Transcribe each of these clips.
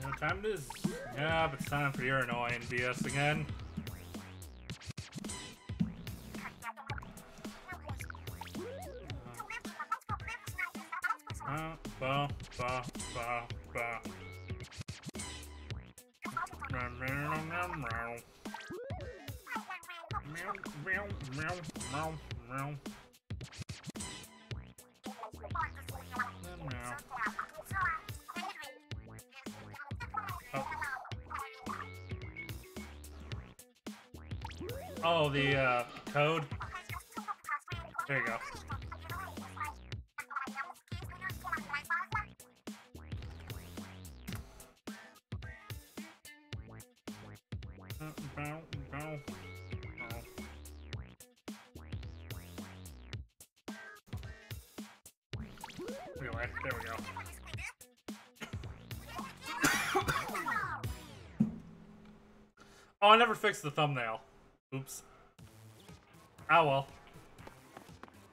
What time it is? Yeah, it's time for your annoying BS again. Ba, ba, ba, ba. Oh, the code. There you go. Anyway, there we go. Oh, I never fixed the thumbnail. Oops. Oh well.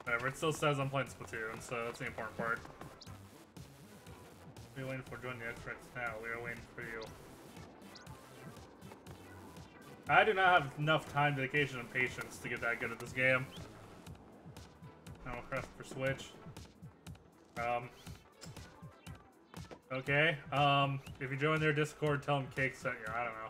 Whatever, it still says I'm playing Splatoon, so that's the important part. We're waiting for joining the experts now. We are waiting for you. I do not have enough time, dedication, and patience to get that good at this game. I'll press for Switch. Okay. If you join their Discord, tell them Cake sent you. I don't know.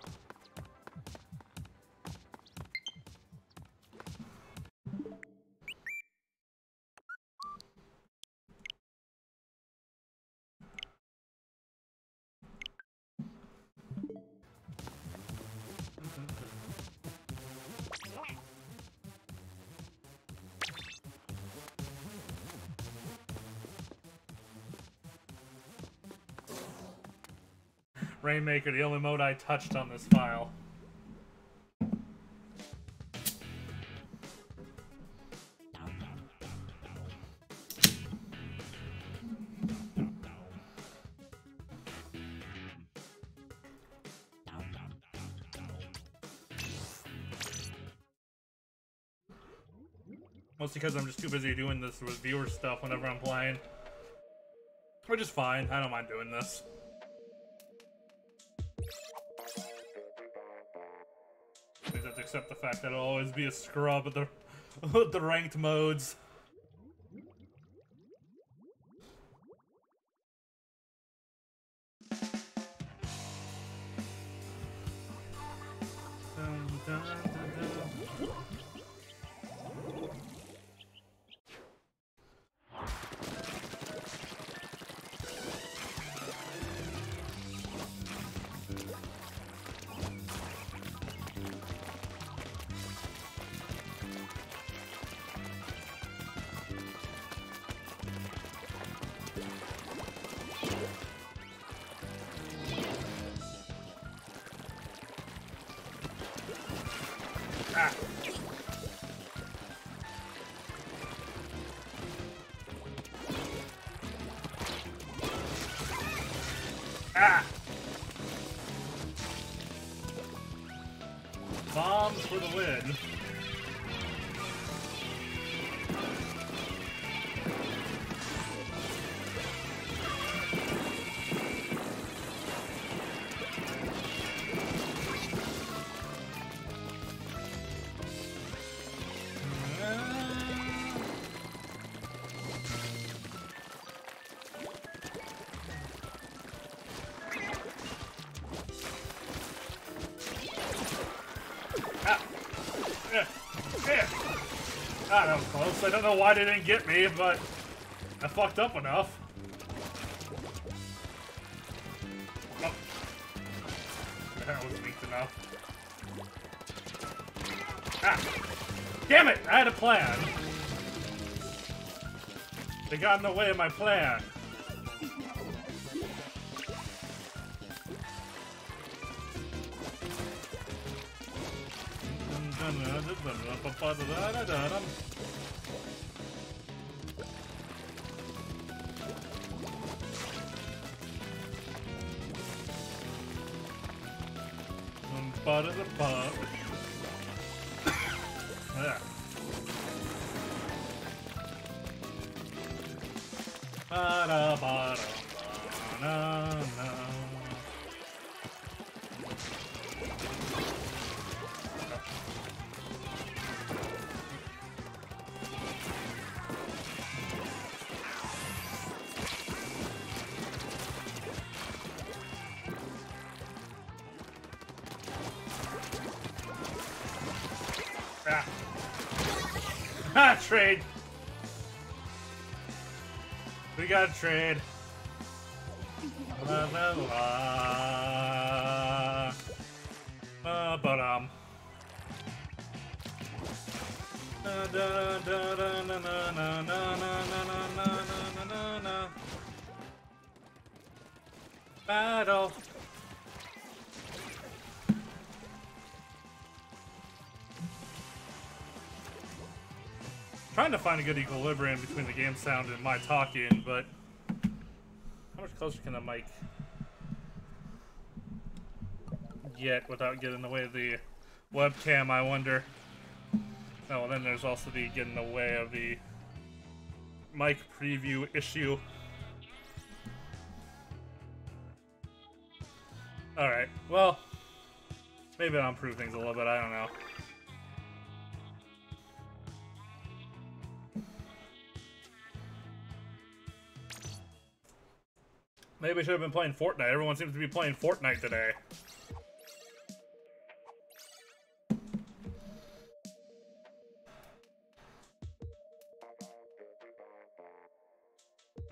Rainmaker, the only mode I touched on this file. Mostly because I'm just too busy doing this with viewer stuff whenever I'm playing. Which is fine, I don't mind doing this. I just have to accept the fact that I'll always be a scrub at the ranked modes. Dun, dun, dun, dun. Ah. Ah. Bombs for the win. Ah, that was close. I don't know why they didn't get me, but I fucked up enough. Oh. That was weak enough. Ah! Damn it! I had a plan. They got in the way of my plan. Yeah. Ah, trade. We got to trade. La la la. But da da da da na na na na na na na na. Battle. Trying to find a good equilibrium between the game sound and my talking, but how much closer can the mic get without getting in the way of the webcam, I wonder? Oh, and then there's also the getting in the way of the mic preview issue. Alright, well, maybe I'll improve things a little bit, I don't know. Maybe I should have been playing Fortnite. Everyone seems to be playing Fortnite today.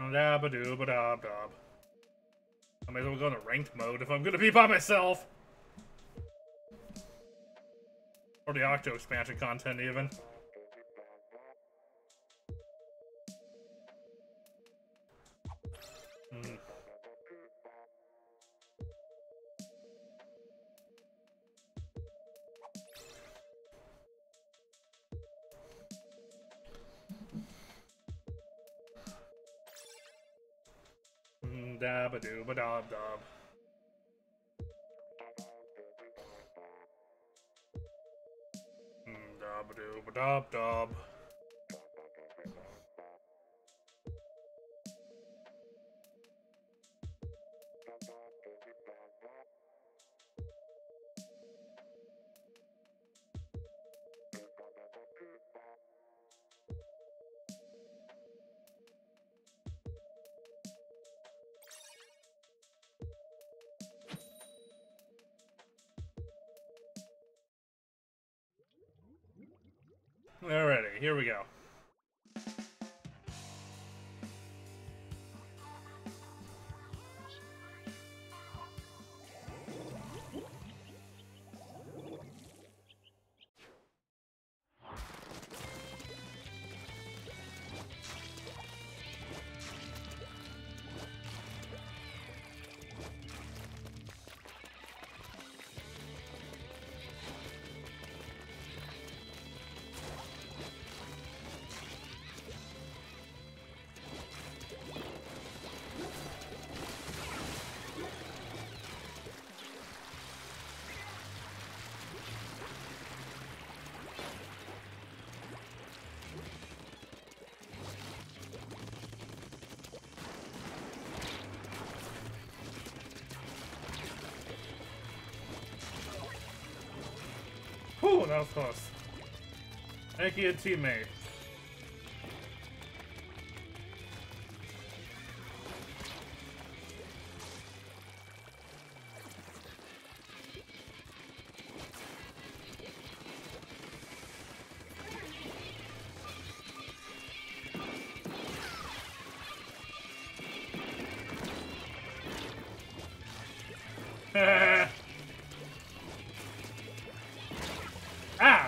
Dabba-dooba-dob-dob. I may as well go into ranked mode if I'm gonna be by myself. Or the Octo expansion content, even. Dabba-dooba-dob-dob. Dabba-dooba-dob-dob. Alrighty, here we go. Whew, that was close. Thank you, teammate.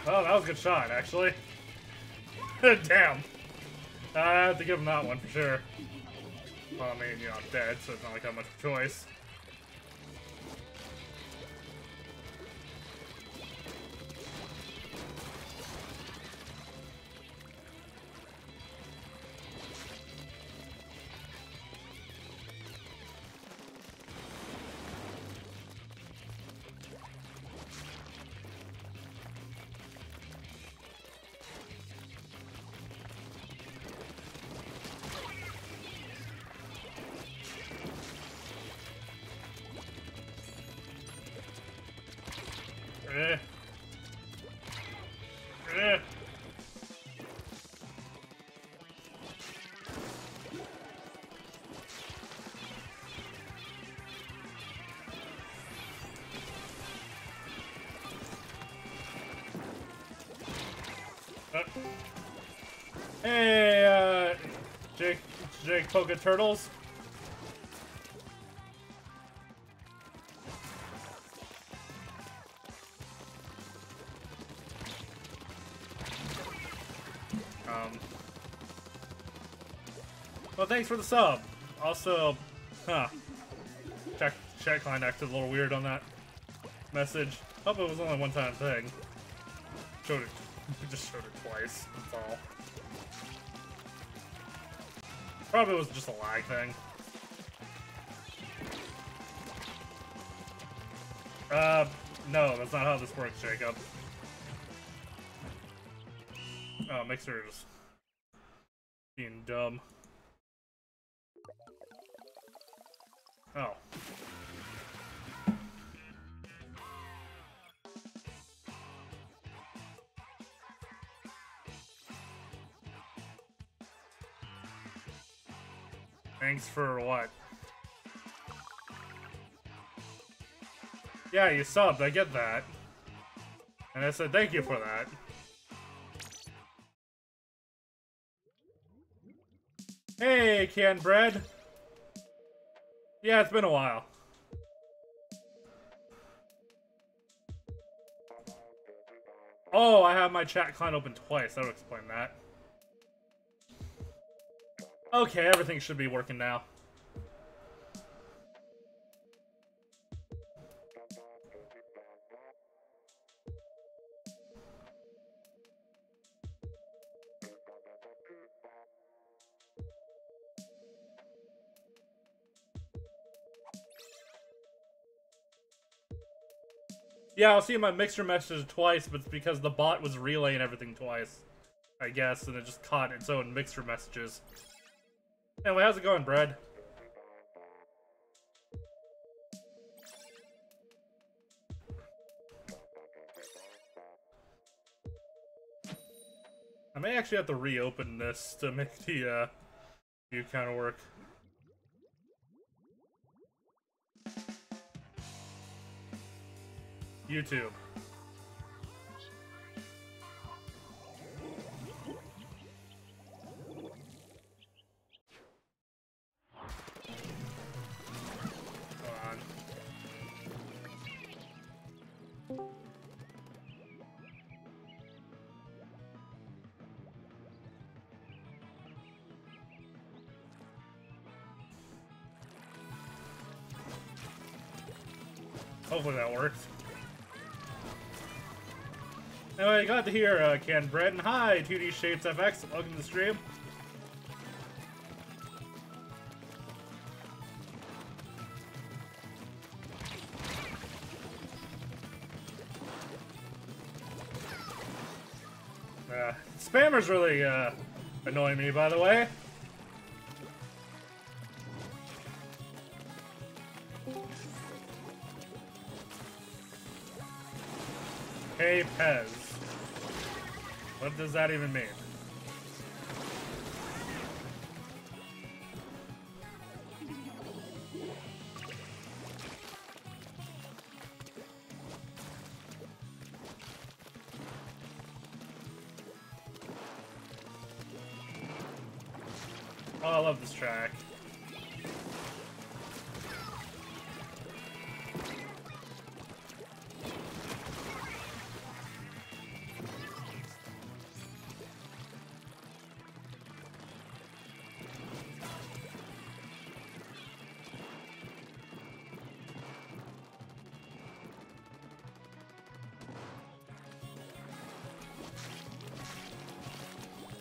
Oh, that was a good shot, actually. Damn. I have to give him that one for sure. Well, I mean, you know, I'm dead, so it's not like I have much of a choice. Eh. Eh. Hey, Jake Poke Turtles. Well, thanks for the sub. Also, chat client acted a little weird on that message. Hope it was only a one-time thing. Showed it. Just showed it twice. That's all. Probably was just a lag thing. No, that's not how this works, Jacob. Oh, Mixer's being dumb. Oh. Thanks for what? Yeah, you subbed, I get that. And I said thank you for that. Hey, canned bread. Yeah, it's been a while. Oh, I have my chat client open twice. That would explain that. Okay, everything should be working now. Yeah, I'll see my mixer message twice, but it's because the bot was relaying everything twice, I guess, and it just caught its own mixer messages. Anyway, how's it going, Brad? I may actually have to reopen this to make the view counter work. YouTube. Hold on. Hopefully that works. Anyway, glad to hear, Ken Breton. Hi, 2D Shapes FX. Welcome to the stream. Spammers really, annoy me, by the way. Hey, Pez. What does that even mean? Oh, I love this track.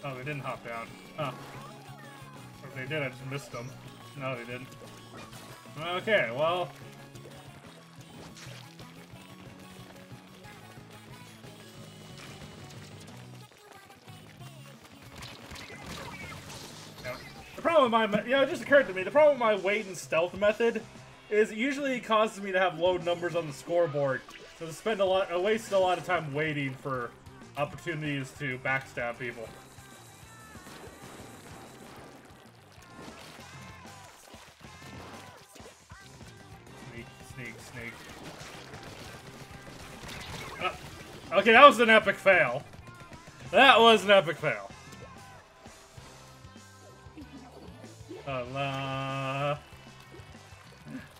Oh, they didn't hop down. Huh. Or if they did, I just missed them. No, they didn't. Okay, well... The problem with my... it just occurred to me, the problem with my wait and stealth method is it usually causes me to have low numbers on the scoreboard. So I waste a lot of time waiting for opportunities to backstab people. Sneak. Okay, that was an epic fail. That was an epic fail.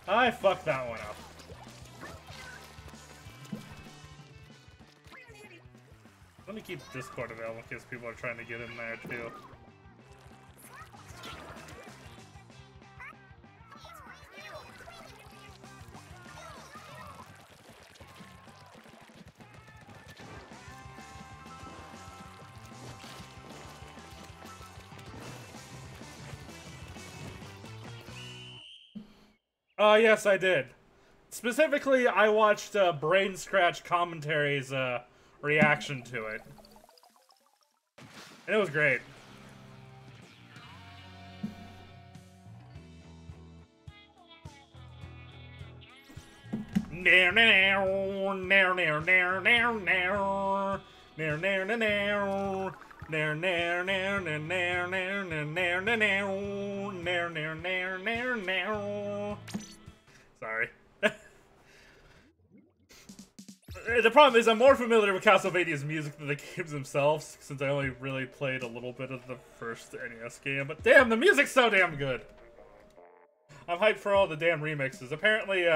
I fucked that one up. Let me keep Discord available in case people are trying to get in there too. Yes, I did. Specifically, I watched Brain Scratch Commentary's reaction to it. And it was great. Sorry. The problem is I'm more familiar with Castlevania's music than the games themselves, since I only really played a little bit of the first NES game, but damn, the music's so damn good! I'm hyped for all the damn remixes. Apparently,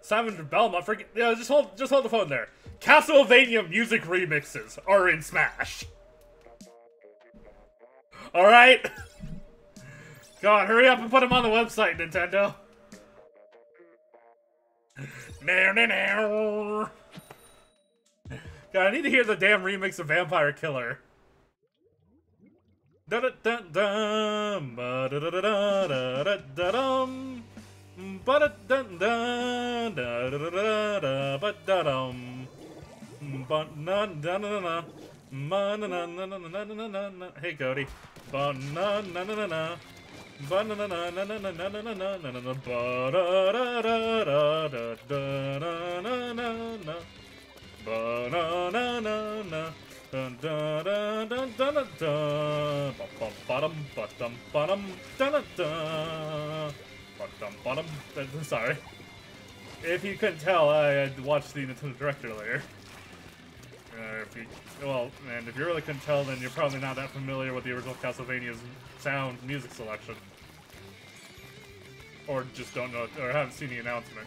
Simon Belmont, just hold the phone there. Castlevania music remixes are in Smash. Alright? God, hurry up and put them on the website, Nintendo. God, I need to hear the damn remix of Vampire Killer. Hey, Cody. Sorry. If you couldn't tell, I had watched the Nintendo Direct earlier. And if you really couldn't tell, then you're probably not that familiar with the original Castlevania's sound music selection. Or just don't know, or haven't seen the announcement.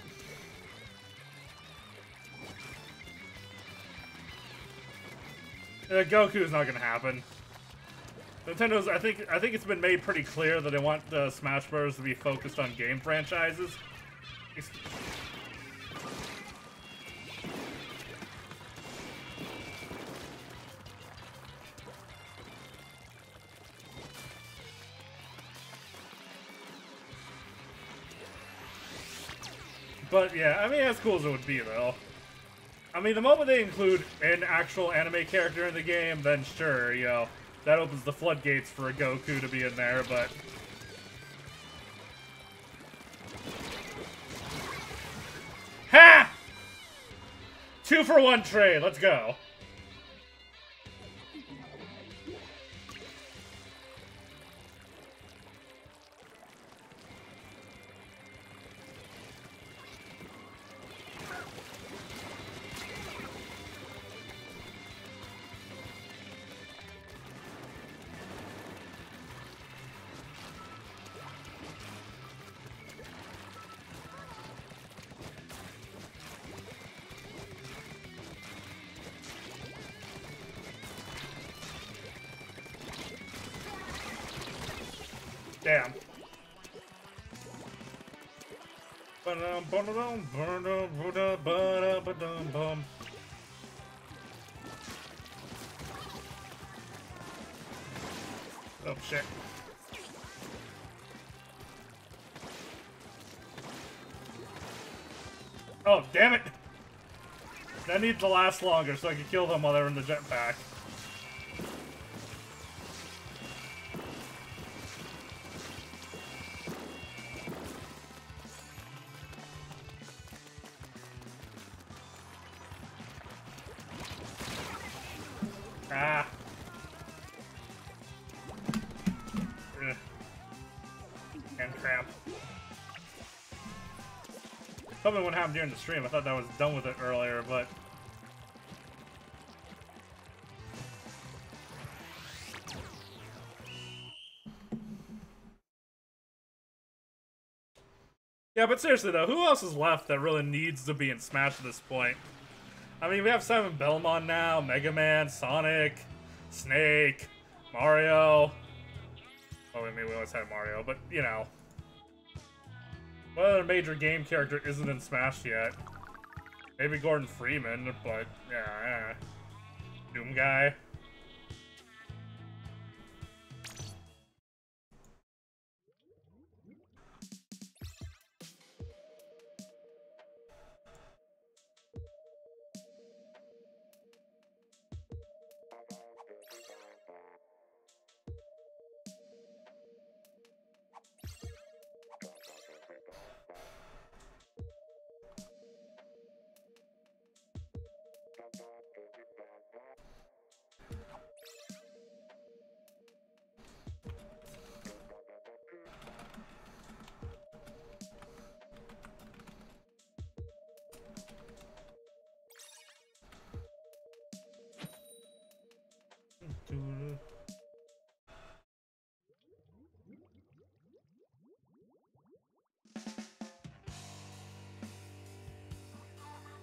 Goku's not gonna happen. Nintendo's, I think it's been made pretty clear that they want Smash Bros. To be focused on game franchises. But yeah, I mean, as cool as it would be, though. I mean, the moment they include an actual anime character in the game, then sure, you know, that opens the floodgates for a Goku to be in there, but... Ha! 2-for-1 trade, let's go. Damn. Oh, shit. Oh, damn it! That needs to last longer so I can kill them while they're in the jetpack. Ah. Ugh. And cramp. Something wouldn't happen during the stream. I thought that was done with it earlier, but... Yeah, but seriously though, who else is left that really needs to be in Smash at this point? I mean, we have Simon Belmont now, Mega Man, Sonic, Snake, Mario. Oh, I mean, we always had Mario, but, you know. What other major game character isn't in Smash yet? Maybe Gordon Freeman, but, yeah. Doom Guy.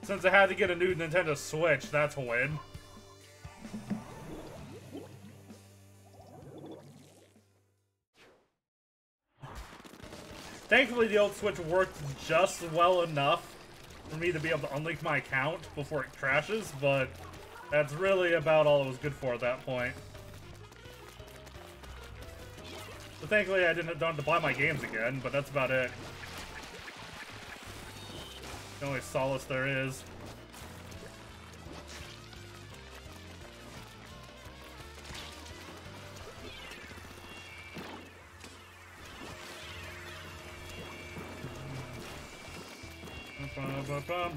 Since I had to get a new Nintendo Switch, that's a win. Thankfully, the old Switch worked just well enough for me to be able to unlink my account before it crashes, but that's really about all it was good for at that point. So thankfully, I don't have to buy my games again, but that's about it. The only solace there is.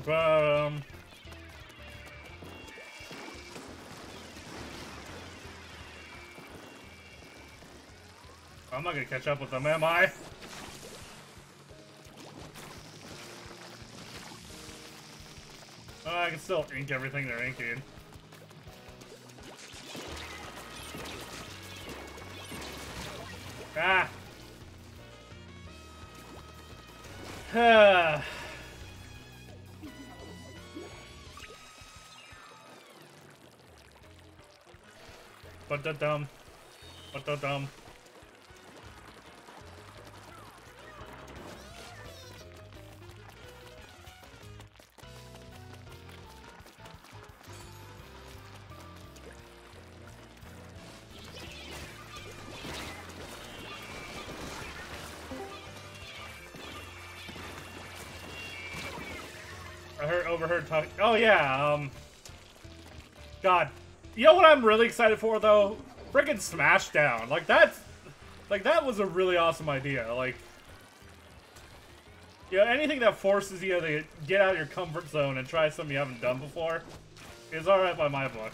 Bum. I'm not gonna catch up with them, am I? I can still ink everything they're inking. Ah! What the dumb? What the dumb? Overheard talking. Oh yeah, God, you know what I'm really excited for though? Frickin' Smashdown. Like that was a really awesome idea. Like, yeah, anything that forces you to get out of your comfort zone and try something you haven't done before is alright by my book.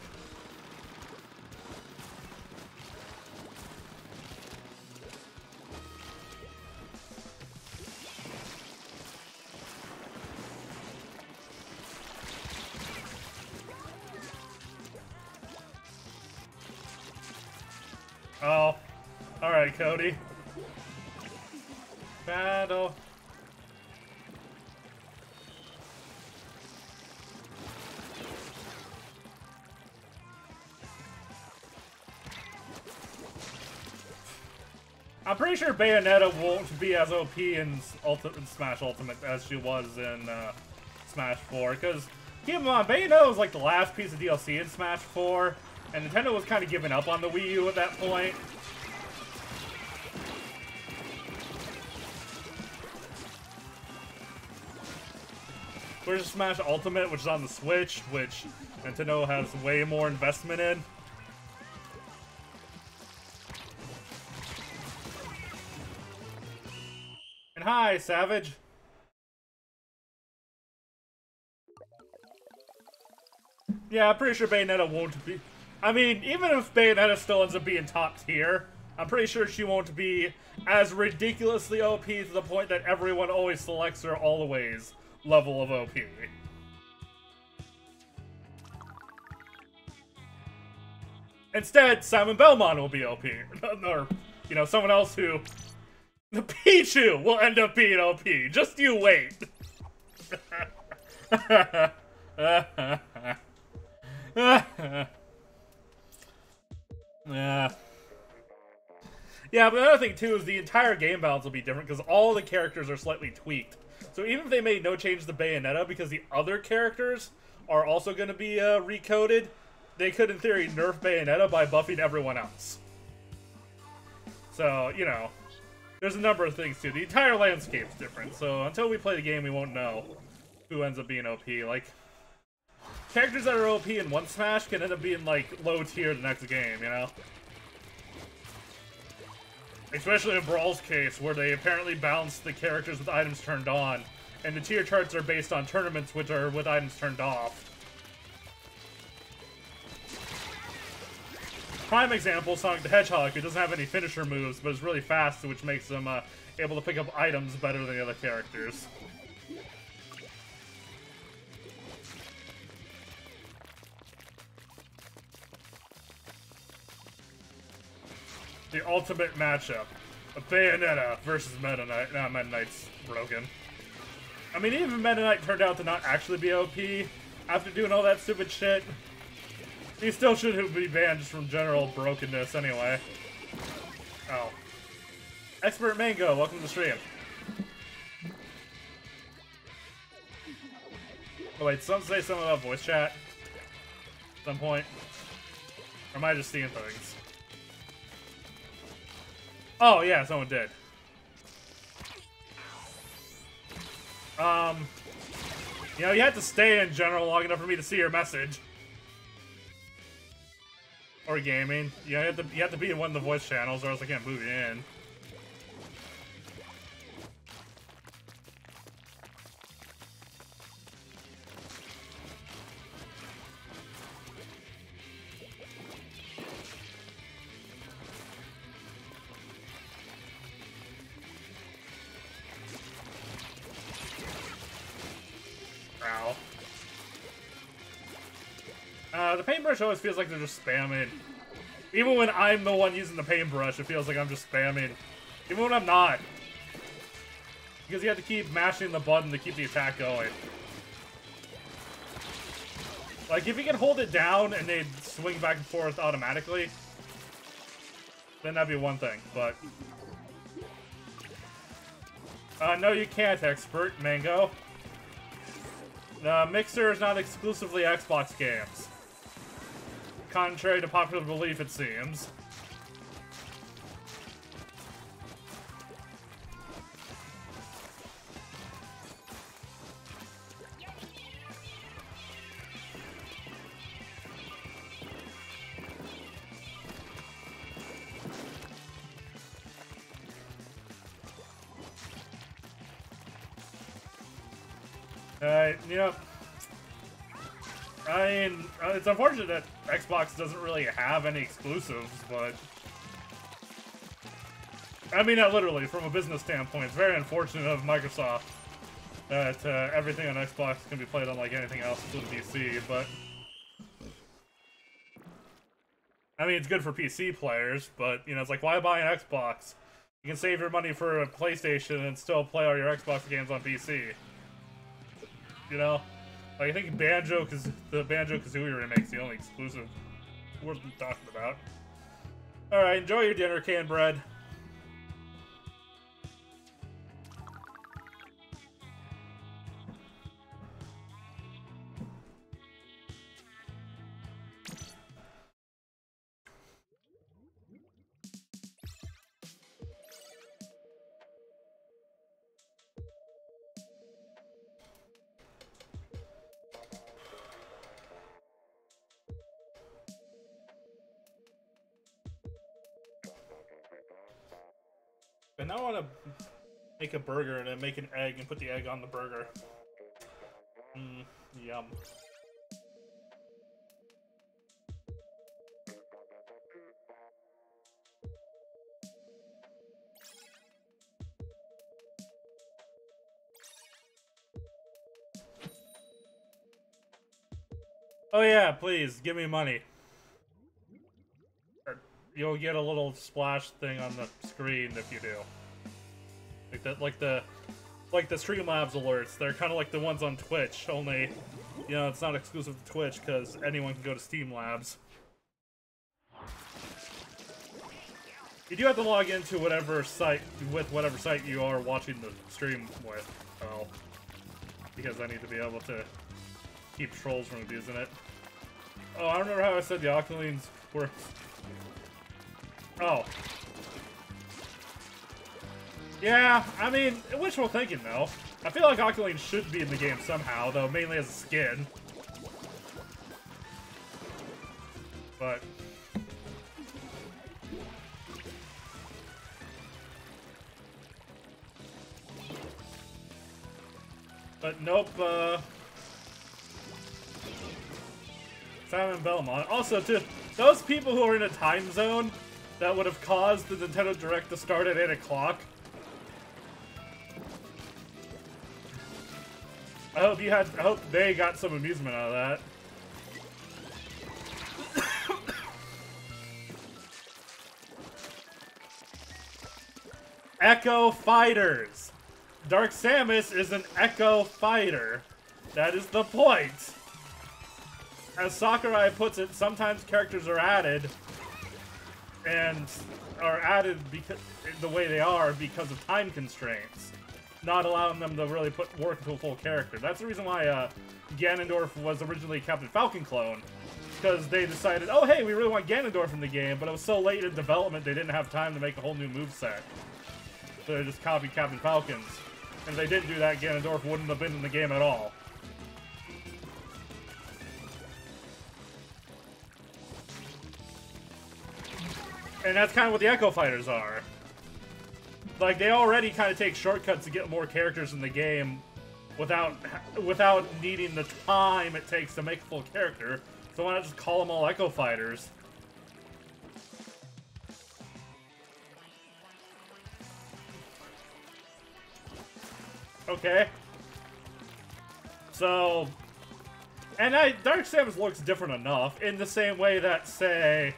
Oh, alright, Cody. Battle. I'm pretty sure Bayonetta won't be as OP in Smash Ultimate as she was in Smash 4, because keep in mind, Bayonetta was like the last piece of DLC in Smash 4, and Nintendo was kind of giving up on the Wii U at that point. Where's Smash Ultimate, which is on the Switch, which Nintendo has way more investment in. And hi, Savage. Yeah, I'm pretty sure Bayonetta won't be... I mean, even if Bayonetta still ends up being top tier, I'm pretty sure she won't be as ridiculously OP to the point that everyone always selects her always level of OP. Instead, Simon Belmont will be OP. Or, you know, someone else who... The Pichu will end up being OP. Just you wait. Yeah. Yeah, but another thing too is the entire game balance will be different because all the characters are slightly tweaked. So even if they made no change to Bayonetta because the other characters are also going to be recoded, they could in theory nerf Bayonetta by buffing everyone else. So, you know, there's a number of things too. The entire landscape's different, so until we play the game we won't know who ends up being OP. Like, characters that are OP in one Smash can end up being, like, low tier the next game, you know? Especially in Brawl's case, where they apparently balance the characters with items turned on, and the tier charts are based on tournaments which are with items turned off. Prime example, Sonic the Hedgehog, who doesn't have any finisher moves, but is really fast, which makes him able to pick up items better than the other characters. The ultimate matchup. A Bayonetta versus Meta Knight. Nah, Meta Knight's broken. I mean, even Meta Knight turned out to not actually be OP after doing all that stupid shit. He still should be banned just from general brokenness anyway. Oh. Expert Mango, welcome to the stream. Oh wait, some say something about voice chat at some point. Or am I just seeing things? Oh yeah, someone did. You know, you had to stay in general long enough for me to see your message. Or gaming. Yeah, you have to be in one of the voice channels or else I can't move you in. The paintbrush always feels like they're just spamming. Even when I'm the one using the paintbrush, it feels like I'm just spamming. Even when I'm not. Because you have to keep mashing the button to keep the attack going. Like, if you can hold it down and they swing back and forth automatically, then that'd be one thing, but... no, you can't, Expert Mango. The Mixer is not exclusively Xbox games. Contrary to popular belief, it seems. You know, I mean, it's unfortunate that Xbox doesn't really have any exclusives, but... I mean, not literally, from a business standpoint, it's very unfortunate of Microsoft that everything on Xbox can be played on like anything else including PC, but... I mean, it's good for PC players, but, you know, it's like, why buy an Xbox? You can save your money for a PlayStation and still play all your Xbox games on PC. You know? Like, I think the Banjo-Kazooie remake's the only exclusive worth talking about. Alright, enjoy your dinner, canned bread. And now I want to make a burger and then make an egg and put the egg on the burger. Yum. Oh yeah, please, give me money. You'll get a little splash thing on the screen if you do. Like that, like the Streamlabs alerts. They're kind of like the ones on Twitch, only, you know, it's not exclusive to Twitch because anyone can go to Steam Labs. You do have to log into whatever site you are watching the stream with, well, because I need to be able to keep trolls from abusing it. Oh, I remember how I said the Octolines were... Oh. Yeah, I mean, wishful thinking, though. I feel like Octolines should be in the game somehow, though mainly as a skin. But... nope, Simon Belmont. Also, to those people who are in a time zone that would have caused the Nintendo Direct to start at 8 o'clock, I hope they got some amusement out of that. Echo Fighters! Dark Samus is an Echo Fighter. That is the point. As Sakurai puts it, sometimes characters are added, and are added because the way they are because of time constraints, not allowing them to really put work into a full character. That's the reason why Ganondorf was originally a Captain Falcon clone, because they decided, oh hey, we really want Ganondorf in the game, but it was so late in development they didn't have time to make a whole new moveset. So they just copied Captain Falcons. And if they didn't do that, Ganondorf wouldn't have been in the game at all. And that's kind of what the Echo Fighters are. Like, they already kind of take shortcuts to get more characters in the game without needing the time it takes to make a full character. So why not just call them all Echo Fighters? Okay. So... And Dark Samus looks different enough, in the same way that, say...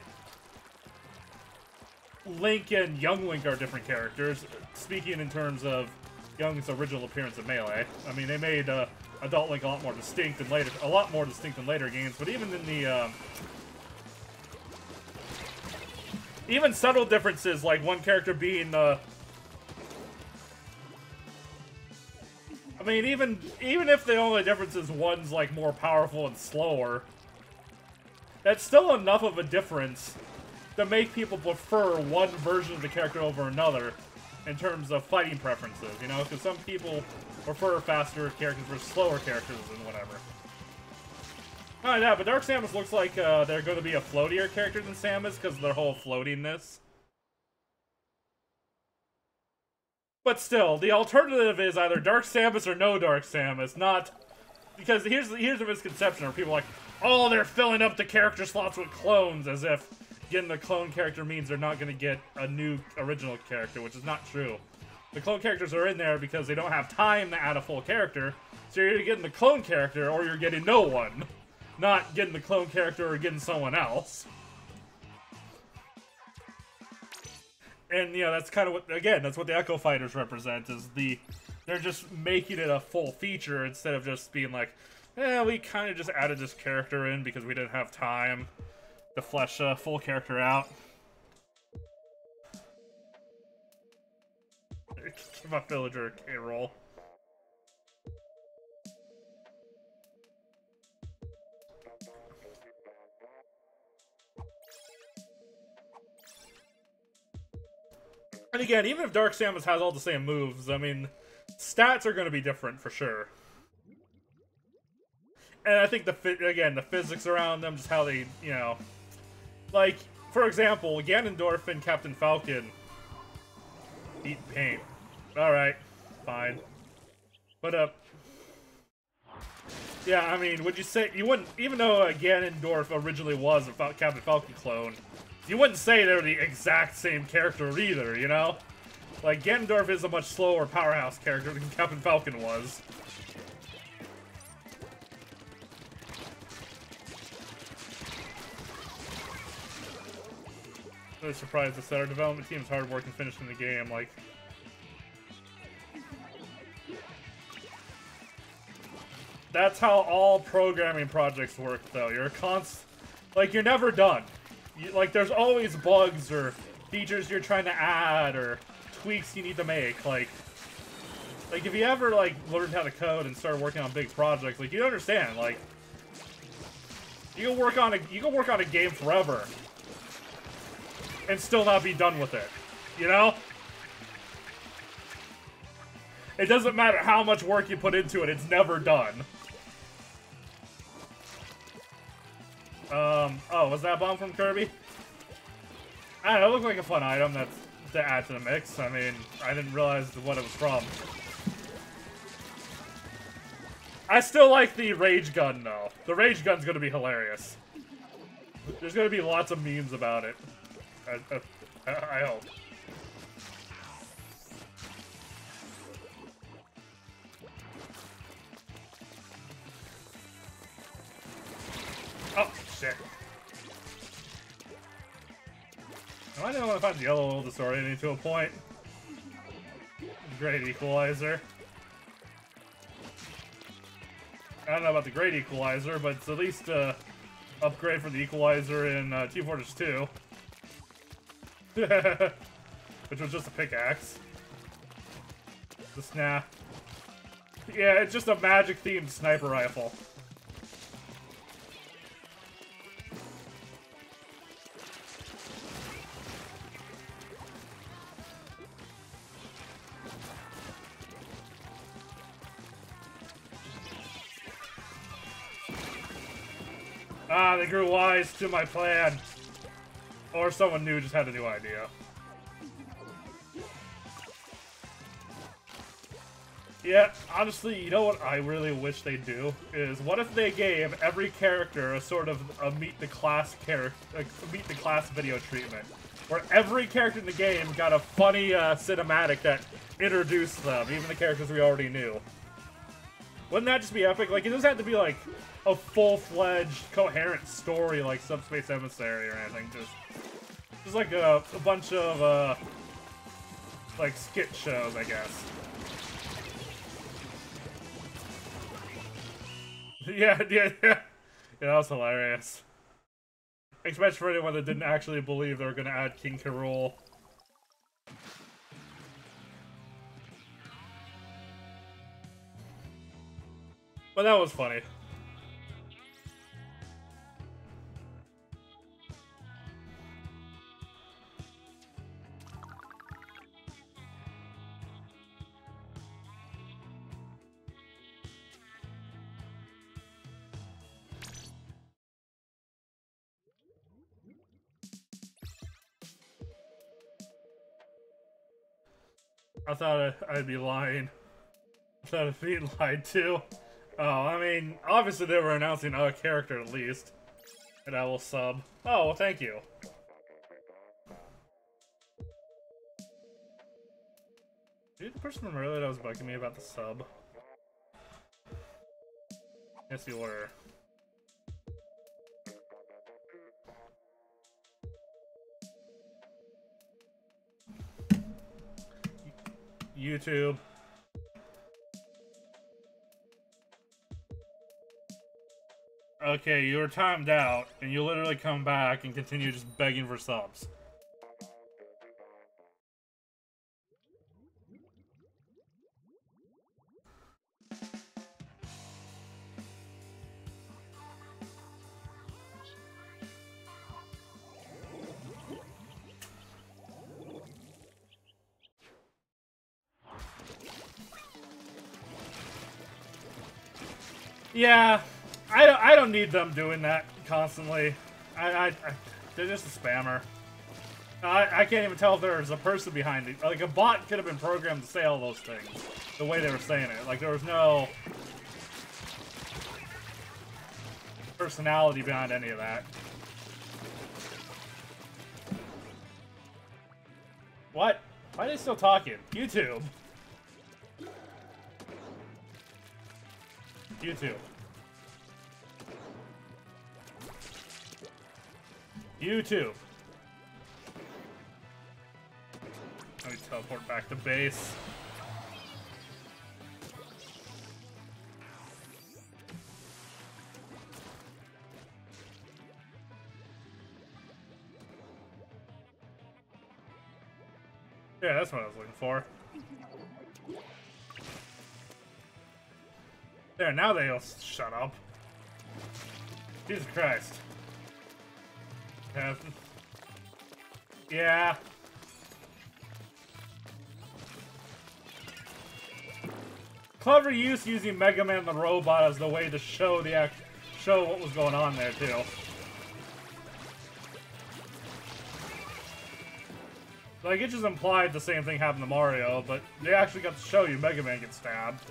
Link and Young Link are different characters, speaking in terms of Young's original appearance in Melee. I mean, they made Adult Link a lot more distinct in later games, but even in the even subtle differences, like one character being I mean, even if the only difference is one's like more powerful and slower, that's still enough of a difference to make people prefer one version of the character over another in terms of fighting preferences, you know? Because some people prefer faster characters versus slower characters and whatever. Oh yeah, but Dark Samus looks like they're going to be a floatier character than Samus because of their whole floatiness. But still, the alternative is either Dark Samus or no Dark Samus, not... Because here's a misconception where people are like, oh, they're filling up the character slots with clones, as if getting a clone character means they're not going to get a new original character, which is not true. The clone characters are in there because they don't have time to add a full character, so you're either getting the clone character or you're getting no one. Not getting the clone character or getting someone else. And, you know, that's kind of what, again, that's what the Echo Fighters represent, is they're just making it a full feature instead of just being like, eh, we kind of just added this character in because we didn't have time to flesh a full character out. Give a villager a K-roll. And again, even if Dark Samus has all the same moves, I mean, stats are going to be different for sure. And I think the physics around them, just how they, you know, like, for example, Ganondorf and Captain Falcon, Eat paint. Alright. Fine. But, yeah, I mean, would you say, you wouldn't, even though Ganondorf originally was a Captain Falcon clone, you wouldn't say they're the exact same character either, you know? Like, Ganondorf is a much slower powerhouse character than Captain Falcon was. Really surprised that our development team's hard work in finishing the game, like... That's how all programming projects work, though. You're never done. Like, there's always bugs or features you're trying to add or tweaks you need to make. Like if you ever, like, learned how to code and started working on big projects, like, you understand, like, you can work on a game forever and still not be done with it, you know? It doesn't matter how much work you put into it, it's never done. Oh, was that a bomb from Kirby? I don't know, it looked like a fun item to add to the mix. I mean, I didn't realize what it was from. I still like the Rage Gun, though. The Rage Gun's gonna be hilarious. There's gonna be lots of memes about it. I hope. Oh, shit. I don't want to find the yellow will disorient to a point. Great equalizer. I don't know about the great equalizer, but it's at least upgrade for the equalizer in Team Fortress 2. Which was just a pickaxe. The snap. Yeah, it's just a magic-themed sniper rifle. Ah, they grew wise to my plan. Or someone new just had a new idea. Yeah, honestly, you know what I really wish they'd do? Is what if they gave every character a sort of a meet the class video treatment? Where every character in the game got a funny cinematic that introduced them, even the characters we already knew. Wouldn't that just be epic? Like, it doesn't have to be like a full-fledged, coherent story like Subspace Emissary or anything. Just like a bunch of, like, skit shows, I guess. Yeah, that was hilarious. Especially for anyone that didn't actually believe they were gonna add King K. Rool. But that was funny. I thought I'd be lying. I thought I'd be lied to. Oh, I mean, obviously they were announcing a character at least. And I will sub. Oh, well, thank you. Dude, the person from earlier that was bugging me about the sub. Yes, you were. YouTube. Okay, you were timed out, and you literally come back and continue just begging for subs. Yeah, I don't need them doing that constantly. They're just a spammer. I can't even tell if there's a person behind it. Like, a bot could have been programmed to say all those things. The way they were saying it. Like, there was no personality behind any of that. What? Why are they still talking? YouTube. YouTube. YouTube. Let me teleport back to base. Yeah, that's what I was looking for. There, now they'll shut up. Jesus Christ. Yeah. Clever use using Mega Man the robot as the way to show show what was going on there too. Like, it just implied the same thing happened to Mario, but they actually got to show you Mega Man get stabbed.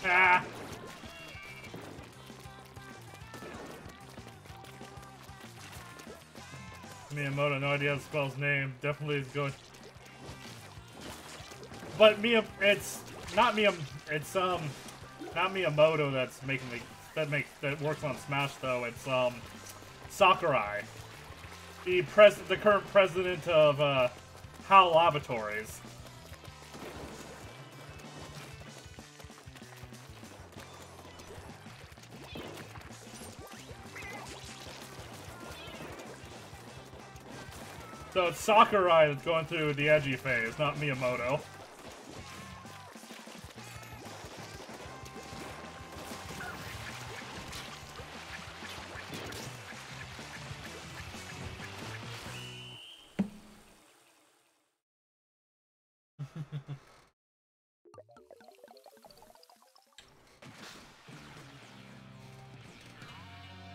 Ah! Miyamoto, no idea how to spell his name. Definitely is going. But it's not it's not Miyamoto that's making that works on Smash though. It's Sakurai, the current president of HAL Laboratories. So it's Sakurai that's going through the edgy phase, not Miyamoto.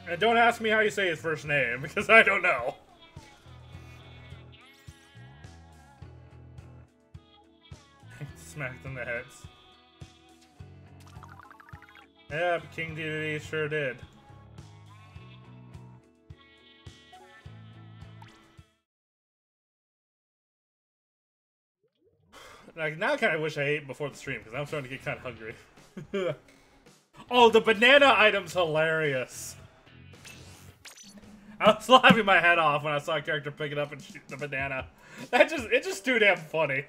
And don't ask me how you say his first name, because I don't know. Smacked in the heads. Yeah, King Dedede sure did. Like, now I kind of wish I ate before the stream, because I'm starting to get kind of hungry. Oh, the banana item's hilarious. I was laughing my head off when I saw a character pick it up and shoot the banana. It's just too damn funny.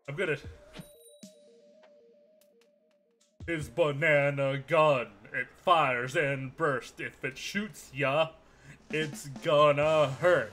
I'm good at his banana gun. It fires and bursts. If it shoots ya, it's gonna hurt.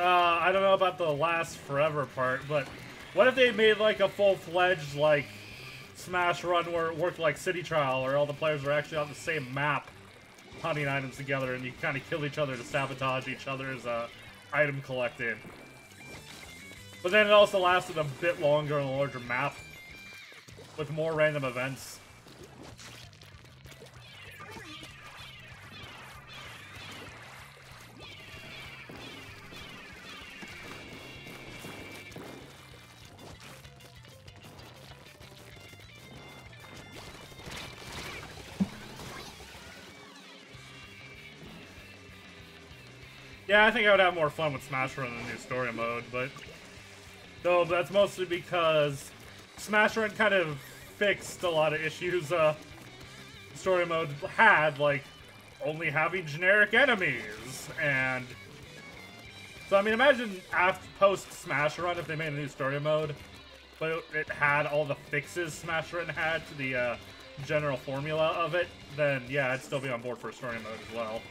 I don't know about the last forever part, but what if they made like a full-fledged like Smash run where it worked like City Trial, where all the players were actually on the same map hunting items together and you kind of kill each other to sabotage each other's item collecting. But then it also lasted a bit longer on a larger map with more random events. Yeah, I think I would have more fun with Smash Run in the new story mode, but though that's mostly because Smash Run kind of fixed a lot of issues story mode had, like only having generic enemies, and so I mean, imagine after post Smash Run if they made a new story mode, but it had all the fixes Smash Run had to the general formula of it, then yeah, I'd still be on board for story mode as well.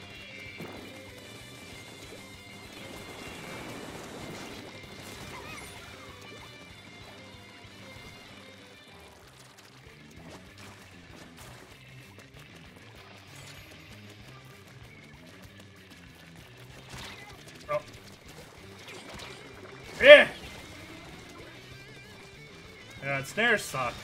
Oh. Yeah! Yeah, snares suck.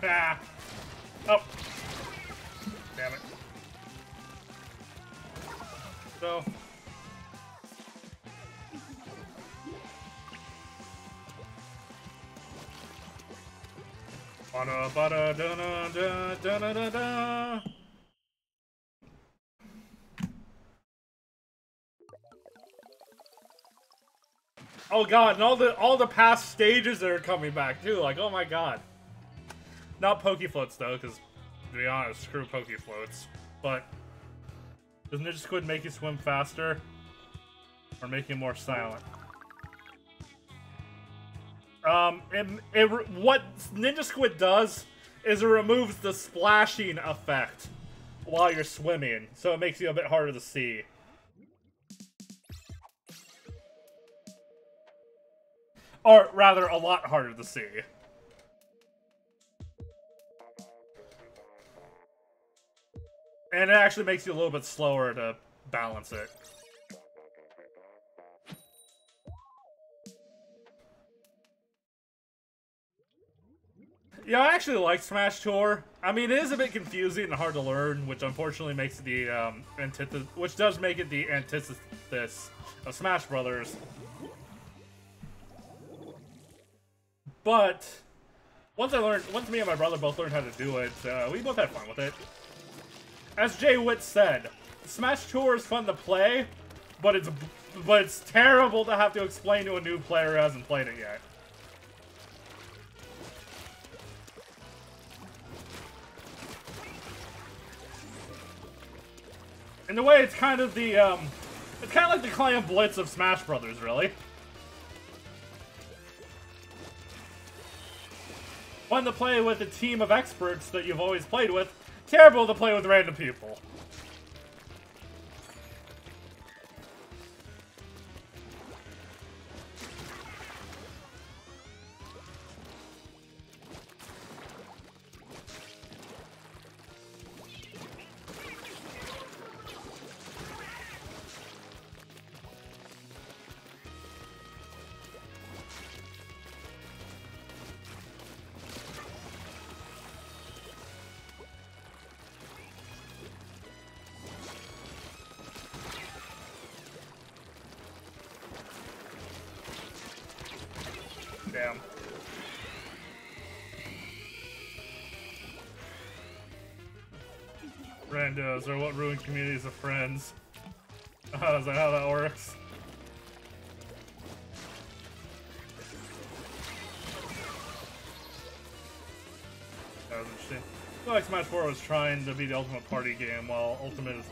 Ah. Oh. Damn it. So. Ba-da-ba-da-da-da-da-da-da-da. Oh god, and all the past stages that are coming back too. Like, oh my god. Not Pokefloats though, because to be honest, screw Pokefloats. But does Ninja Squid make you swim faster, or make you more silent? What Ninja Squid does is it removes the splashing effect while you're swimming, so it makes you a bit harder to see. Or rather, a lot harder to see. And it actually makes you a little bit slower to balance it. Yeah, I actually like Smash Tour. I mean, it is a bit confusing and hard to learn, which unfortunately makes it the antithesis, which does make it the antithesis of Smash Brothers. But once me and my brother both learned how to do it, we both had fun with it. As Jay Witt said, Smash Tour is fun to play, but it's terrible to have to explain to a new player who hasn't played it yet. In a way, it's kind of the it's kind of like the Clan Blitz of Smash Brothers, really. Fun to play with a team of experts that you've always played with. Terrible to play with random people. Damn. Randos are what ruin communities of friends. Oh, is that how that works? That was interesting. I feel like Smash 4 was trying to be the ultimate party game, while Ultimate is...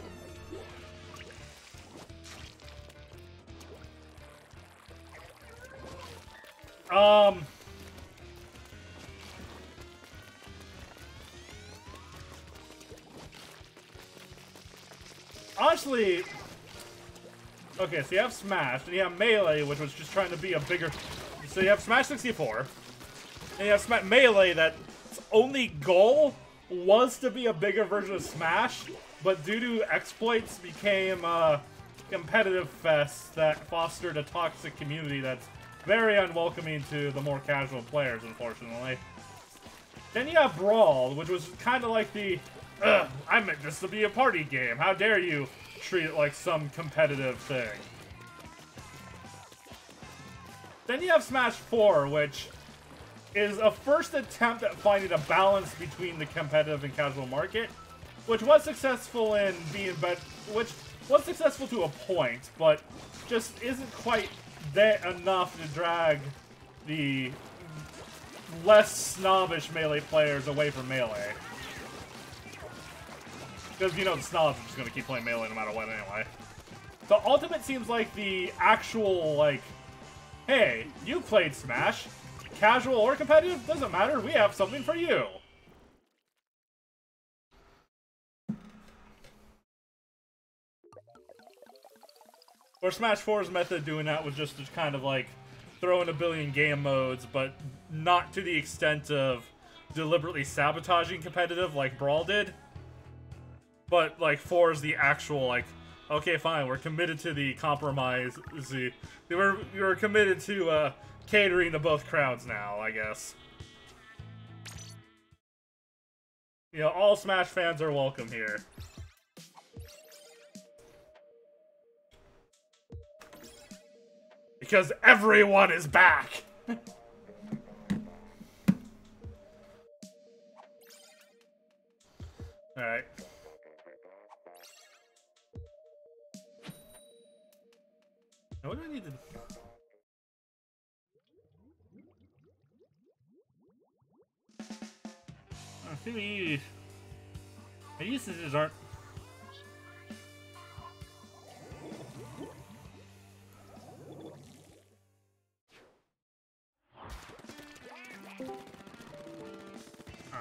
Honestly, Okay, so you have Smash, and you have Melee, which was just trying to be a bigger... So you have Smash 64, and you have Melee that's only goal was to be a bigger version of Smash, but due to exploits became a competitive fest that fostered a toxic community that's very unwelcoming to the more casual players, unfortunately. Then you have Brawl, which was kind of like the, I meant this to be a party game. How dare you treat it like some competitive thing. Then you have Smash 4, which is a first attempt at finding a balance between the competitive and casual market, which was successful in being, which was successful to a point, but just isn't quite that enough to drag the less snobbish Melee players away from Melee. Because, you know, the snobs are just going to keep playing Melee no matter what anyway. So Ultimate seems like the actual, like, hey, you played Smash. Casual or competitive, doesn't matter. We have something for you. Or Smash 4's method of doing that was just to kind of like throw in a billion game modes, but not to the extent of deliberately sabotaging competitive like Brawl did. But like 4 is the actual like, okay, fine, we're committed to the compromise. We're committed to catering to both crowds now, I guess. You know, all Smash fans are welcome here. Because everyone is back! Alright. Now what do I need to... I think we need... My usages aren't... Oh.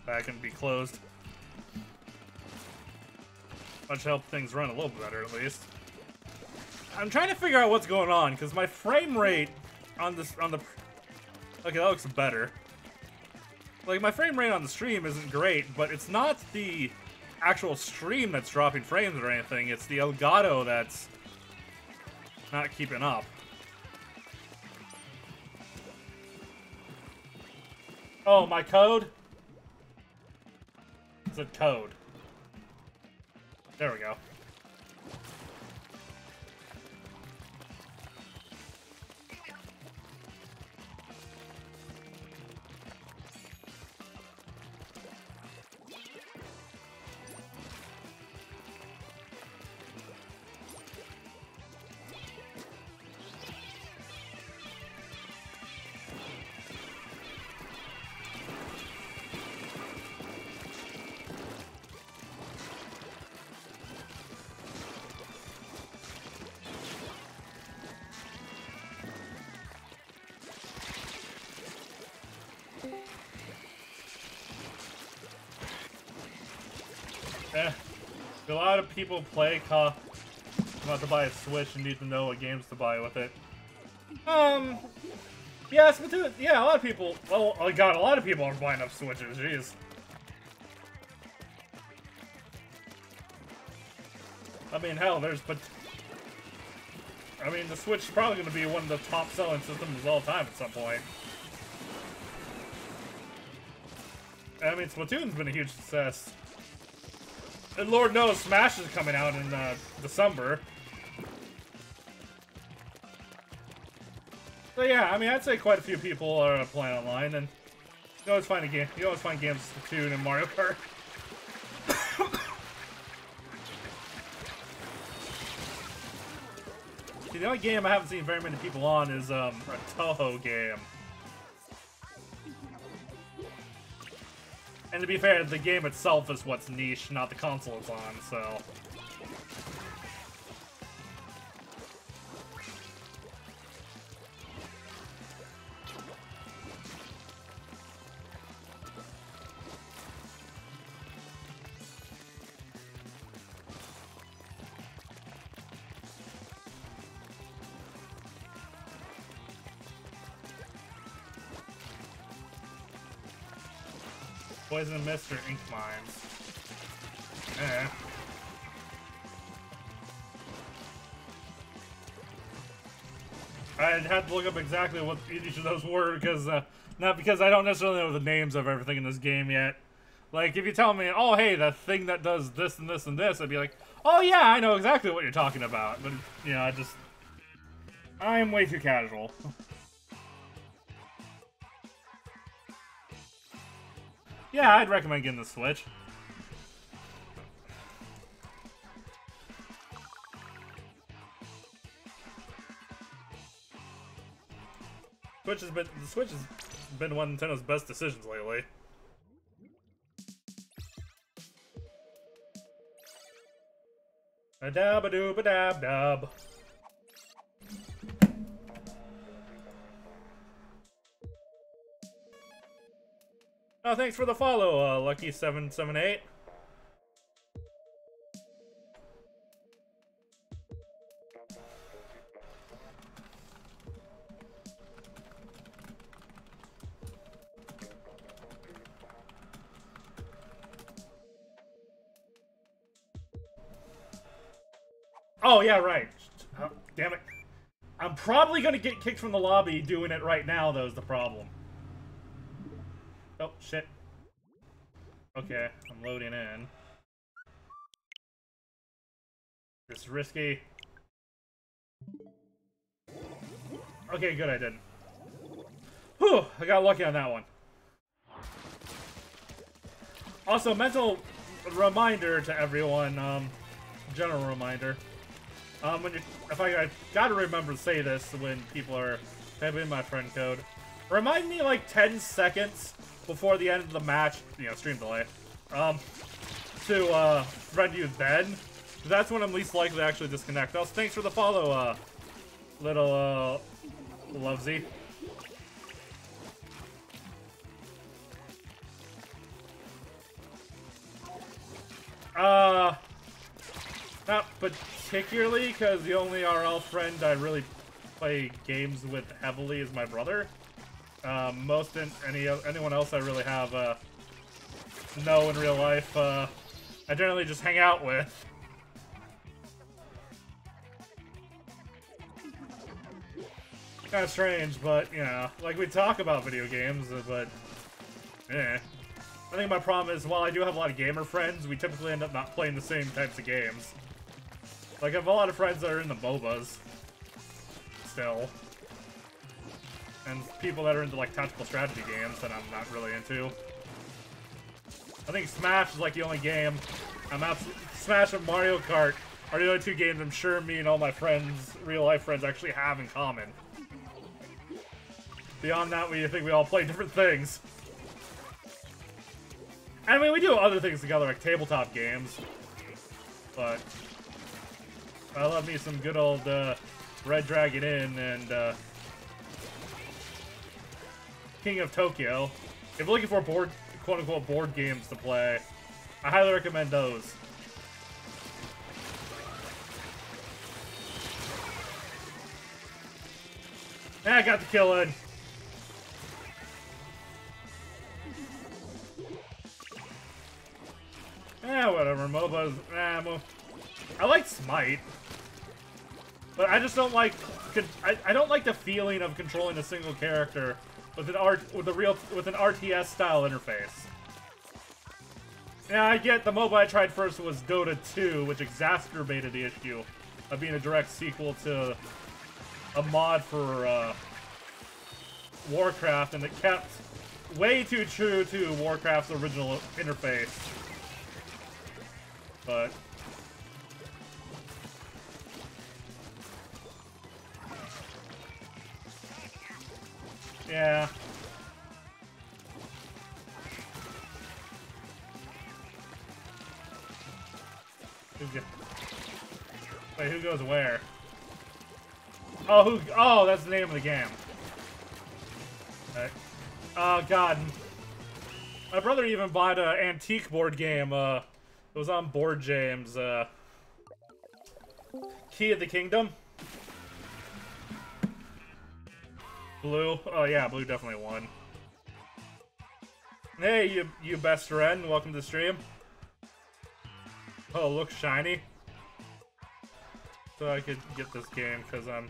That can be closed. Much help things run a little better, at least. I'm trying to figure out what's going on, because my frame rate on the... Okay, that looks better. Like, my frame rate on the stream isn't great, but it's not the actual stream that's dropping frames or anything. It's the Elgato that's not keeping up. Oh, my code? It's a code. There we go. A lot of people play about to buy a Switch and need to know what games to buy with it. Yeah, Splatoon, yeah, a lot of people, well, oh god, a lot of people are buying up Switches, jeez. I mean, hell, the Switch is probably going to be one of the top selling systems of all time at some point. I mean, Splatoon's been a huge success. And Lord knows Smash is coming out in December. So yeah, I mean, I'd say quite a few people are playing online, and you always find games of Splatoon and Mario Kart. See, the only game I haven't seen very many people on is a Toho game. And to be fair, the game itself is what's niche, not the console it's on, so... Poison and Mist or Ink Mines? Eh. I'd have to look up exactly what each of those were, because, not because I don't necessarily know the names of everything in this game yet. Like, if you tell me, oh, hey, the thing that does this and this and this, I'd be like, oh, yeah, I know exactly what you're talking about. But, you know, I'm way too casual. Yeah, I'd recommend getting the Switch. The Switch has been one of Nintendo's best decisions lately. A dab a doob a dab dab. Oh, thanks for the follow, Lucky778. Oh, yeah, right. Oh, damn it. I'm probably gonna get kicked from the lobby doing it right now, though, is the problem. Oh, shit. Okay, I'm loading in. This is risky. Okay, good, I didn't. Whew, I got lucky on that one. Also, mental reminder to everyone, general reminder. If I gotta remember to say this when people are typing in my friend code. Remind me like 10 seconds before the end of the match, you know, stream delay, to friend you then. That's when I'm least likely to actually disconnect. Also, thanks for the follow, little, Lovesy. Not particularly, because the only RL friend I really play games with heavily is my brother. Anyone else I really have, know in real life, I generally just hang out with. Kinda strange, but, you know, like, we talk about video games, but, eh. I think my problem is, while I do have a lot of gamer friends, we typically end up not playing the same types of games. Like, I have a lot of friends that are into MOBAs. Still. And people that are into, like, tactical strategy games that I'm not really into. I think Smash is, like, the only game Smash and Mario Kart are the only two games I'm sure me and all my friends, real-life friends, actually have in common. Beyond that, I think we all play different things. I mean, we do other things together, like tabletop games. But I love me some good old Red Dragon Inn and King of Tokyo. If you're looking for quote-unquote board games to play, I highly recommend those. Yeah, I got the kill in. Eh, whatever. MOBAs. I like Smite, but I just don't like. I don't like the feeling of controlling a single character with an RTS style interface. Yeah, I get the MOBA I tried first was Dota 2, which exacerbated the issue of being a direct sequel to a mod for Warcraft, and it kept way too true to Warcraft's original interface. But yeah. Wait, who goes where? Oh, that's the name of the game. Okay. Oh, God. My brother even bought an antique board game, it was on Board James, Key of the Kingdom. Blue. Oh, yeah, blue definitely won. Hey, you best friend. Welcome to the stream. Oh, looks shiny. So I could get this game because I'm.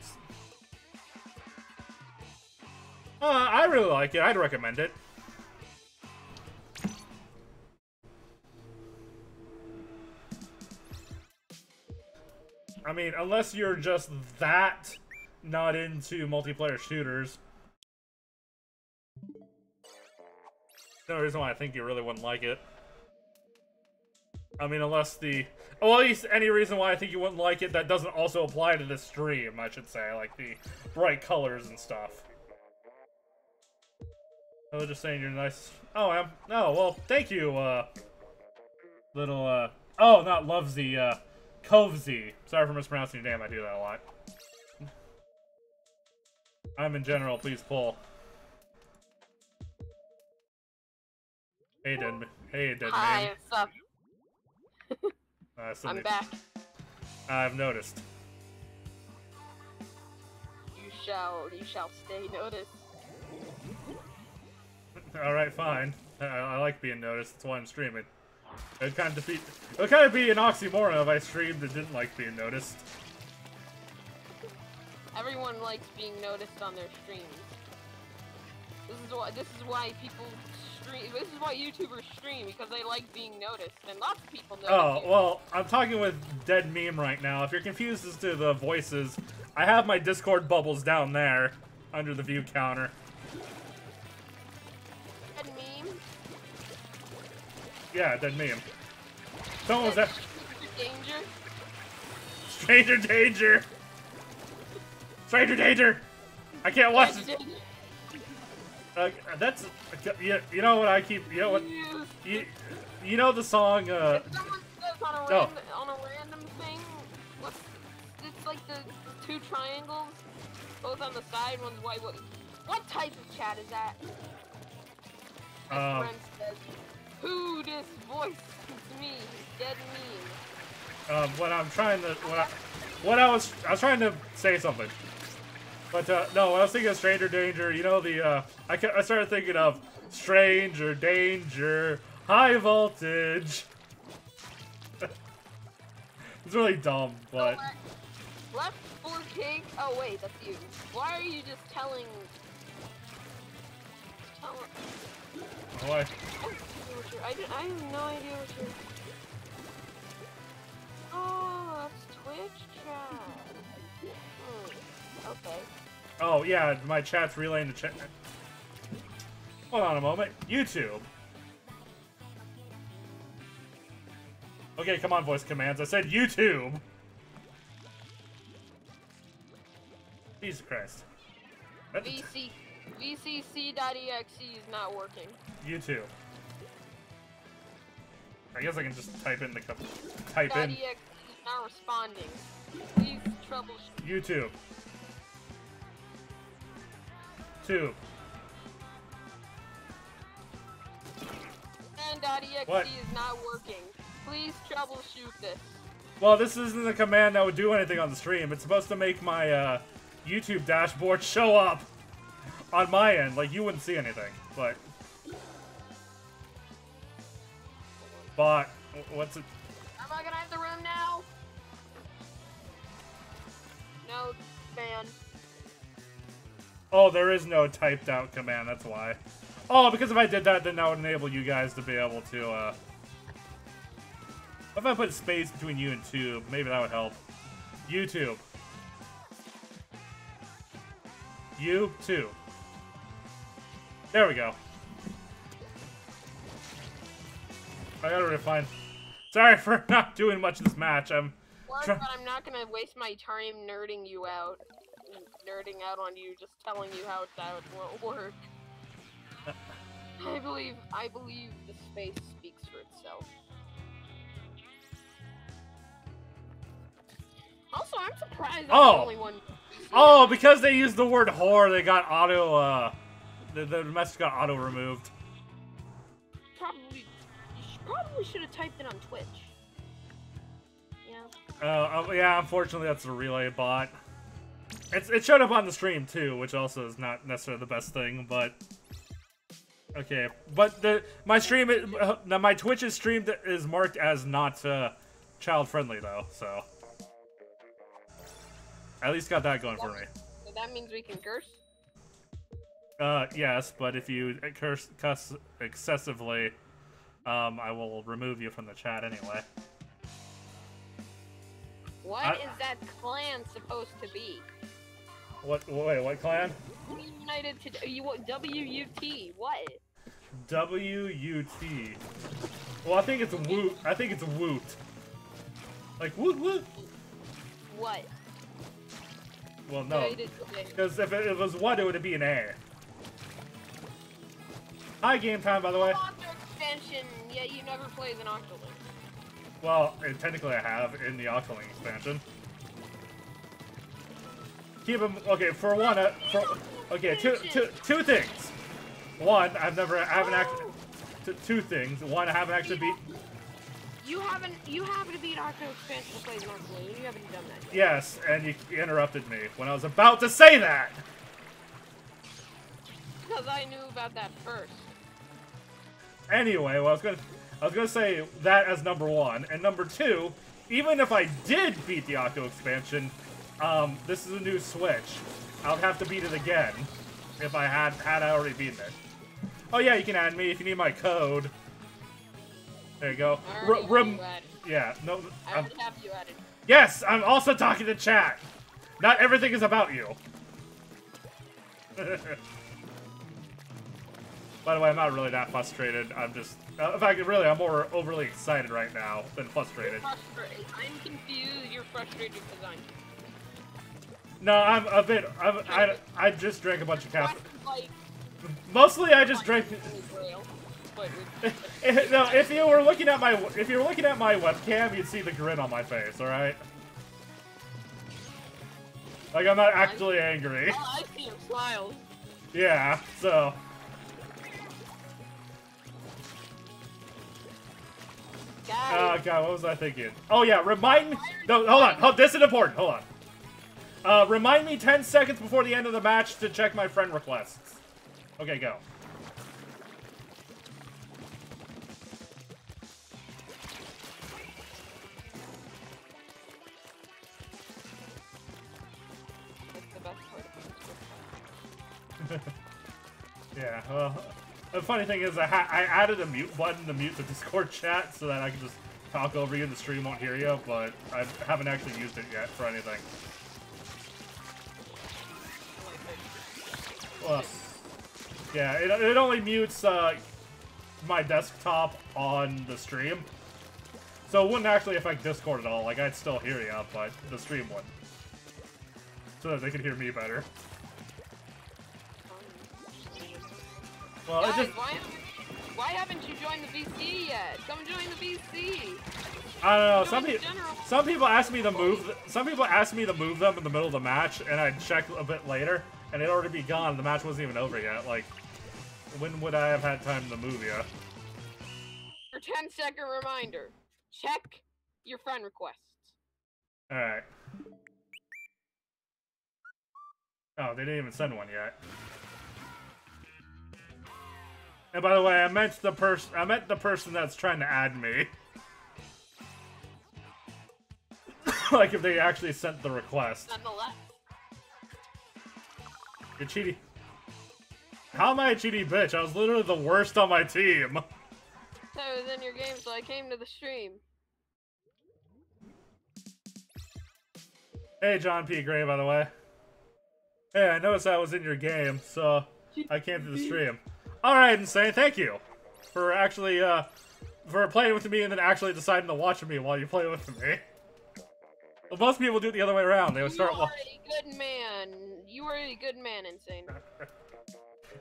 I really like it. I'd recommend it. I mean, unless you're just that not into multiplayer shooters. No reason why I think you really wouldn't like it. I mean, unless the... Well, at least any reason why I think you wouldn't like it that doesn't also apply to this stream, I should say. Like the bright colors and stuff. I was just saying you're nice. Oh, I am? Oh, well, thank you, little, Oh, not Lovesy, Covesy. Sorry for mispronouncing your name, I do that a lot. I'm in general, please pull. Hey, dead Hi, man. what's up? I'm back. I've noticed. You shall stay noticed. Alright, fine. I like being noticed, that's why I'm streaming. It would kind of be an oxymoron if I streamed and didn't like being noticed. Everyone likes being noticed on their streams. This is why people stream. This is why YouTubers stream, because they like being noticed, and lots of people notice. Oh, well, I'm talking with Dead Meme right now. If you're confused as to the voices, I have my Discord bubbles down there under the view counter. Dead Meme? Yeah, Dead Meme. Someone was that. Danger? Stranger danger! Stranger danger! I can't watch this. That's you know what I keep you know what you know the song If someone says on a random thing, it's like the two triangles, both on the side, one's white. What type of chat is that? My friend says, "Who this voice? It's me, Dead Meme." What I'm trying to what I was trying to say something. But, no, when I was thinking of Stranger Danger, you know, I started thinking of Stranger Danger, High Voltage. It's really dumb, but... Left for cake? Oh, wait, that's you. Why are you just telling... Why? I have no idea what you're... Oh, that's Twitch chat. Okay. Oh, yeah, my chat's relaying the chat. Hold on a moment. YouTube. Okay, come on, voice commands. I said YouTube. Jesus Christ. VCC.exe is not working. YouTube. I guess I can just type in the .exe is not responding. Please troubleshoot. YouTube. Tube. And.exe is not working. Please troubleshoot this. Well, this isn't a command that would do anything on the stream. It's supposed to make my YouTube dashboard show up on my end. Like, you wouldn't see anything, but... what's it? Am I gonna have the room now? No, ban. Oh, there is no typed out command, that's why. Oh, because if I did that, then that would enable you guys to be able to, if I put space between you and tube, maybe that would help. YouTube. YouTube. There we go. I gotta refine. Sorry for not doing much this match. But I'm not gonna waste my time nerding you out. Nerding out on you, just telling you how that won't work. I believe the space speaks for itself. Also, I'm surprised I'm the only one. Oh, because they used the word whore, they got auto, the message got auto removed. Probably should have typed it on Twitch. Yeah. Yeah, unfortunately that's a relay bot. It showed up on the stream too, which also is not necessarily the best thing, but... Okay, but my stream, my Twitch is streamed is marked as not child friendly though, so at least got that going for me. So that means we can curse? Yes, but if you cuss excessively, I will remove you from the chat anyway. What is that clan supposed to be? What? Wait, what clan? United to WUT. What? WUT. Well, I think it's Woot. I think it's Woot. Like Woot Woot. What? Well, no. Because if it was what, it would be an A. Hi, game time, by the way. Octo expansion. Yeah, you never played an Octolink. Well, technically I have in the Octolink expansion. Keep them okay. For one, okay, two things. One, I haven't actually. Two things. One, I haven't actually beat. You haven't beat Octo expansion to play an Octolink. You haven't done that yet. Yes, and you interrupted me when I was about to say that. Because I knew about that first. Anyway, well, I was gonna say that as number one, and number two, even if I did beat the Octo expansion, this is a new Switch. I would have to beat it again if I had already beaten it. Oh yeah, you can add me if you need my code. There you go. Yeah, no. I already have you added. Yes, I'm also talking to chat. Not everything is about you. By the way, I'm not really that frustrated. I'm just... in fact, really, I'm more overly excited right now than frustrated. I'm confused. You're frustrated because I'm... No, I'm a bit... I just drank a bunch of caffeine. Mostly, I just drank... No, if you were looking at my webcam, you'd see the grin on my face. All right. Like I'm not actually angry. Oh, I see your smiles. Yeah. So. Oh god, what was I thinking? Oh yeah, remind me. No, hold on. This is important. Hold on. Remind me 10 seconds before the end of the match to check my friend requests. Okay, go. Yeah, well, the funny thing is I added a mute button to mute the Discord chat so that I can just talk over you and the stream won't hear you, but I haven't actually used it yet for anything. Well, yeah, it only mutes my desktop on the stream, so it wouldn't actually affect Discord at all. Like, I'd still hear you, but the stream wouldn't. So that they could hear me better. Well, guys, why haven't you joined the VC yet? Come join the VC. I don't know. Some people ask me to move. Some people ask me to move them in the middle of the match, and I check a bit later, and it'd already be gone. The match wasn't even over yet. Like, when would I have had time to move you? For 10-second reminder, check your friend requests. All right. Oh, they didn't even send one yet. And by the way, I meant the person that's trying to add me. Like if they actually sent the request. Nonetheless. You're cheating. How am I a cheating bitch? I was literally the worst on my team. So it was in your game, so I came to the stream. Hey, John P. Gray, by the way. Hey, I noticed I was in your game, so I came to the stream. Alright, Insane, thank you for actually, for playing with me and then actually deciding to watch me while you play with me. Well, most people do it the other way around. They would start watching. You are a good man. You are a good man, Insane.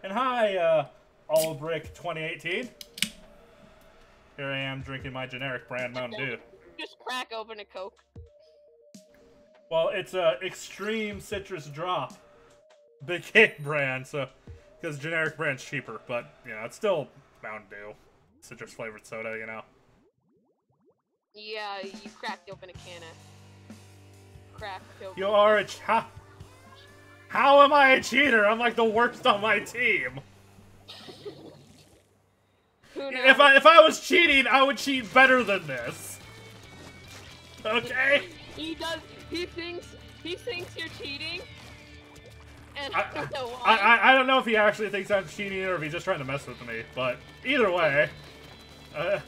And hi, Allbrick 2018. Here I am drinking my generic brand Mountain Dew. Just crack open a Coke. Well, it's a extreme citrus drop. Big hit brand, so... Because generic brand's cheaper, but, you know, it's still Mountain Dew. Citrus flavored soda, you know. Yeah, you cracked open a can of... Cracked open... You are a How am I a cheater? I'm like the worst on my team. Who knows? If I was cheating, I would cheat better than this. Okay. He does. He thinks you're cheating. And I don't know why. I don't know if he actually thinks I'm cheating or if he's just trying to mess with me. But either way, I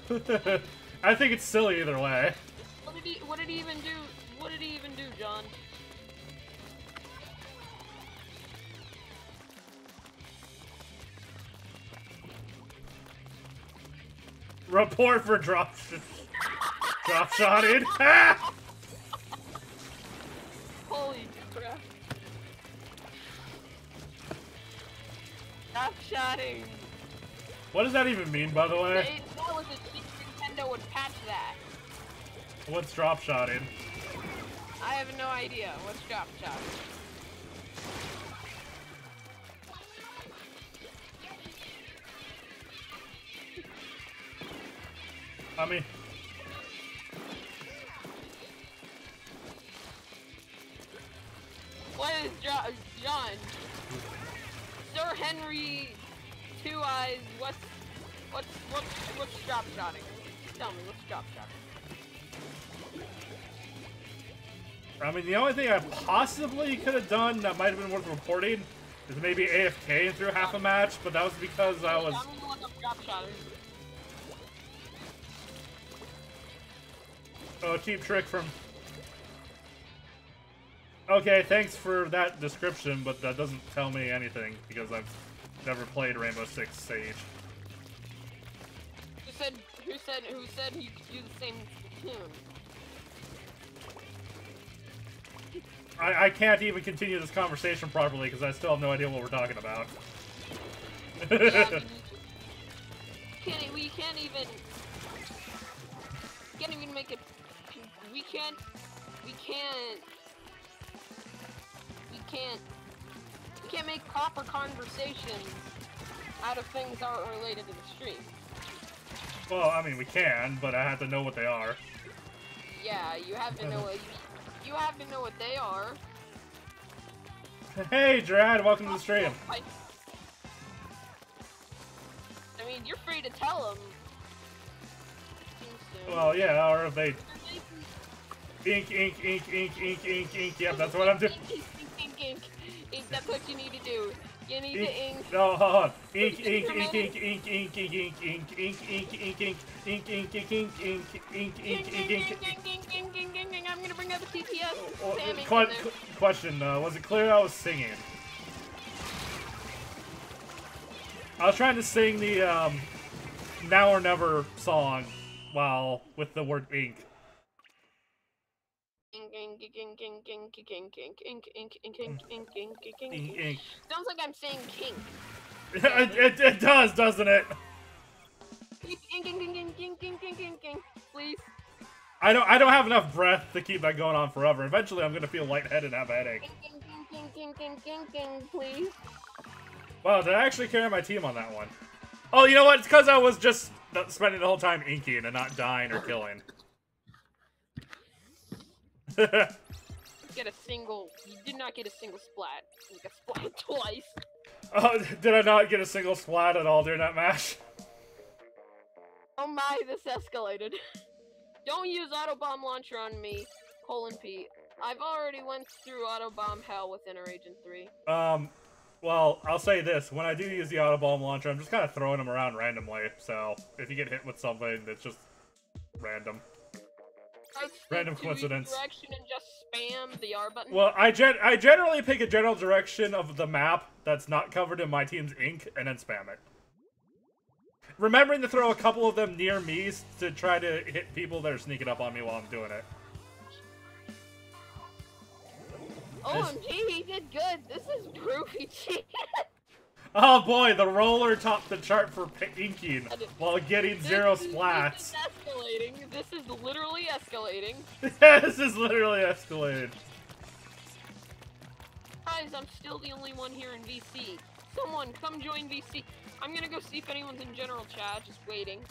think it's silly either way. What did he even do? What did he even do, John? Report for drop shotted. Holy crap. Drop shotting. What does that even mean, by the way? That was a cheat. Nintendo would patch that. What's drop shotted? I have no idea. What's drop shot? I mean... What is John? Sir Henry Two Eyes, what's drop shotting? Tell me, what's drop shotting? I mean, the only thing I possibly could have done that might have been worth reporting is maybe AFK through half a match, but that was because I was... I'm gonna look up drop shotting. Oh, cheap trick from... Okay, thanks for that description, but that doesn't tell me anything, because I've never played Rainbow Six Siege. Who said you could do the same Splatoon? I can't even continue this conversation properly, because I still have no idea what we're talking about. Yeah, we can't even make it... We can't make proper conversations out of things that aren't related to the stream. Well, I mean, we can, but I have to know what they are. Yeah, you have to know what you have to know what they are. Hey, Drad, welcome to the stream. I mean, you're free to tell them. Well, yeah, or if they... Ink. Yep, that's what I'm doing. Ink. That's what you need to do. You need to ink. No, hold on. Ink. I'm gonna bring up a TPS. Question, was it clear I was singing? I was trying to sing the, Now or Never song while with the word ink. Sounds like I'm saying king. It does, doesn't it? Please. I don't have enough breath to keep that going on forever. Eventually, I'm gonna feel lightheaded and have a headache. Please. Wow, did I actually carry my team on that one? Oh, you know what? It's because I was just spending the whole time inking and not dying or killing. Get a single. You did not get a single splat. You got splat twice. Oh, did I not get a single splat at all during that match? Oh my, this escalated. Don't use auto bomb launcher on me, P. I've already went through auto bomb hell with Inner Agent 3. Well, I'll say this: when I do use the auto bomb launcher, I'm just kind of throwing them around randomly. So if you get hit with something, it's just random. Random coincidence. Direction and just spam the R button. Well, I generally pick a general direction of the map that's not covered in my team's ink, and then spam it. Remembering to throw a couple of them near me to try to hit people that are sneaking up on me while I'm doing it. OMG, he did good. This is groovy shit. Oh boy, the roller topped the chart for inking while getting zero splats. This is escalating. This is literally escalating. Yeah, this is literally escalated. Guys, I'm still the only one here in VC. Someone, come join VC. I'm gonna go see if anyone's in general chat. Just waiting.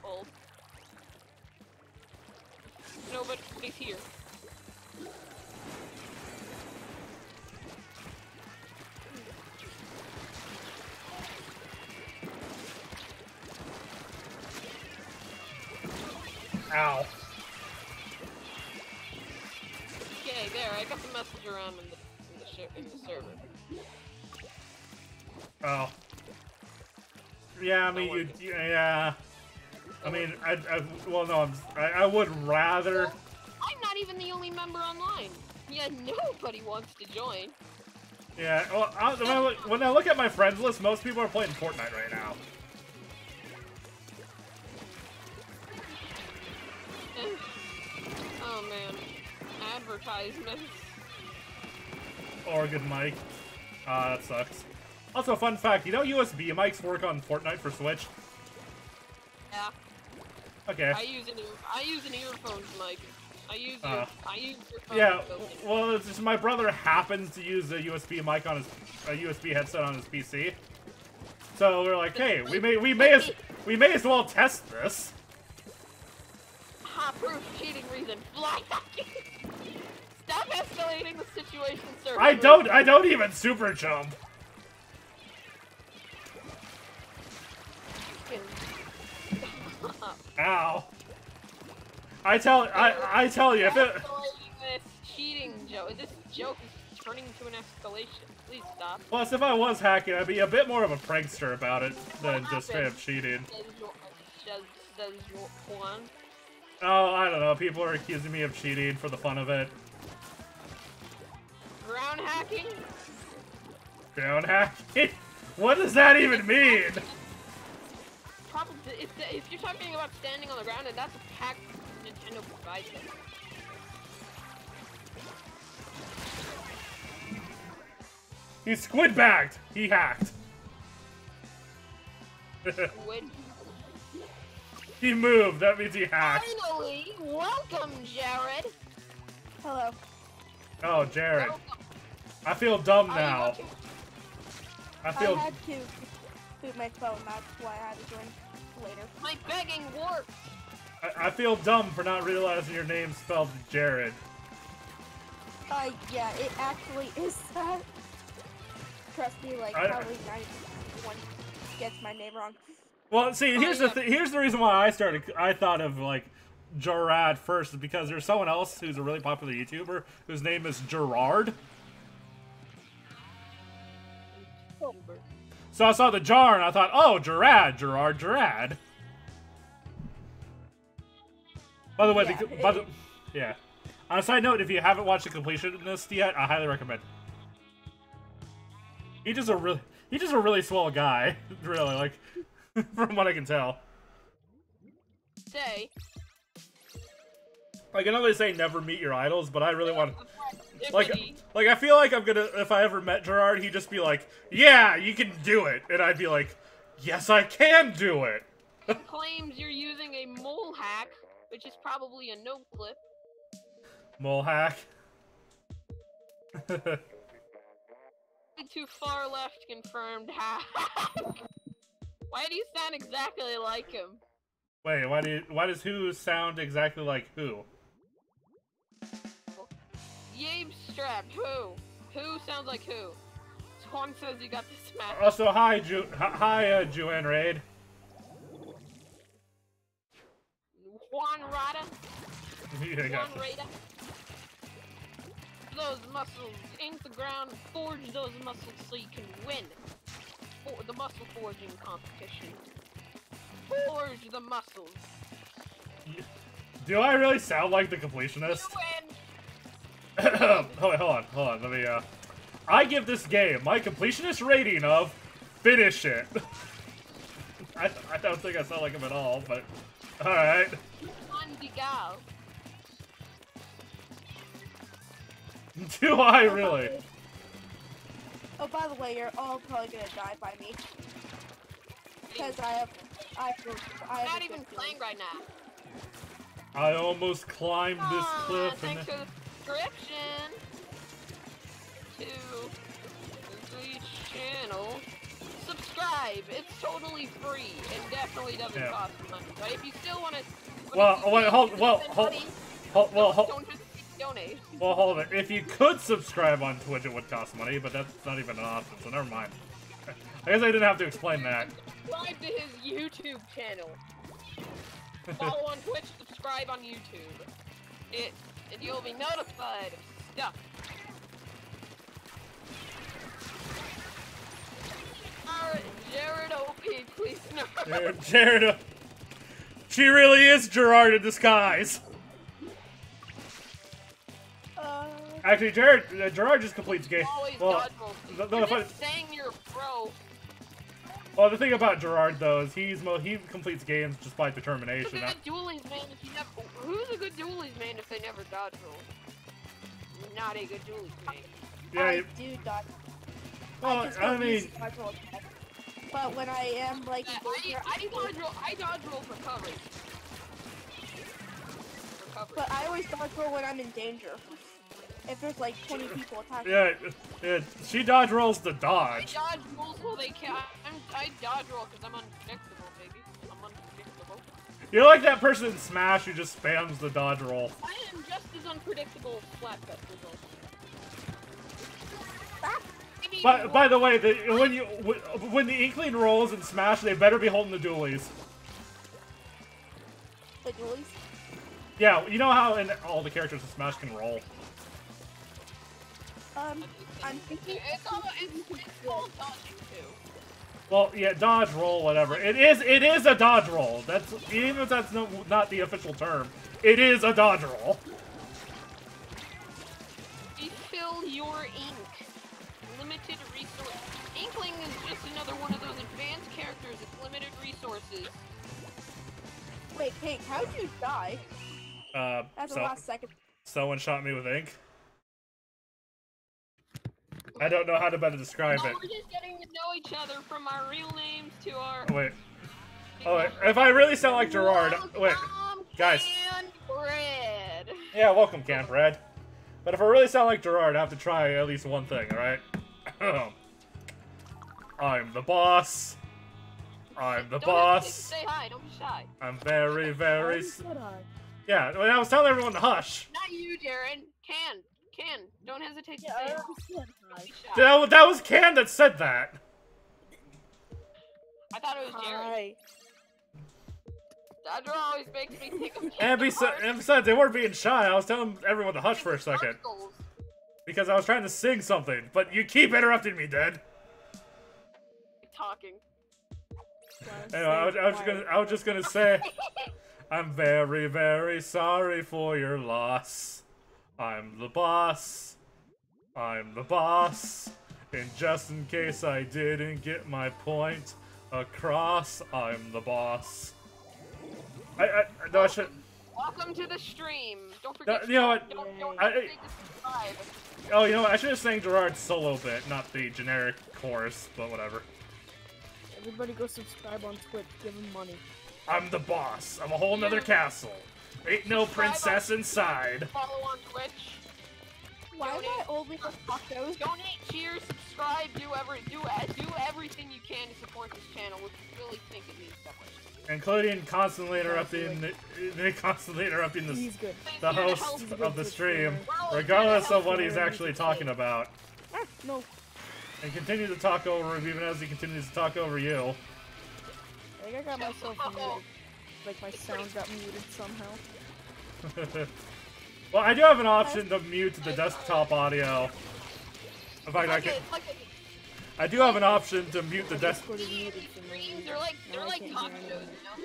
Hold. Nobody's here. Okay, there. I got the message around in the server. Oh. Yeah, I mean, yeah. I mean, well, no, I would rather. Well, I'm not even the only member online. Yeah, nobody wants to join. Yeah, well, when I look at my friends list, most people are playing Fortnite right now. Oh man, advertisements. Or a good mic. That sucks. Also, fun fact, you know USB mics work on Fortnite for Switch? Yeah. Okay. I use an earphones mic. I use earphones. Yeah, well, it's just my brother happens to use a USB mic on a USB headset on his PC. So we're like, hey, we may as well test this. Ha! Proof cheating reason. Fly hacking. Stop escalating the situation, sir. I don't even super jump. Ow. I tell you, if it... This cheating joke. This joke is turning into an escalation. Please stop. Plus, if I was hacking, I'd be a bit more of a prankster about it than just straight up cheating. Says Juan. Oh, I don't know. People are accusing me of cheating for the fun of it. Ground hacking? Ground hacking? What does that even mean? Probably, if you're talking about standing on the ground, and that's a hack Nintendo provides it. He's squid bagged. He hacked. Squid. He moved. That means he hacked. Finally, welcome, Jared. Hello. Oh, Jared. I feel dumb now. I I had to boot my phone, that's why I had to join later. My begging worked. I feel dumb for not realizing your name's spelled Jared. Yeah, it actually is that. Trust me, like, probably 91 gets my name wrong. Well, see, here's the reason why I thought of, like, Gerard first, is because there's someone else who's a really popular YouTuber whose name is Gerard. So I saw the jar and I thought, oh, Gerard. By the way, yeah. On a side note, if you haven't watched The Completionist yet, I highly recommend. He's just a really swell guy, really, like, from what I can tell. Say. Like, I know they say never meet your idols, but I really want to... Like, I feel like I'm gonna, if I ever met Gerard, he'd just be like, yeah, you can do it. And I'd be like, yes, I can do it. Claims you're using a mole hack, which is probably a no clip. Mole hack. Too far left confirmed hack. Why do you sound exactly like him? Wait, why does who sound exactly like who? Yabe strapped. Who? Who sounds like who? Swan says you got the smash. Also, hi, Juan Raid. Juan Rada. Yeah, Juan Rada. Those muscles into the ground. Forge those muscles so you can win. For the muscle forging competition. Forge the muscles. Do I really sound like the completionist? You win. Hold on, let me, I give this game my completionist rating of finish it. I don't think I sound like him at all, but alright. Do I really? Oh, by the way, you're all probably gonna die by me. Because I have I'm not even playing right now. I almost climbed this cliff. Thanks for the subscription to the channel. Subscribe. It's totally free and definitely doesn't cost money. But if you still want to, donate. Well, hold it. If you could subscribe on Twitch, it would cost money, but that's not even an option, so never mind. I guess I didn't have to explain that. Subscribe to his YouTube channel. Follow on Twitch, subscribe on YouTube. And you'll be notified of Duck. Jared OP, please no. Jared, she really is Gerard in disguise. Actually, Gerard just completes game. Well, saying you're pro. Well, the thing about Gerard though is he completes games just by determination. Who's a good dualies man if you never? Who's a good dualies man if they never dodge roll? Not a good dualies man. Yeah, I do dodge. Well, I mean. But when I am like, yeah, I dodge roll for coverage. But I always dodge roll when I'm in danger. If there's like 20 people attacking. Yeah, she dodge rolls the dodge. I dodge roll so they can't. I dodge roll because I'm unpredictable, baby. I'm unpredictable. You're like that person in Smash who just spams the dodge roll. I am just as unpredictable as Flatfest results. By the way, when the Inkling rolls in Smash, they better be holding the dualies. The dualies? Yeah, you know how all the characters in Smash can roll. I'm thinking it's all dodging too. Well, yeah, dodge roll, whatever. It is a dodge roll. That's even if that's not the official term. It is a dodge roll. Refill your ink. Limited resource. Inkling is just another one of those advanced characters with limited resources. Wait, Pink, how'd you die? That's the last second. Someone shot me with ink. I don't know how to better describe it. We're just getting to know each other from our real names to our... Wait. Oh, wait. If I really sound like Gerard... Wait. Guys. Canned bread. Yeah, welcome, Canned Bread. But if I really sound like Gerard, I have to try at least one thing, alright? I'm the boss. I'm the boss. Say hi, don't be shy. I'm very, very... Yeah, when I was telling everyone to hush. Not you, Darren. Can. Don't hesitate to say hi. That was Can that said that. I thought it was Jared. Dodger always makes me think of and besides, they weren't being shy. I was telling everyone to hush for a second. Because I was trying to sing something, but you keep interrupting me, Dad. Talking. Anyway, I was just gonna say, I'm very, very sorry for your loss. I'm the boss. I'm the boss. And just in case I didn't get my point across, I'm the boss. No, I should. Welcome to the stream. Don't forget. You know what? Don't forget to subscribe. Oh, you know what? I should have sang Gerard's solo bit, not the generic chorus, but whatever. Everybody go subscribe on Twitch. Give him money. I'm the boss. I'm a whole nother castle. Ain't no princess inside. Follow on Twitch. Why am I only for tacos? Donate, cheer, subscribe, do everything you can to support this channel. We really think it means so much. Including constantly interrupting the host of the stream, regardless of what he's actually talking about. No. And continue to talk over him even as he continues to talk over you. I think I got myself muted. Like my sound got muted somehow. Well, I do have an option to mute the desktop audio. In fact, I do have an option to mute the desktop. They're like talk shows, you know?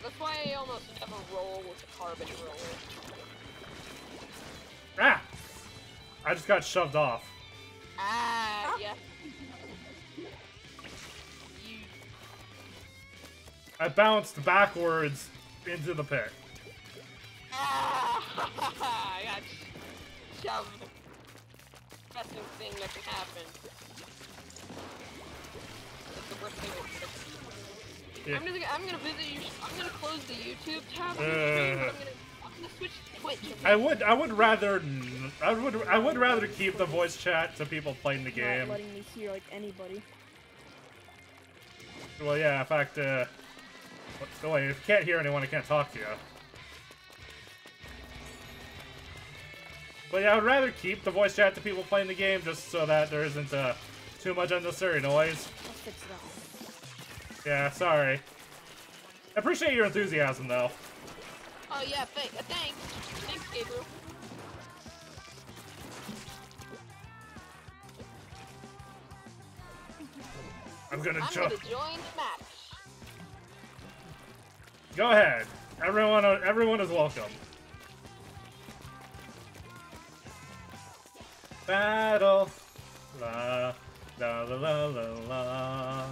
That's why I almost never roll with the carbon roller. Ah! I just got shoved off. Yeah. I bounced backwards into the pit. I got shoved. Best thing that can happen. That's the worst thing that can happen. Yeah. I'm gonna visit you. I'm gonna close the YouTube tab. I'm gonna switch to Twitch. Okay? I would rather keep the voice chat to people playing the game. Not letting me hear like anybody. Well, yeah. In fact, wait, if you can't hear anyone, I can't talk to you. But yeah, I would rather keep the voice chat to people playing the game just so that there isn't too much unnecessary noise. I'll fix it up. Yeah, sorry. I appreciate your enthusiasm, though. Oh yeah, thanks. Thanks, Gabriel. I'm gonna join the match. Go ahead. Everyone is welcome. Battle. La la la la la la.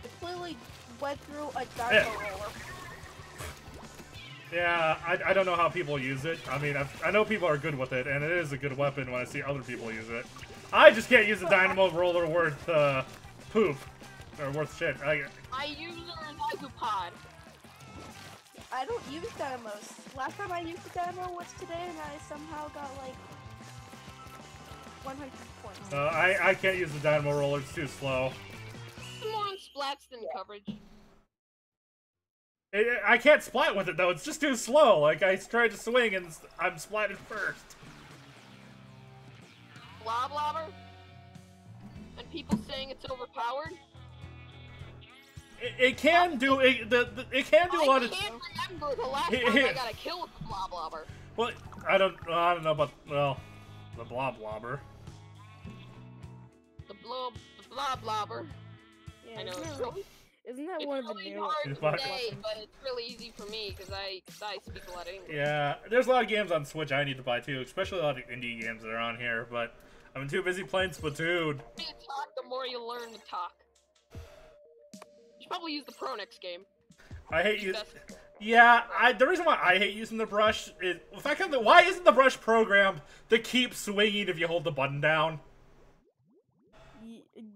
It clearly went through a dino roller. Yeah, I don't know how people use it. I mean, I know people are good with it, and it is a good weapon when I see other people use it. I just can't use a dynamo roller worth poop. Or worth shit. I use an Agupod. I don't use dynamos. Last time I used a dynamo was today, and I somehow got like 100 points. I can't use the dynamo roller. It's too slow. It's more on splats than coverage. I can't splat with it though. It's just too slow. Like I tried to swing and I'm splatted first. Bloblobber? And people saying it's overpowered? It can do it can do a lot of. I can't remember the last time I got a kill with the Bloblobber. Well, I don't know about the Bloblobber. The Bloblobber. Yeah, I know Isn't that one of the new hard to say, but it's really easy for me because I speak a lot of English. Yeah, there's a lot of games on Switch I need to buy too, especially a lot of indie games that are on here. But I've been too busy playing Splatoon. The more you talk, the more you learn to talk. You should probably use the Pro next game. I hate you. Yeah, the reason why I hate using the brush is why isn't the brush programmed to keep swinging if you hold the button down?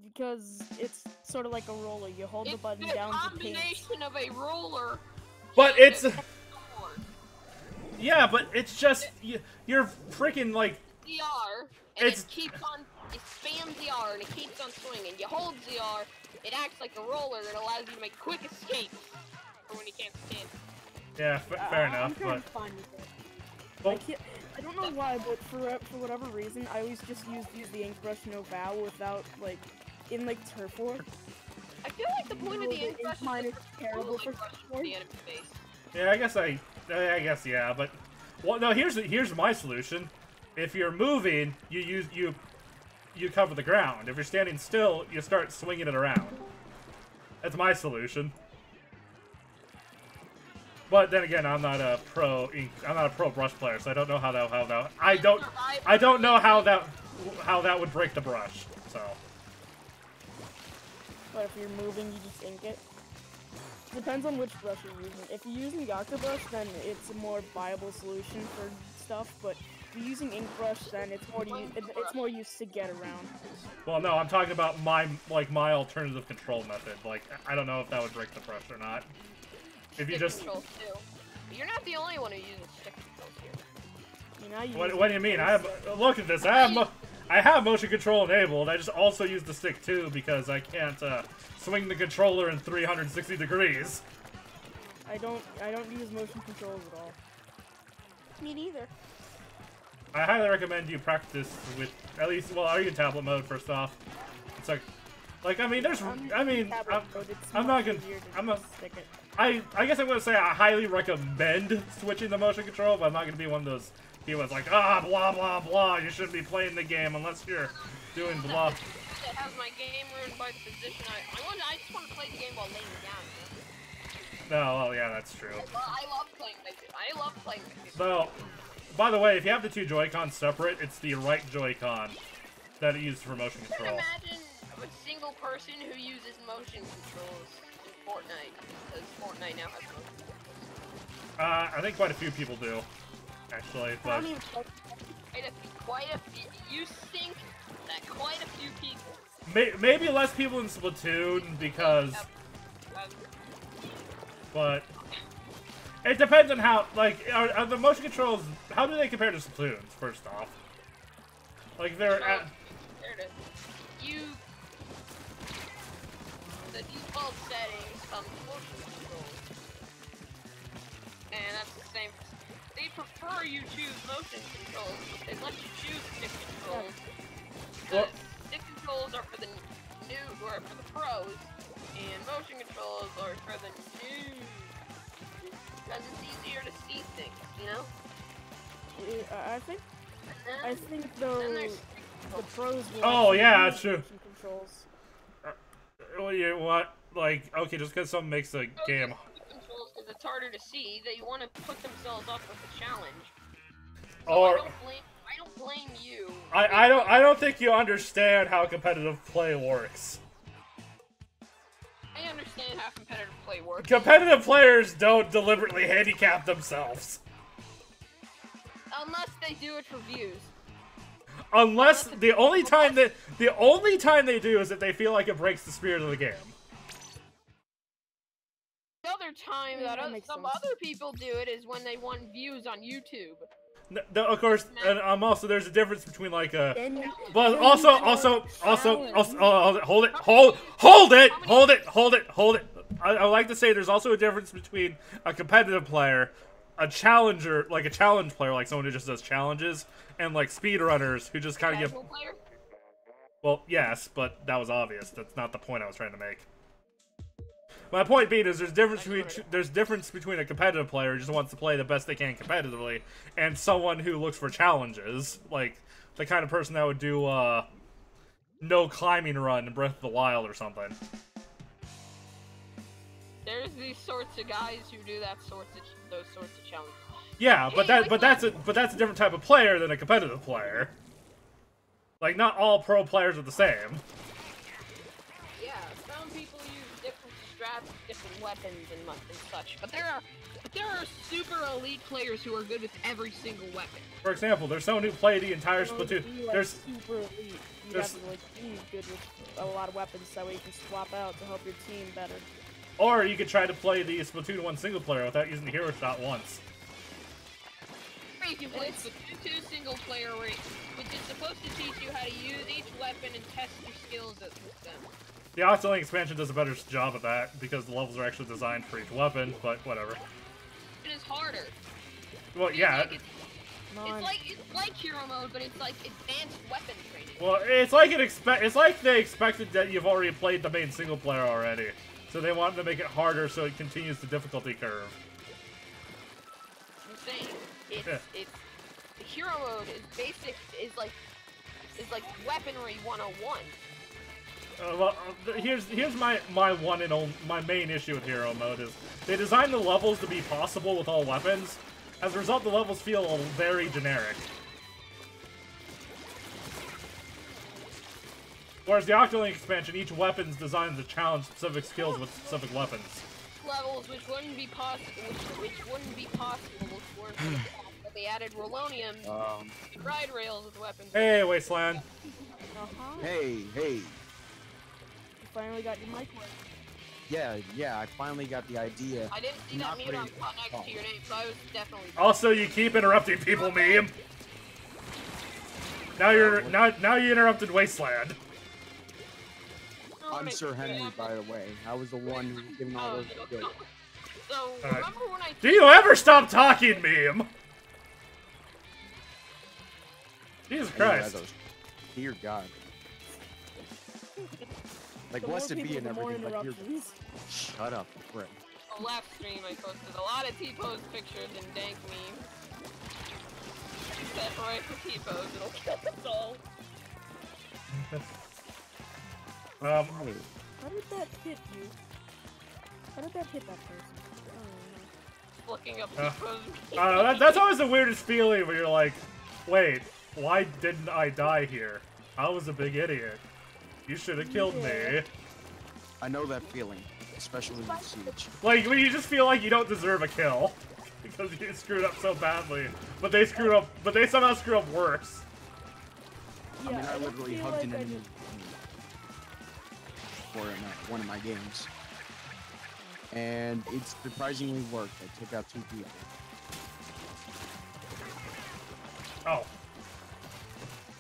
Because it's sort of like a roller. You hold the button down to paint. It's a combination of a roller. But it's yeah, but it's just you're freaking like ZR, and it keeps on. It spams ZR and it keeps on swinging. You hold ZR, it acts like a roller and allows you to make quick escapes for when you can't stand. Yeah, fair enough. I'm kind of fine with it. Well, I don't know why, but for whatever reason, I always just use the ink brush no vow without like in like turf war. I feel like the point of the ink brush is terrible for the enemy face. Yeah, I guess yeah, but well, no. Here's my solution. If you're moving, you cover the ground. If you're standing still, you start swinging it around. That's my solution. But then again, I'm not a pro brush player, so I don't know how that I don't know how that would break the brush. So. But if you're moving, you just ink it. Depends on which brush you're using. If you're using Yaka brush, then it's a more viable solution for stuff. But if you're using ink brush, then it's more used to get around. Well, no, I'm talking about my alternative control method. Like, I don't know if that would break the brush or not. If you just controls too. You're not the only one who uses stick controls here. What do you mean? Look at this. I have motion control enabled. I just also use the stick too because I can't swing the controller in 360 degrees. I don't use motion controls at all. Me neither. I highly recommend you practice with at least. Well, are you in tablet mode first off? It's like I mean, I'm not gonna. I guess I'm gonna say I highly recommend switching the motion control, but I'm not gonna be one of those people that's like, blah blah blah. You shouldn't be playing the game unless you're doing blah. That has my game ruined by the position. I just want to play the game while laying down. No, well, yeah, that's true. I love playing with I love playing with So, by the way, if you have the two Joy-Cons separate, it's the right Joy-Con that it uses for motion control. Imagine a single person who uses motion controls in Fortnite, because Fortnite now has motion controls. I think quite a few people do, actually, but... Quite a few. You think that quite a few people. Maybe less people in Splatoon, because... But... It depends on how, like, are the motion controls, how do they compare to Splatoon's, first off? Like, they're at... The default settings come to motion controls. And that's the same. They prefer you choose motion controls. They let you choose stick controls. Stick controls are for the new, or for the pros, and motion controls are for the new. Because it's easier to see things, you know? Yeah, I think Then there's the pros will Oh, yeah, use that's true. motion controls. Well, you what? Like, okay, just because someone makes a game. Controls, because it's harder to see, they want to put themselves up with a challenge. So Or I don't blame you. I don't think you understand how competitive play works. I understand how competitive play works. Competitive players don't deliberately handicap themselves. Unless they do it for views. Unless the only time they do is if they feel like it breaks the spirit of the game. The other time Yeah, that makes some sense. other people do it is when they want views on YouTube. No, of course, and also there's a difference between like a. Then But then also, you also, can also, challenge. hold it. I would like to say there's also a difference between a competitive player, a challenger, like a challenge player, like someone who just does challenges, and like speedrunners who just kind of give. Casual player? Well, yes, but that was obvious. That's not the point I was trying to make. My point being is there's difference between a competitive player who just wants to play the best they can competitively and someone who looks for challenges, like the kind of person that would do no climbing run in Breath of the Wild or something. There's these sorts of guys who do those sorts of challenges. Yeah, but Hey, that's a different type of player than a competitive player. Like not all pro players are the same. Yeah, some people use different straps, different weapons, and such. But there are super elite players who are good with every single weapon. For example, there's someone who played the entire Splatoon. Like There's super elite. You there's- have to like be good with a lot of weapons, that way you can swap out to help your team better. Or you could try to play the Splatoon 1 single player without using the hero shot once. Or you can play Splatoon 2 single player, which is supposed to teach you how to use each weapon and test your skills with them. The Octoling expansion does a better job of that because the levels are actually designed for each weapon, but whatever. It is harder. Well, yeah. It's like hero mode, but it's like advanced weapon training. Well, it's like they expected that you've already played the main single player already. So they wanted to make it harder so it continues the difficulty curve. I'm saying it's the hero mode is like weaponry 101. Well, here's my my main issue with hero mode is they designed the levels to be possible with all weapons. As a result, the levels feel very generic. Whereas the Octoling expansion, each weapon's designed to challenge specific skills with specific weapons. Levels which wouldn't be possible before, but they added Rolonium ride rails with weapons. Hey, Wasteland. Hey. You finally got your mic working. Yeah, I finally got the idea. I didn't see that mute on next to your name, so I was definitely. Also, you keep interrupting people, meme. Now you interrupted Wasteland. I'm Sir Henry, by the way. I was the one who was giving all those good. So, Alright. remember when I... Do you ever stop talking, meme? Jesus Christ. Dear God. Like, The more blessed be people, and the more everything, but you're... interruptions. Shut up, frick. On last stream, I posted a lot of T-pose pictures and dank memes. Separate for T-pose, it'll kill us all. How did that hit you? How did that hit that person? Oh, Looking up I T-pose don't know, that's always the weirdest feeling when you're like, wait, why didn't I die here? I was a big idiot. You should have killed me. I know that feeling, especially with Siege. Like, when you just feel like you don't deserve a kill. Because you screwed up so badly. But they somehow screw up worse. I mean, I don't literally feel hugged like an I enemy just- for one of my games. And it surprisingly worked. I took out 2 people. Oh.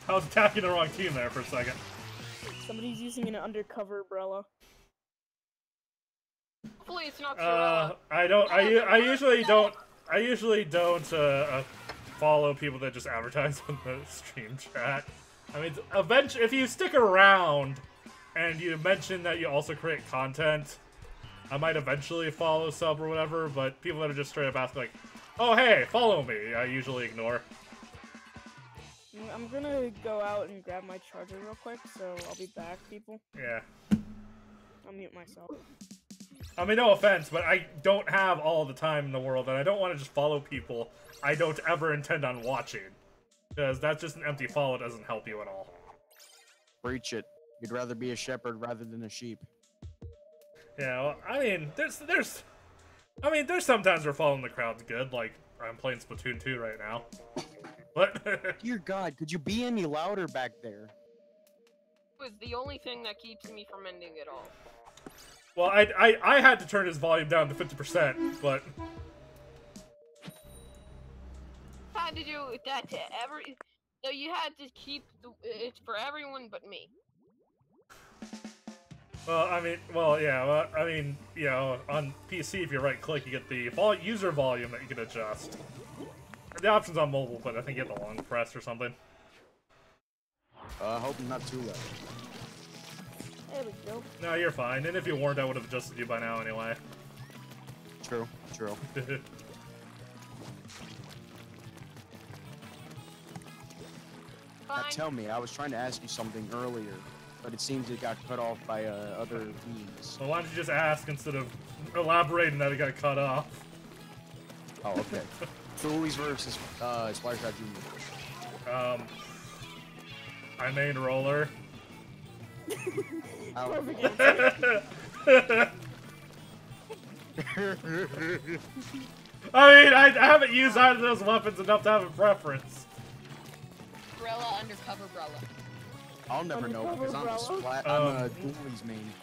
I was attacking the wrong team there for a second. Somebody's using an undercover umbrella. Hopefully it's not Sorella. I usually don't follow people that just advertise on the stream chat. I mean, eventually, if you stick around and you mentioned that you also create content, I might eventually follow sub or whatever, but people that are just straight up asking like, oh hey, follow me, I usually ignore. I'm gonna go out and grab my charger real quick, so I'll be back, people. Yeah. I'll mute myself. I mean, no offense, but I don't have all the time in the world, and I don't want to just follow people I don't ever intend on watching. Because that's just an empty follow, it doesn't help you at all. Preach it. You'd rather be a shepherd rather than a sheep. Yeah, well, I mean, there's sometimes where following the crowd's good, like, I'm playing Splatoon 2 right now. But... Dear God, could you be any louder back there? It was the only thing that keeps me from ending it all. Well, I had to turn his volume down to 50%, but... Had to do that to every... So you had to keep it for everyone but me. Well, I mean, well, yeah, well, I mean, you know, on PC, if you right-click, you get the user volume that you can adjust. The option's on mobile, but I think you have the long press or something. I hope not too loud. There we go. No, you're fine, and if you weren't, I would have adjusted you by now anyway. True, true. Now tell me, I was trying to ask you something earlier, but it seems it got cut off by other means. Well, why don't you just ask instead of elaborating that it got cut off? Oh, okay. Thulies versus Splattershot Jr. I main roller. Perfect answer. I mean, I haven't used either of those weapons enough to have a preference. Umbrella, undercover Brella. I'll never know because I'm a Thulies main.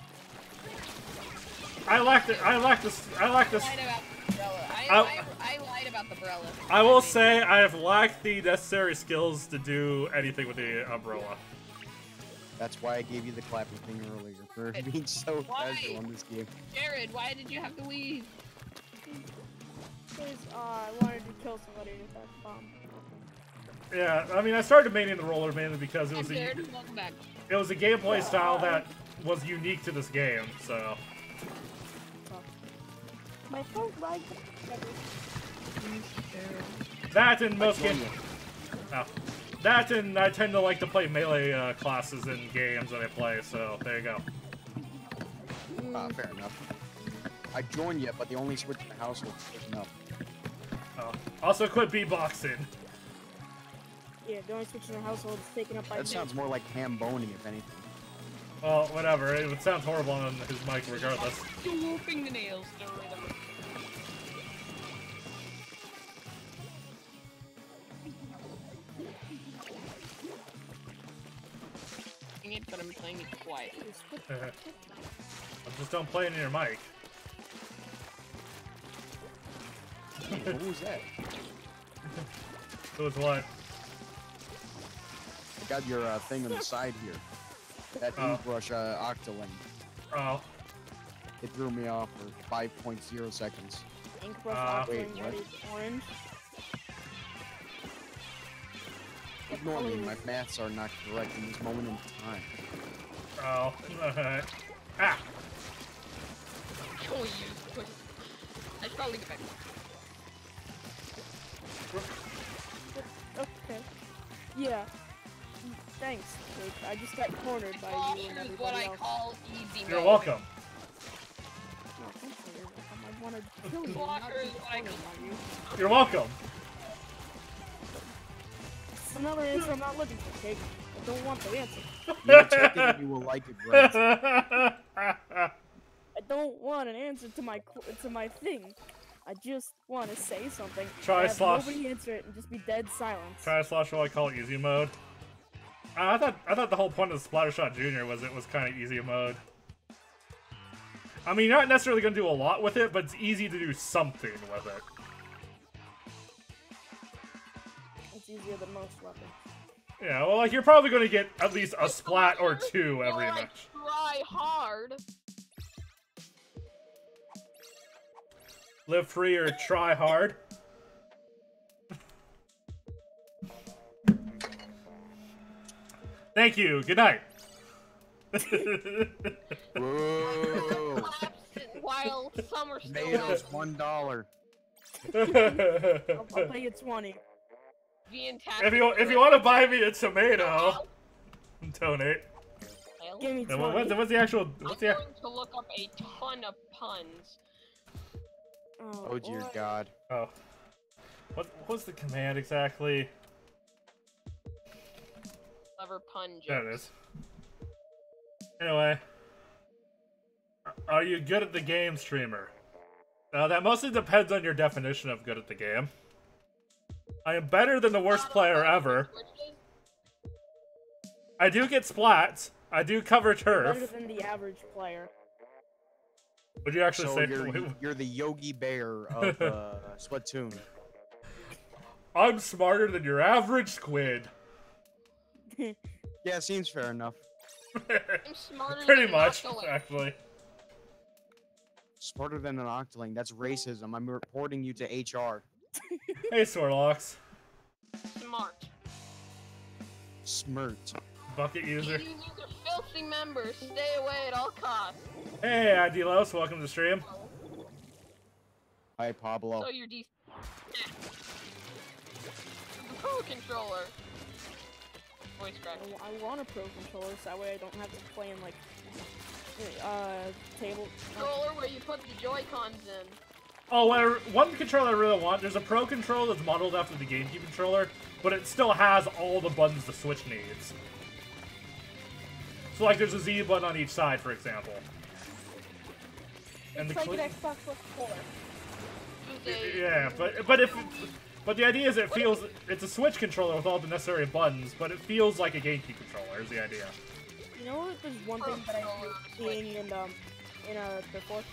I like this. I lied about the Brella. I lied about the Brella. I will say I have lacked the necessary skills to do anything with the umbrella. That's why I gave you the clapping thing earlier, for being so casual on this game. Jared, why did you have to leave? Because I wanted to kill somebody with that bomb. Yeah, I mean, I started maining the roller mainly because it was Jared, welcome back. it was a gameplay style that was unique to this game, so. My phone like That in most games. Oh. That and I tend to like to play melee classes in games that I play, so there you go. Fair enough. I joined you, but the only switch in the house was picking up. Oh. Also, quit beatboxing. Yeah, the only switch in the household is taken up by That sounds more like ham boning, if anything. Well, whatever. It sounds horrible on his mic regardless. Two fingernails, no rhythm. But I'm playing it quiet. Just don't play it in your mic. What was that? It was what? I got your thing on the side here. That Aimbrush Octoling. Oh. It threw me off for 5.0 seconds. Aimbrush wait, Octoling, what? what is orange? Ignore me, my maths are not correct in this moment in time. Oh. Ah! Oh, you. I should probably get back. Okay. Yeah. Thanks, Jake. I just got cornered by you and Here's what everybody I else. call easy mode. You're welcome. No, thanks for your welcome. I wanted to kill you, not Walker be is cornered like- by you. You're welcome. It's another answer I'm not looking for, Jake. I don't want the answer. You take it and you will like it, Brett. I don't want an answer to my thing. I just want to say something. Try have slash. nobody answer it and just be dead silence. Try slash what I call easy mode. I thought the whole point of Splattershot Jr. was it was kind of easy mode. I mean, you're not necessarily going to do a lot with it, but it's easy to do something with it. It's easier than most weapons. Yeah, well, like, you're probably going to get at least a splat or two every Or I match. try hard. Live free or try hard. Thank you. Good night. Whoa! While some are still Tomatoes, left. $1. I'll pay you 20. Being if you want to buy me a tomato, donate. Give me Now, 20. what's the actual? I'm What's the? going to look up a ton of puns. Oh dear God. Oh, what's the command exactly? Clever pun jokes. There it is. Anyway, are you good at the game, streamer? That mostly depends on your definition of good at the game. I am better than the worst player ever. I do get splats. I do cover Better turf. than the average player. Would you actually So say you're the Yogi Bear of Splatoon. I'm smarter than your average squid? Yeah, seems fair enough. I'm smarter Pretty than much, an octoling. actually. Smarter than an octoling. That's racism. I'm reporting you to HR. Hey, Sorlox. Smart. Smirt. Bucket user. Users are filthy members. Stay away at all costs. Hey, Adilos, welcome to the stream. Hi, Pablo. So you're decent. The Pro Controller. Voice crack. I want a Pro Controller, so that way I don't have to play in, like, table... Controller where you put the Joy-Cons in. Oh, one controller I really want, there's a Pro controller that's modeled after the GameCube controller, but it still has all the buttons the Switch needs. So, like, there's a Z button on each side, for example. And It's like an Xbox with 4. Yeah, but the idea is it's a Switch controller with all the necessary buttons, but it feels like a GameCube controller, is the idea. You know what? There's one thing that I hate seeing in Turf Wars.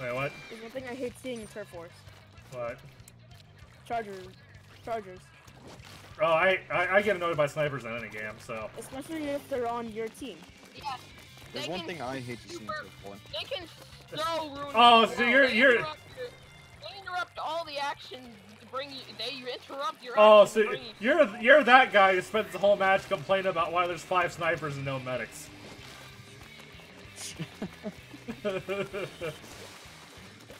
Wait, what? There's one thing I hate seeing in Turf Wars. What? Chargers. Oh, I get annoyed by snipers in any game, so. Especially if they're on your team. Yes. There's They one can thing I hate to see in super- Turf War. They can so ruin Oh, your so flow. you're- They interrupt all the action to bring you. They interrupt your Oh, action so to bring you. you're that guy who spends the whole match complaining about why there's 5 snipers and no medics.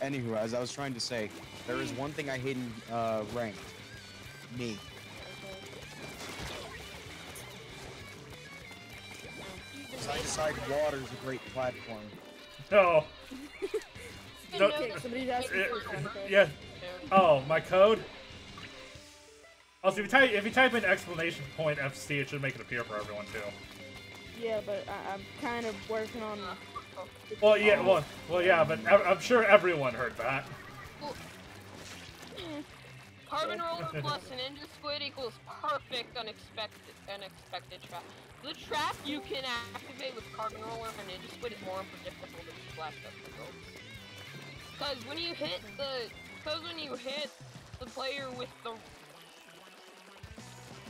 Anywho, as I was trying to say, there is one thing I hate in ranked. Me. Side water is a great platform. No. No. Okay, somebody's asking for a code. Yeah. Oh, my code? Also, if you type in exclamation point FC, it should make it appear for everyone too. Yeah, but I'm kind of working on. Well, yeah, well, yeah, but I'm sure everyone heard that. Carbon roller plus a ninja squid equals perfect unexpected trap. The trap you can activate with carbon roller and ninja squid is more unpredictable than splash dust controls. Because when you hit the player with the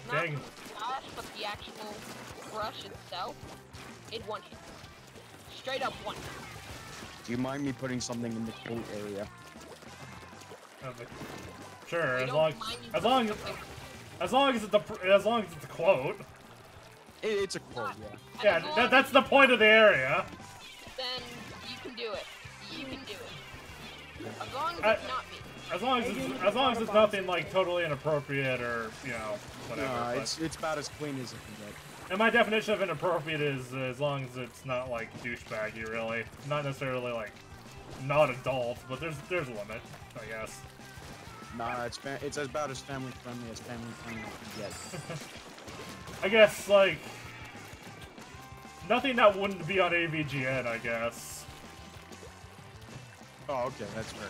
not Dang. the splash but the actual brush itself, it one hits. Straight up one hit. Do you mind me putting something in the quote area? Sure, I as don't long mind you as long putting as it's a quote. It's a quote, yeah. Yeah, as long that's the point of the area. then you can do it. You can do it. As long as it's not me. As long as it's nothing like totally inappropriate or whatever. No, but- it's about as clean as it can get. And my definition of inappropriate is as long as it's not like douchebaggy, really. Not necessarily like not adult, but there's a limit, I guess. Nah, it's about as family friendly as family friendly can get. I guess like nothing that wouldn't be on AVGN, I guess. Oh, okay, that's fair.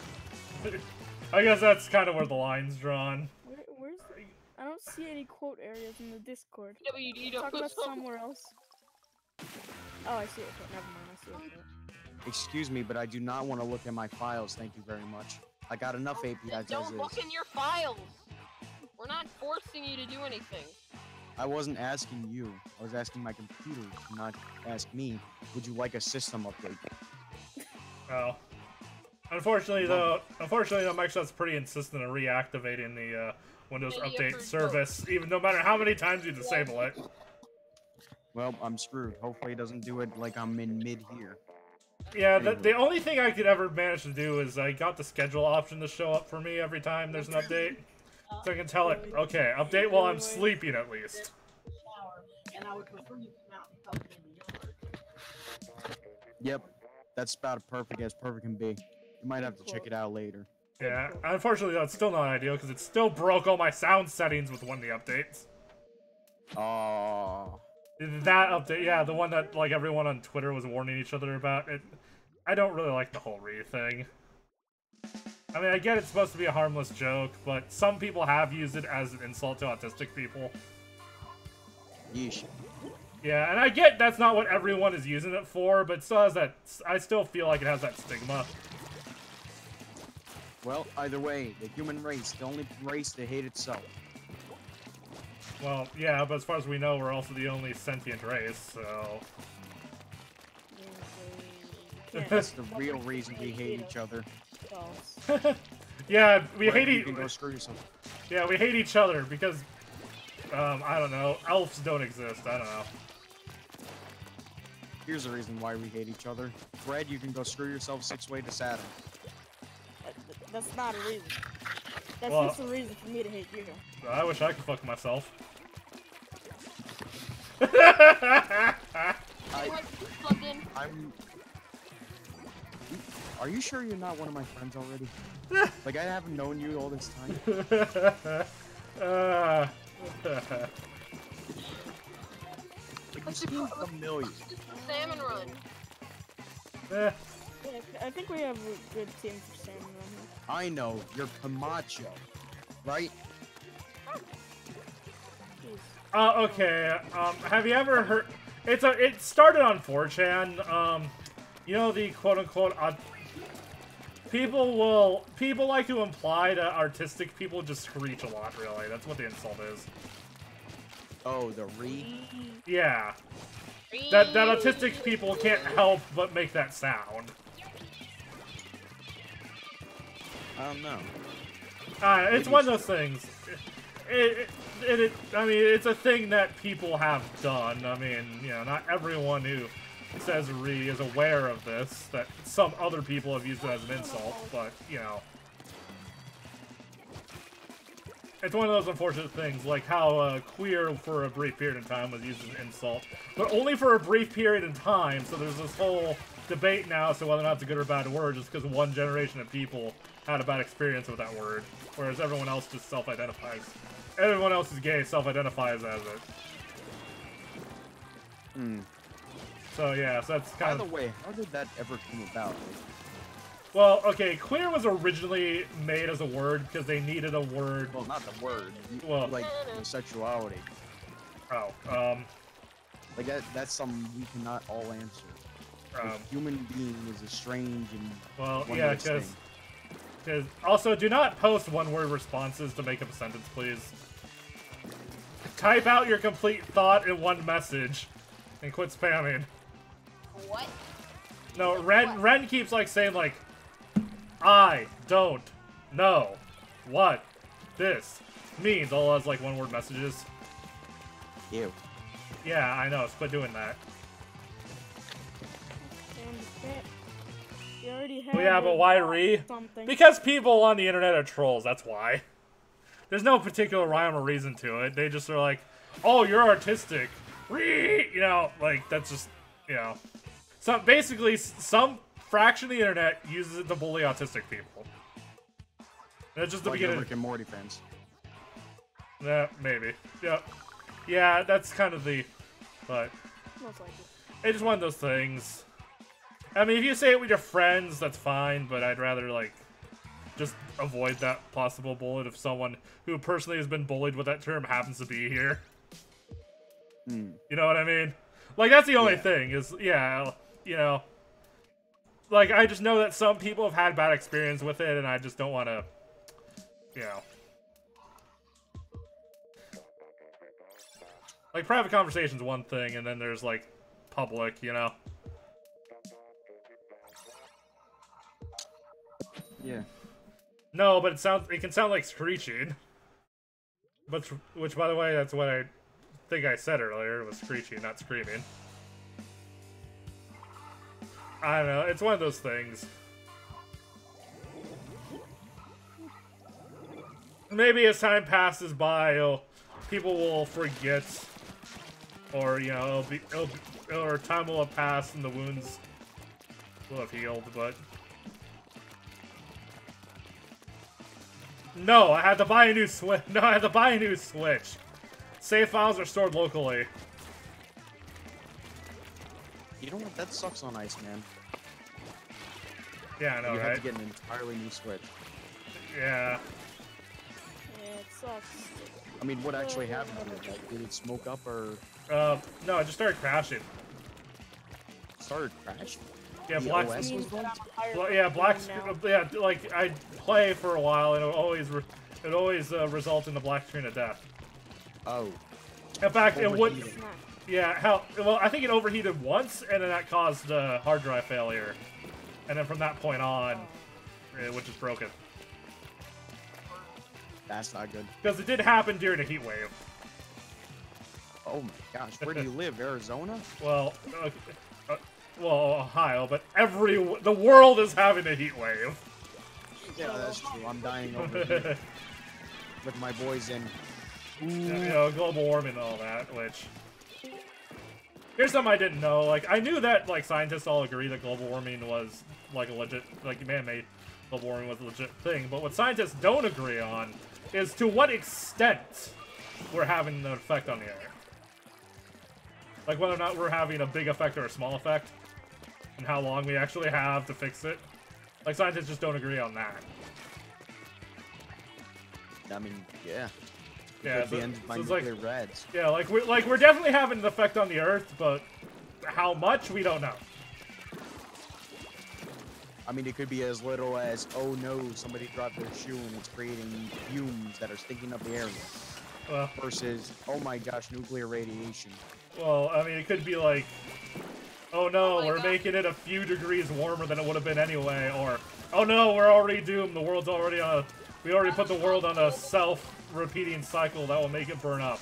I guess that's kind of where the line's drawn. Where's the... I don't see any quote areas in the Discord. WD Talk about somewhere else. Oh, I see it. Never mind, I see it. Excuse me, but I do not want to look at my files, thank you very much. I got enough APIs as Don't look is. in your files. We're not forcing you to do anything. I wasn't asking you. I was asking my computer to not ask me, would you like a system update? Oh. Unfortunately, though, Microsoft's pretty insistent on reactivating the Windows Maybe Update for service, even no matter how many times you disable it. Well, I'm screwed. Hopefully, it doesn't do it like I'm in mid here. Yeah, the only thing I could ever manage to do is I got the schedule option to show up for me every time there's an update. So I can tell it, okay, update while I'm sleeping at least. Yep, that's about as perfect can be. You might have to check it out later. Yeah, unfortunately that's still not ideal because it still broke all my sound settings with one of the updates. Oh. That update, yeah, the one that like everyone on Twitter was warning each other about. I don't really like the whole Re thing. I mean, I get it's supposed to be a harmless joke, but some people have used it as an insult to autistic people. Yeesh. Yeah, and I get that's not what everyone is using it for, but still has that. I still feel like it has that stigma. Well, either way, the human race, the only race that hate itself. Well, yeah, but as far as we know, we're also the only sentient race, so... That's the real reason we hate each other. Yeah, we hate each other. Yeah, we hate each other because, I don't know, elves don't exist, I don't know. Here's the reason why we hate each other. Fred, you can go screw yourself 6 way to Saturn. That's not a reason. That's Well, just a reason for me to hate you. I wish I could fuck myself. I'm... Are you sure you're not one of my friends already? Like, I haven't known you all this time. Like, you seem familiar. Salmon run. Eh. Yeah, I think we have a good team for salmon run here. I know, you're Camacho, right? Okay, have you ever heard... It started on 4chan, you know the quote-unquote... People like to imply that artistic people just screech a lot, really. That's what the insult is. Oh, the Re? Yeah. That autistic people can't help but make that sound. I don't know. It's one of those things. I mean, it's a thing that people have done. I mean, you know, not everyone who says Re is aware of this, that some other people have used it as an insult, but, you know. It's one of those unfortunate things, like how queer for a brief period of time was used as an insult, but only for a brief period of time, so there's this whole debate now as to whether or not it's a good or bad word, just because one generation of people had a bad experience with that word, whereas everyone else just self-identifies. Everyone else is gay, self-identifies as it. Hmm. So yeah, so that's kind of... By the way, how did that ever come about? Well, okay, queer was originally made as a word because they needed a word... Well, not the word. Well... Like, sexuality. Oh, Like, that's something we cannot all answer. A human being is a strange and... Well, yeah, because... Also, do not post one-word responses to make up a sentence, please. Type out your complete thought in one message, and quit spamming. What? No, Ren keeps, like, saying, like, I don't know what this means. All as, like, one-word messages. Ew. Yeah, I know. Quit doing that. You already have Well, yeah, but why Re? something. Because people on the internet are trolls, that's why. There's no particular rhyme or reason to it. They just are like, oh, you're artistic. Re! You know, like, that's just, you know. So basically, some fraction of the internet uses it to bully autistic people. That's just the like beginning. Rick and Morty fans. Yeah, maybe. Yeah. Yeah, that's kind of the... But... Most likely. It's just one of those things. I mean, if you say it with your friends, that's fine, but I'd rather, like, just avoid that possible bullet if someone who personally has been bullied with that term happens to be here. Hmm. You know what I mean? Like, that's the only thing, is, yeah, you know. Like, I just know that some people have had bad experience with it, and I just don't want to, you know. Like, private conversation's one thing, and then there's, like, public, you know? Yeah. No, but it can sound like screeching. But which, by the way, that's what I thing I said earlier was screeching, not screaming. I don't know, it's one of those things. Maybe as time passes by, people will forget, or, you know, or time will have passed and the wounds will have healed, but... No, I had to buy a new Switch. No, I had to buy a new Switch. Save files are stored locally. You know what? That sucks on ice, man. Yeah, I know, you right? have to get an entirely new Switch. Yeah. Yeah, it sucks. I mean, what actually happened to it? Like, did it smoke up or No, it just started crashing. started crashing? Yeah, The black. OS was going? Yeah, yeah, like I play for a while, and it always results in the black screen of death. Oh. In fact, it would. Overheating. Yeah, hell. Well, I think it overheated once, and then that caused a hard drive failure, and then from that point on, which is broken. That's not good. Because it did happen during a heat wave. Oh my gosh, where do you live? Arizona? Well, well, Ohio, but the world is having a heat wave. Yeah, that's true. I'm dying over here with my boys in. You know, global warming and all that, which... Here's something I didn't know. Like, I knew that, like, scientists all agree that global warming was, like, a legit... Like, man-made global warming was a legit thing. But what scientists don't agree on is to what extent we're having an effect on the air. Like, whether or not we're having a big effect or a small effect. And how long we actually have to fix it. Like, scientists just don't agree on that. I mean, yeah. Yeah, Could be ended by nuclear reds. Yeah, like we're definitely having an effect on the Earth, but how much we don't know. I mean, it could be as little as, oh no, somebody dropped their shoe and it's creating fumes that are stinking up the area. Versus, oh my gosh, nuclear radiation. Well, I mean, it could be like, oh no, we're God. making it a few degrees warmer than it would have been anyway, or oh no, we're already doomed. The world's already on. We already put the world on a self-repeating cycle that will make it burn up.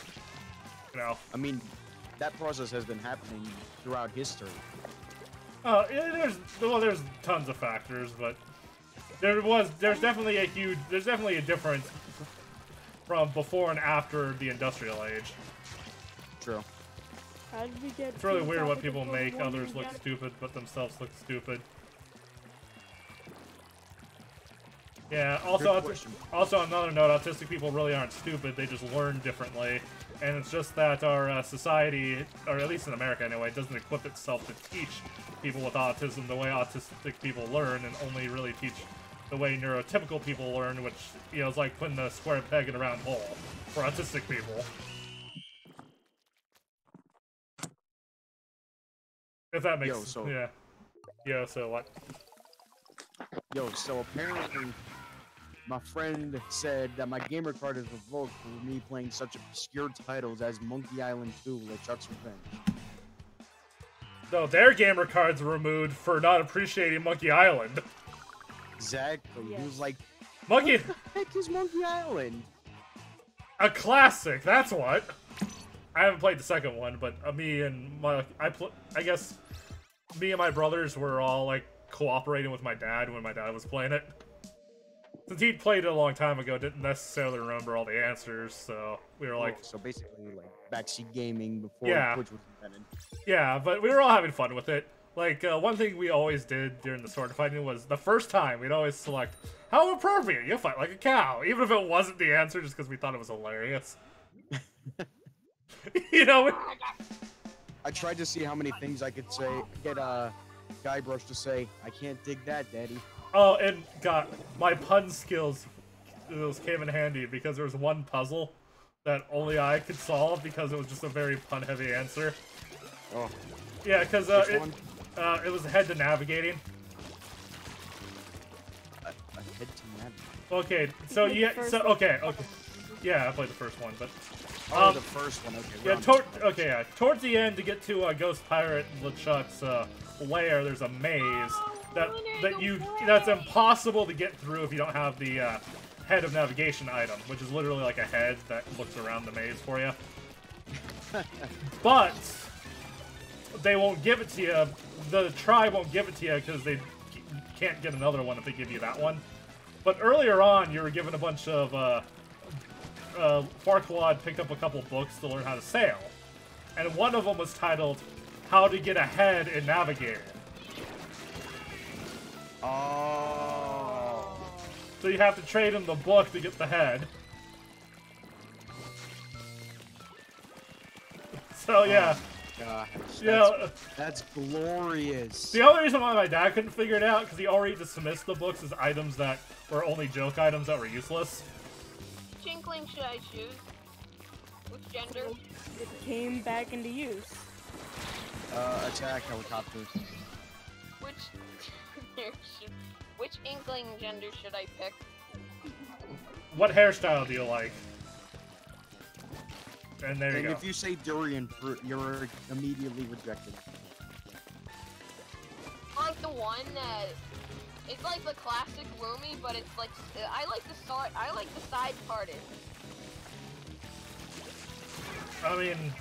You know. I mean, that process has been happening throughout history. Yeah, there's tons of factors, but there's definitely a difference from before and after the industrial age. True. How did we get It's really to weird what topic of people global make warming others look again? stupid, but themselves look stupid. Yeah, also on another note, autistic people really aren't stupid, they just learn differently. And it's just that our society, or at least in America anyway, doesn't equip itself to teach people with autism the way autistic people learn, and only really teach the way neurotypical people learn, which, you know, is like putting a square peg in a round hole for autistic people. If that makes sense. Yeah. Yeah, so what? Yo, so apparently, my friend said that my gamer card is revoked for me playing such obscure titles as Monkey Island 2, LeChuck's Revenge. No, their gamer cards were removed for not appreciating Monkey Island. Exactly. Yes. He was like, Monkey... what the heck is Monkey Island? A classic, that's what. I haven't played the second one, but me and my... I guess me and my brothers were all, like, cooperating with my dad when my dad was playing it. Since he'd played it a long time ago, didn't necessarily remember all the answers, so we were like... So basically, like, backseat gaming before Twitch was invented. Yeah, but we were all having fun with it. Like, one thing we always did during the sword fighting was, the first time, we'd always select, how appropriate, you fight like a cow, even if it wasn't the answer, just because we thought it was hilarious. You know? I tried to see how many things I could say, get Guybrush to say, I can't dig that, Daddy. Oh, and God, my pun skills those came in handy because there was one puzzle that only I could solve because it was just a very pun-heavy answer. Oh. Yeah, because it was head to navigating. A head to navigating. Okay, so okay. Yeah, I played the first one, but the first one. Okay. Yeah, towards the end to get to Ghost Pirate LeChuck's lair, there's a maze that's impossible to get through if you don't have the head of navigation item, which is literally like a head that looks around the maze for you. But they won't give it to you. The tribe won't give it to you because they can't get another one if they give you that one. But earlier on, you were given a bunch of Farquaad picked up a couple books to learn how to sail, and one of them was titled "How to Get Ahead in Navigator." Oh. So you have to trade him the book to get the head. So yeah. Gosh, Yeah. that's glorious. The only reason why my dad couldn't figure it out because he already dismissed the books as items that were only joke items that were useless. Which inkling should I choose? Which gender? It came back into use. Attack helicopter. Which inkling gender should I pick? What hairstyle do you like? And there you go. And if you say durian fruit, you're immediately rejected. I like the one that it's like the classic Lumi, but it's like I like the side parted. I mean,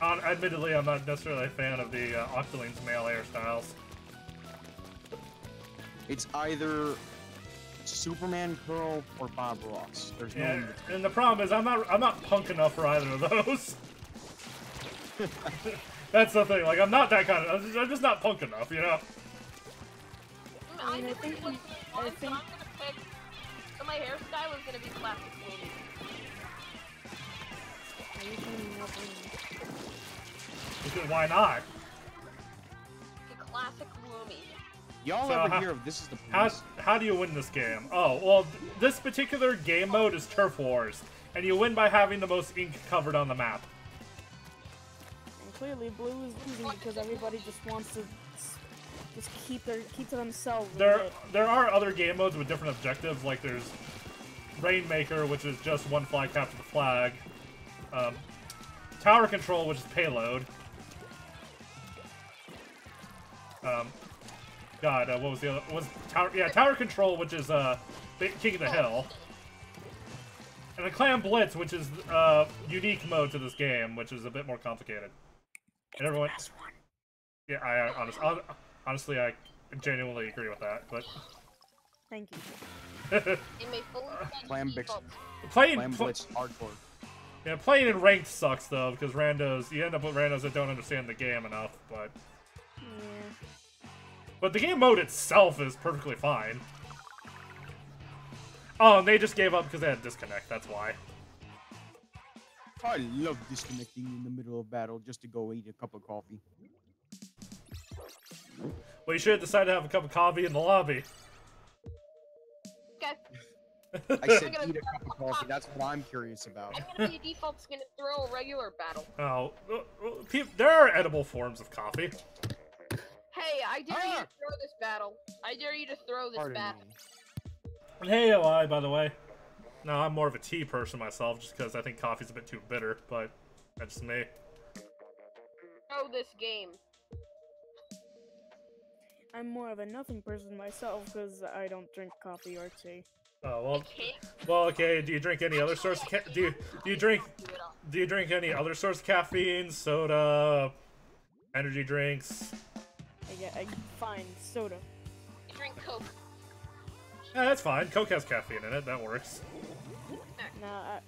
admittedly, I'm not necessarily a fan of the Octoling's male hairstyles. It's either Superman curl or Bob Ross. There's no in between. And the problem is I'm not punk enough for either of those. That's the thing. Like I'm not that kind of. I'm just not punk enough, you know. I think I'm gonna pick. So my hairstyle is gonna be classic Lumi. Because why not? The classic Lumi. Y'all So ever hear of this is the police? How do you win this game? Oh, well, this particular game mode is Turf Wars, and you win by having the most ink covered on the map. And clearly, Blue is losing because everybody just wants to just keep to themselves. There are other game modes with different objectives, like there's Rainmaker, which is just one flag capture the flag. Tower Control, which is payload. What was the other? Tower Control, which is King of the Hill, and a Clan Blitz, which is unique mode to this game, which is a bit more complicated. And everyone, yeah, honestly, I genuinely agree with that. But thank you. Clan Blitz hardcore. Yeah, playing in ranked sucks though because you end up with randos that don't understand the game enough. But But the game mode itself is perfectly fine. Oh, and they just gave up because they had disconnect, that's why. I love disconnecting in the middle of battle just to go eat a cup of coffee. Well, you should have decided to have a cup of coffee in the lobby. Okay. I said eat a cup of coffee, that's what I'm curious about. I'm gonna be a default skin to throw a regular battle. Oh, there are edible forms of coffee. Hey, I dare you to throw this battle. I dare you to throw this battle. And hey, OI, by the way. No, I'm more of a tea person myself, just because I think coffee's a bit too bitter, but that's just me. Throw this game. I'm more of a nothing person myself, because I don't drink coffee or tea. Oh well. Okay. Do you drink any other source of do you drink any other source of caffeine? Soda, energy drinks. Fine, soda. I drink Coke. Yeah, that's fine. Coke has caffeine in it. That works. Nah,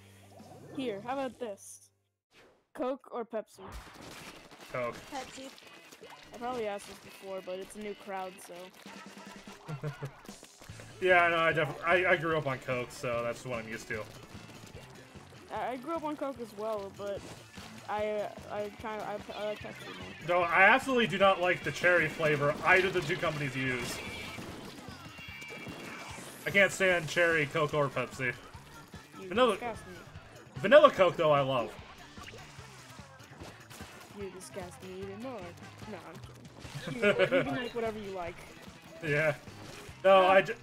here, how about this? Coke or Pepsi? Coke. Pepsi. I probably asked this before, but it's a new crowd, so... Yeah, no, I grew up on Coke, so that's what I'm used to. I grew up on Coke as well, but I like Pepsi more. Though I absolutely do not like the cherry flavor either of the two companies use. I can't stand cherry Coke or Pepsi. Vanilla Coke, though, I love. You disgust me even more. No, I'm kidding. You can make whatever you like. Yeah. I do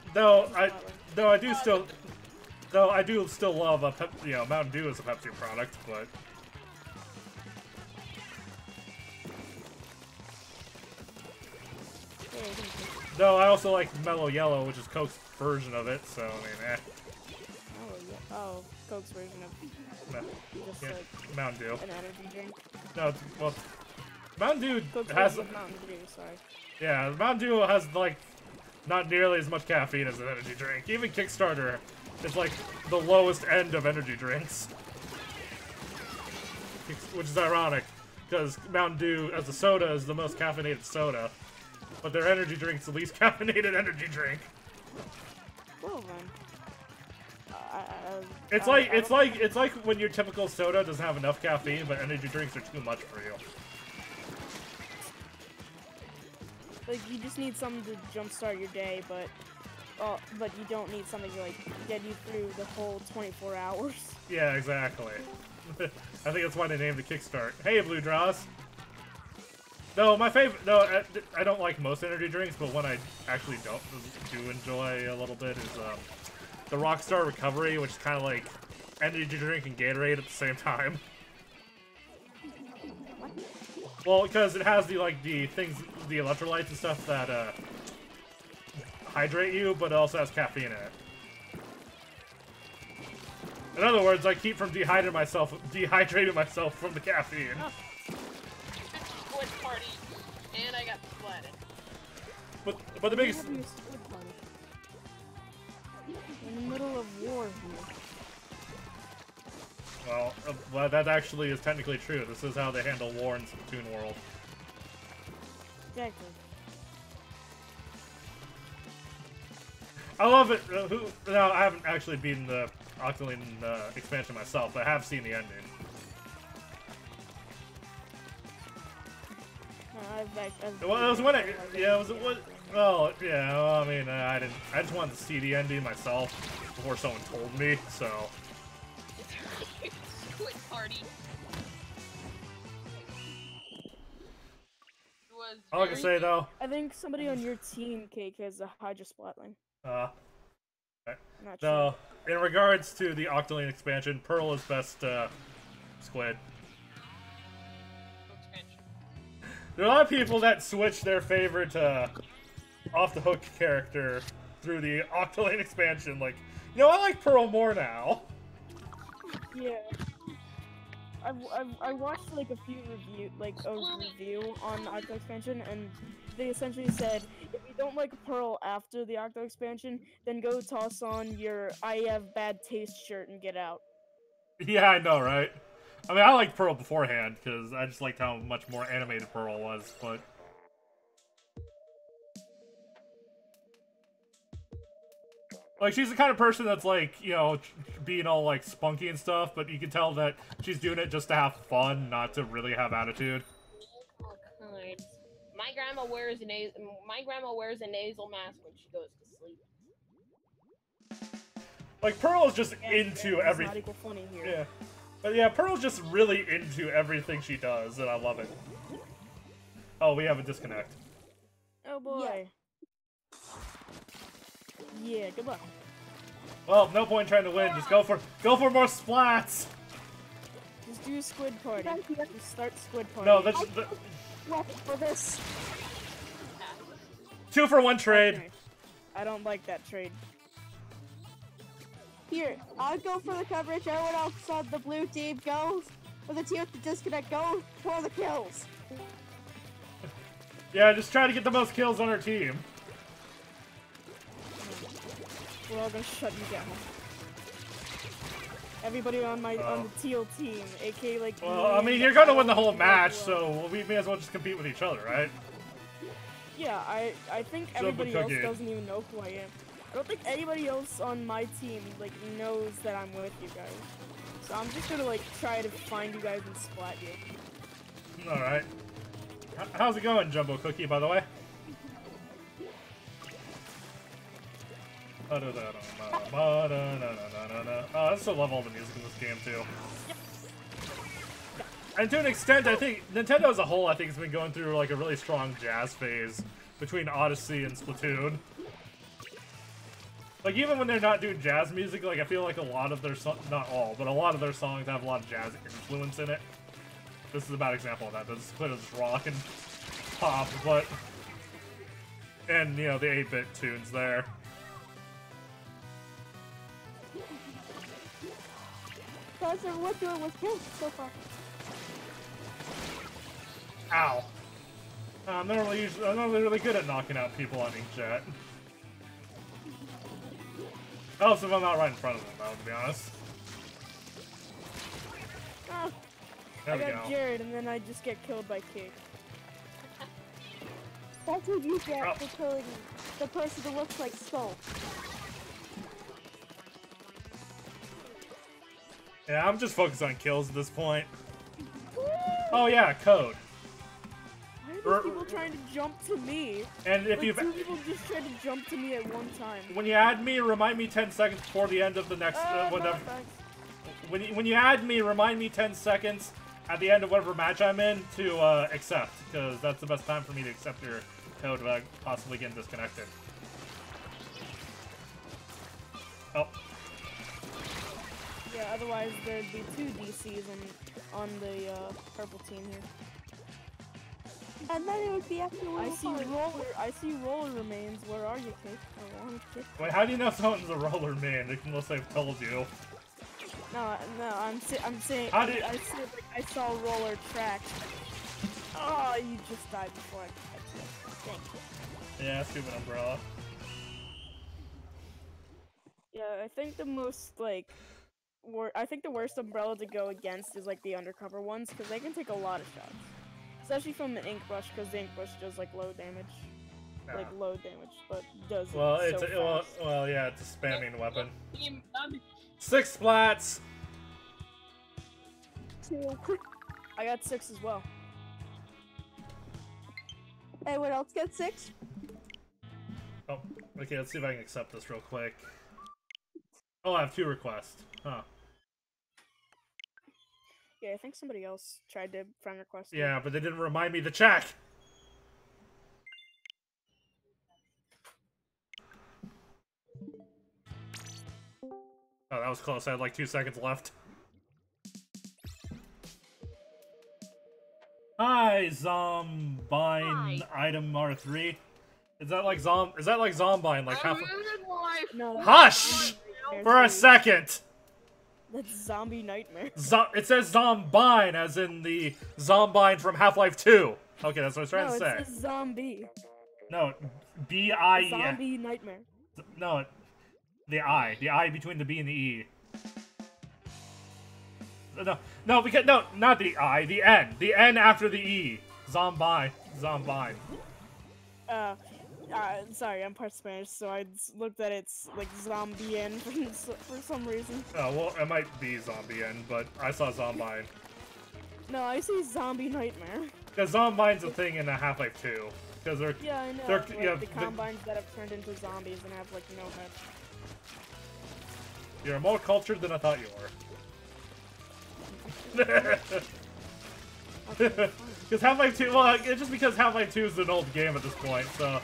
still love Mountain Dew as a Pepsi product, but. No, I also like Mellow Yellow, which is Coke's version of it. So I mean, Oh, yeah. Oh, Coke's version of just Yeah, like Mountain Dew. an energy drink. No, well, Mountain Dew Coke's has. version of Mountain Dew, sorry. Yeah, Mountain Dew has like not nearly as much caffeine as an energy drink. Even Kickstarter is like the lowest end of energy drinks, which is ironic because Mountain Dew as a soda is the most caffeinated soda, but their energy drink's the least caffeinated energy drink. Well then. It's like when your typical soda doesn't have enough caffeine, but energy drinks are too much for you. Like, you just need something to jumpstart your day, but you don't need something to, like, get you through the whole 24 hours. Yeah, exactly. I think that's why they named the Kickstart. Hey, Blue Draws! No, my favorite... No, I don't like most energy drinks, but one I actually do enjoy a little bit is, the Rockstar Recovery, which is kind of like energy drink and Gatorade at the same time. Well, because it has the electrolytes and stuff that hydrate you, but it also has caffeine in it. In other words, I keep from dehydrating myself from the caffeine. Oh. Squid party, and I got splatted. But the biggest. In the middle of war here. Well, that actually is technically true. This is how they handle war in Splatoon World. Exactly. I love it. No, I haven't actually beaten the Octoling expansion myself, but I have seen the ending. Well, it was when it. Yeah, it was. Well, yeah. Well, I mean, I didn't. I just wanted to see the ending myself before someone told me. So. Squid party. All I can say though. I think somebody on your team, Cake, has a Hydra Splatling. Not sure. In regards to the Octoling expansion, Pearl is best squid. There are a lot of people that switch their favorite off the hook character through the Octoling expansion. Like, you know, I like Pearl more now. Yeah. I watched like a few review on the Octo expansion, and they essentially said, if you don't like Pearl after the Octo expansion, then go toss on your I have bad taste shirt and get out. Yeah, I know, right? I mean, I liked Pearl beforehand, because I just liked how much more animated Pearl was, but... Like, she's the kind of person that's, like, you know, being all, like, spunky and stuff, but you can tell that she's doing it just to have fun, not to really have attitude. My grandma wears a nasal mask when she goes to sleep. Like, Pearl is just into everything. Not equal funny here. Yeah. But yeah, Pearl's just really into everything she does, and I love it. Oh, we have a disconnect. Oh boy. Yeah, goodbye. Well, no point trying to win. Just go for more splats. Just do a squid party. Just start squid party. No, that's For this. 2-for-1 trade. Okay. I don't like that trade. Here, I'll go for the coverage. Everyone else on the blue team goes. For the team with the disconnect, go for the kills. Yeah, just try to get the most kills on our team. We're all gonna shut you down. Everybody on the teal team, aka like. Well, I mean, you're gonna win the whole match, so we may as well just compete with each other, right? Yeah, I think everybody else doesn't even know who I am. I don't think anybody else on my team like knows that I'm with you guys. So I'm just gonna like try to find you guys and splat you. All right. How's it going, Jumbo Cookie? By the way. Oh, I still love all the music in this game too. And to an extent, I think Nintendo as a whole, I think, has been going through like a really strong jazz phase between Odyssey and Splatoon. Like, even when they're not doing jazz music, like, I feel like a lot of their not all, but a lot of their songs have a lot of jazz influence in it. This is a bad example of that. This is clearly just rock and pop, but... And, you know, the 8-bit tunes there. That's what doing with kills so far. Ow. I'm not really good at knocking out people on inkjet. Helps if I'm not right in front of them, though, to be honest. Ah, There I we got go. Jared, and then I just get killed by Cake. That's what you get for killing the person that looks like Skull. Yeah, I'm just focused on kills at this point. Oh yeah, code. Why are these people trying to jump to me? And if Like, you've... two people just tried to jump to me at one time. When you add me, remind me 10 seconds before the end of the next... whatever. When you add me, remind me 10 seconds at the end of whatever match I'm in to accept, because that's the best time for me to accept your code without possibly getting disconnected. Oh. Yeah, otherwise there'd be 2 DCs on the purple team here. And then it would be after I see roller remains. Where are you, Cake? I want Cake. Wait, how do you know someone's a roller man, unless I've told you? No, I'm saying How did- I saw roller tracks. Oh, you just died before I could catch you. Thank you. Yeah, stupid umbrella. Yeah, I think the most like, I think the worst umbrella to go against is like the undercover ones because they can take a lot of shots, especially from the ink brush because the ink brush does like low damage, but does it Well, so it's fast. well, yeah, it's a spamming weapon. 6 splats. 2. I got 6 as well. Anyone else get 6? Oh, okay, let's see if I can accept this real quick. Oh, I have 2 requests. Huh. Yeah, I think somebody else tried to friend request. me. Yeah, but they didn't remind me to check. Oh, that was close. I had like 2 seconds left. Hi, Zombine item R3. Is that like Zombine? Like half? No. Hush! For a second. That's zombie nightmare. It says Zombine, as in the Zombine from Half-Life 2. Okay, that's what I was trying No, to say. it says zombie. No, B-I-E. Zombie nightmare. No, the I. The I between the B and the E. No, because no, not the I. The N. The N after the E. Zombine. Sorry, I'm part Spanish, so I looked at it's like zombie-en for some reason. Oh, well, it might be Zombie-en, but I saw Zombine. No, I see zombie nightmare. Because Zombine's a thing in Half-Life 2. Because they're... Yeah, I know. They're, Like, yeah, the combines that have turned into zombies and have like no head. You're more cultured than I thought you were. Because Half-Life 2, well, it's just because Half-Life 2 is an old game at this point, so,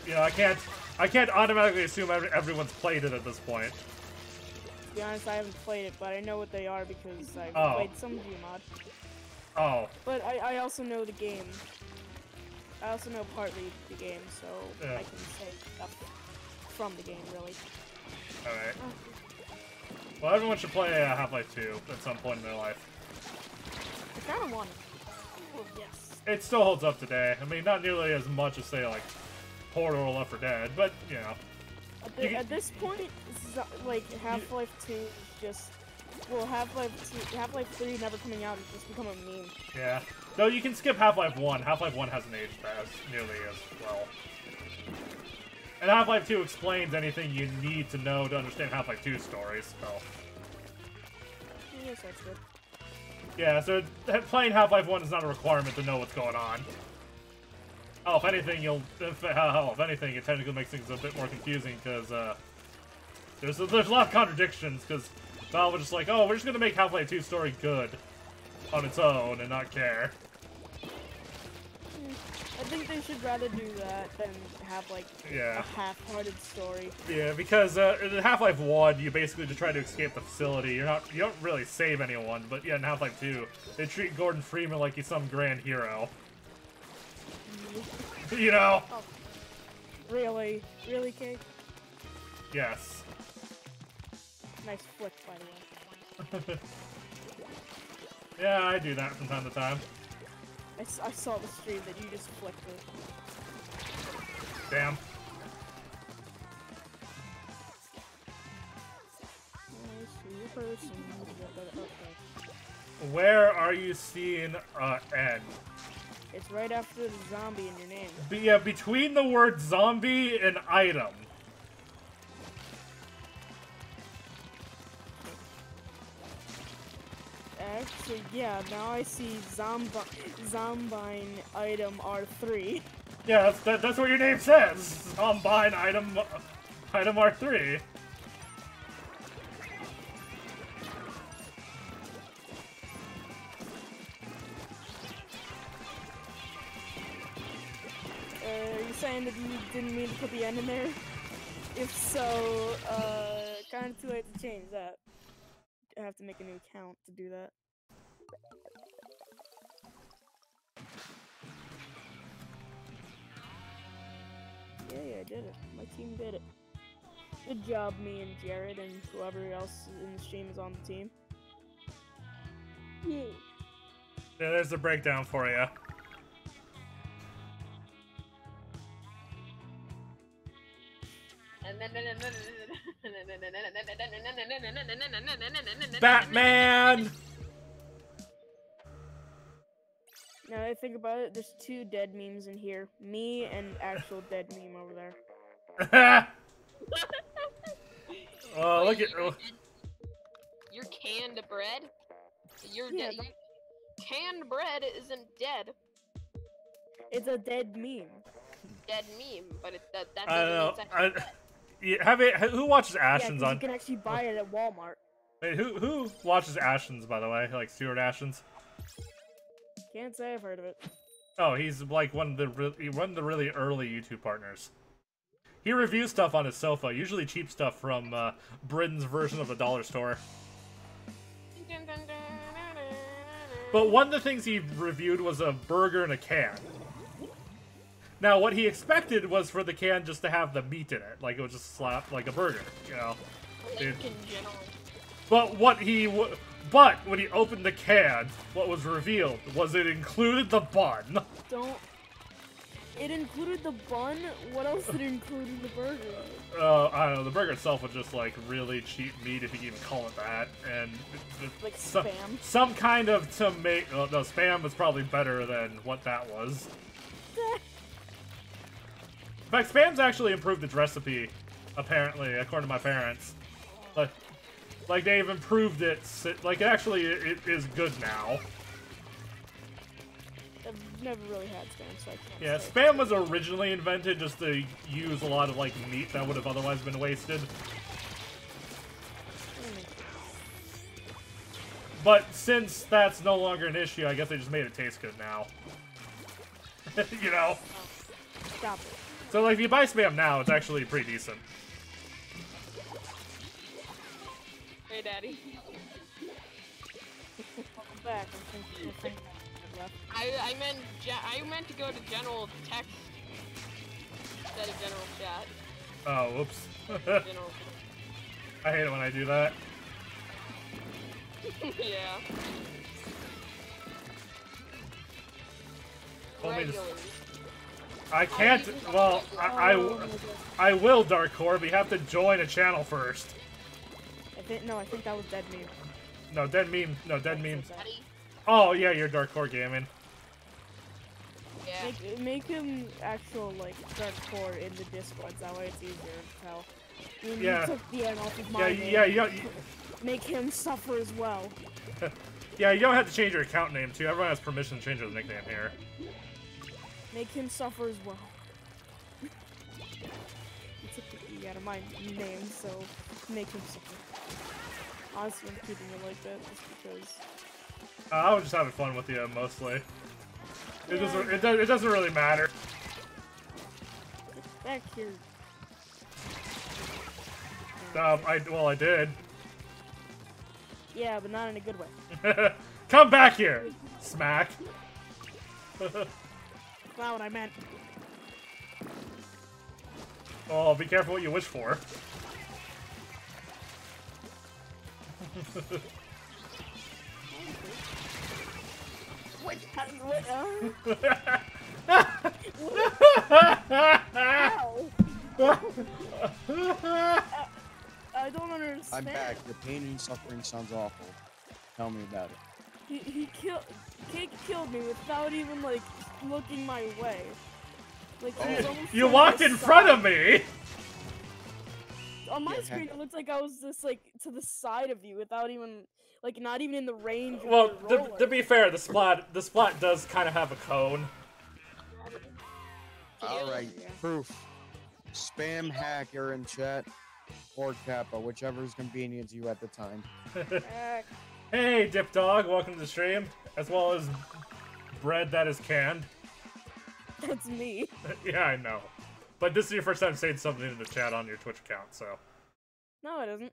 you know, I can't automatically assume everyone's played it at this point. To be honest, I haven't played it, but I know what they are because I've played some Gmod. Oh. But I also know the game. I also know partly the game, so Yeah. I can say stuff from the game, really. Alright. Well, everyone should play Half-Life 2 at some point in their life. I kind of want it. Oh, yes. It still holds up today. I mean, not nearly as much as, say, like, Portal or Left 4 Dead, but, you know. At this point, like, Half-Life 2 is just... Well, Half-Life 3 never coming out has just become a meme. Yeah. Though you can skip Half-Life 1. Half-Life 1 hasn't aged as nearly as well. And Half-Life 2 explains anything you need to know to understand Half-Life 2's stories, so... Yes, that's good. Yeah, so playing Half-Life 1 is not a requirement to know what's going on. Oh, if anything, if anything, it technically makes things a bit more confusing, because, there's a lot of contradictions, because Valve was just like, oh, we're just gonna make Half-Life 2 story good on its own and not care. I think they should rather do that than have, like, Yeah. a half-hearted story. Yeah, because in Half-Life 1, you basically just try to escape the facility. You don't really save anyone, but yeah, in Half-Life 2, they treat Gordon Freeman like he's some grand hero. You know? Oh. Really? Really, Cake? Yes. Nice flick, by the way. Yeah, I do that from time to time. I saw the stream that you just flicked it. Damn. I see a person. Okay. Where are you seeing N? It's right after the zombie in your name. Yeah, between the word zombie and item. Actually, yeah, now I see Zombine item R3. Yeah, that's what your name says. Zombine item R3. Are you saying that you didn't mean to put the N in there? If so, kind of too late to change that. I have to make a new account to do that. Yeah, I did it. My team did it. Good job, me and Jared and whoever else in the stream is on the team. Yeah. Yeah, there's the breakdown for you. Batman! Now that I think about it, there's two dead memes in here. Me and actual dead meme over there. Oh, look at... Your canned bread? You're Yeah, dead. Canned bread isn't dead. It's a dead meme. Dead meme, but that I don't know. doesn't mean it's actually Who watches Yeah, Ashens 'cause on... you can actually buy it at Walmart. Wait, who watches Ashens, by the way? Like Stuart Ashens? Can't say I've heard of it. Oh, he's like one of the really early YouTube partners. He reviews stuff on his sofa, usually cheap stuff from Britain's version of the dollar store. But one of the things he reviewed was a burger in a can. Now, what he expected was for the can just to have the meat in it, like it was just slap like a burger, you know. Dude. But when he opened the can, what was revealed was it included the bun. It included the bun? What else did it include in the burger? I don't know, the burger itself was just like really cheap meat, if you can even call it that, and Like Spam? some kind of tomato. No, Spam was probably better than what that was. In fact, Spam's actually improved its recipe, apparently, according to my parents. Like they've improved it. Like actually, it is good now. I've never really had Spam, so I can't Yeah, say. Spam was originally invented just to use a lot of like meat that would have otherwise been wasted. But since that's no longer an issue, I guess they just made it taste good now. You know? Stop it. So like if you buy Spam now, it's actually pretty decent. Hey, Daddy. Welcome back. I'm thinking left. I meant to go to general text instead of general chat. Oh, whoops. General. I hate it when I do that. Yeah. Only just- Regularly. I can't. Well, I will, Dark Core, but you have to join a channel first. I think that was dead meme. No, dead meme. No, dead meme. Daddy. Oh yeah, you're Dark Core Gaming. Yeah. Make him actual like hardcore in the Discord. That way it's easier to tell. Yeah. You took the N off of my Yeah, name. yeah, you Make him suffer as well. yeah. You don't have to change your account name too. Everyone has permission to change their nickname here. Make him suffer as well. You took the E out of my name, so make him suffer. Honestly, I'm keeping it like that just because. I was just having fun with you mostly. It doesn't really matter. Get back here. I did. Yeah, but not in a good way. Come back here, smack. That's not what I meant. Oh, be careful what you wish for. I don't understand. I'm back. The pain and suffering sounds awful. Tell me about it. Cake killed me without even like looking my way. Like You walked in front of me. On my screen, it looked like I was just like to the side of you without even like not even in the range. Well, of your to be fair, the splat does kind of have a cone. All right, proof. Spam hacker in chat or Kappa, whichever is convenient to you at the time. Hey, Dip Dog, welcome to the stream, as well as bread that is canned. That's me. Yeah, I know. But this is your first time saying something in the chat on your Twitch account, so. No, it isn't.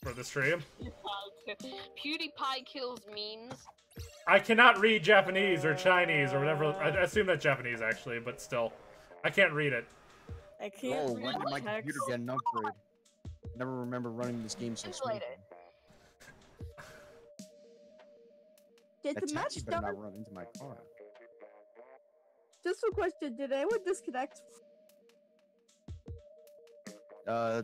For the stream? PewDiePie kills memes. I cannot read Japanese or Chinese or whatever. I assume that's Japanese, actually, but still. I can't read it. I can't read when did my text. computer get an upgrade? Never remember running this game so smoothly. Did That the match taxi better start? not run into my car. Just a question, did anyone disconnect? I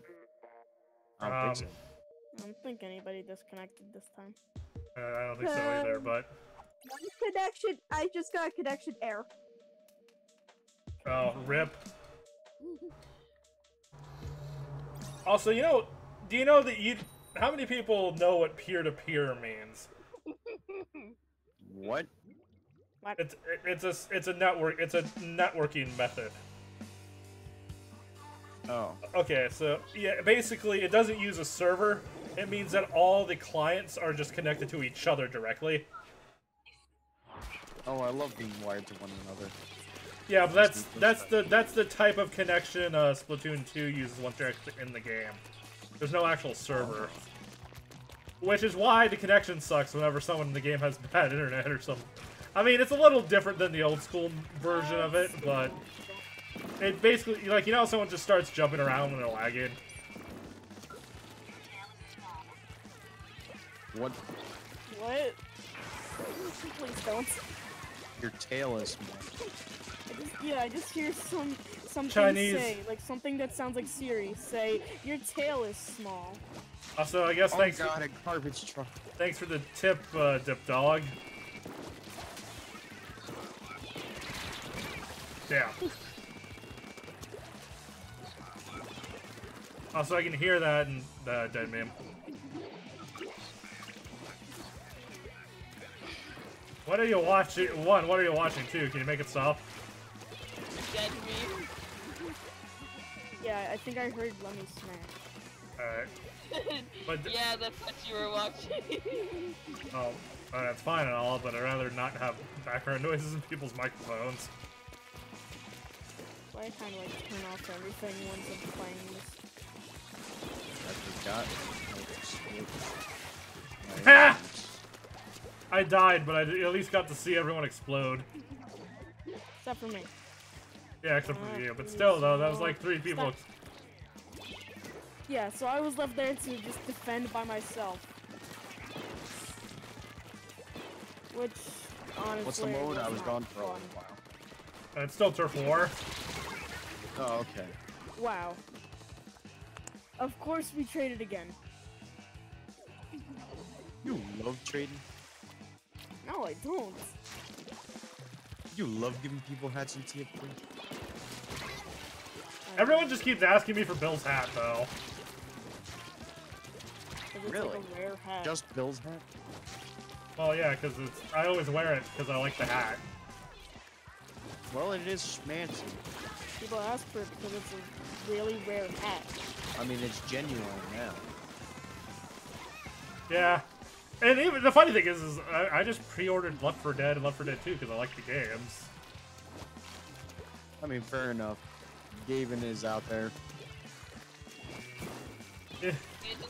don't think so. I don't think anybody disconnected this time. I don't think so either, but. Connection, I just got a connection error. Oh, rip. Also, you know, do you know that how many people know what peer-to-peer means? What? It's a networking method. Oh. Okay, so yeah, basically it doesn't use a server. It means that all the clients are just connected to each other directly. Oh, I love being wired to one another. Yeah, but that's the type of connection Splatoon 2 uses once they're actually in the game. There's no actual server. Which is why the connection sucks whenever someone in the game has bad internet or something. I mean, it's a little different than the old school version of it, but it basically, like, you know, someone just starts jumping around when they're lagging. What? What? Please don't. Your tail is small. I just hear something Chinese. say, like something that sounds like Siri say, your tail is small. Also, I guess Oh god, a garbage truck. Thanks for the tip, Dip Dog. Yeah. Also, I can hear that in the dead meme. What are you watching? One, what are you watching? Two, can you make it stop? Dead meme. Yeah, I think I heard Lemmy smash. Alright. But yeah, that's what you were watching. Oh, that's fine and all, but I'd rather not have background noises in people's microphones. So I kind of like turn off everything once I'm playing this. Ha! I died, but I at least got to see everyone explode. Except for me. Yeah, except for you. But still, though, that was like 3 people. Yeah, so I was left there to just defend by myself. Which, honestly, What's the mode? I was gone for a fun. while. And it's still Turf War. Oh, okay. Wow. Of course we traded again. You love trading? No, I don't. You love giving people hats and tea free? Everyone just keeps asking me for Bill's hat, though. It's Really? like a rare hat. Just Bill's hat? Well, yeah, because I always wear it because I like the hat. Well, it is schmancy. People ask for it because it's a really rare hat. I mean, it's genuine now. Yeah. And even the funny thing is I just pre-ordered Left 4 Dead and Left 4 Dead 2 because I like the games. I mean, fair enough. Gavin is out there.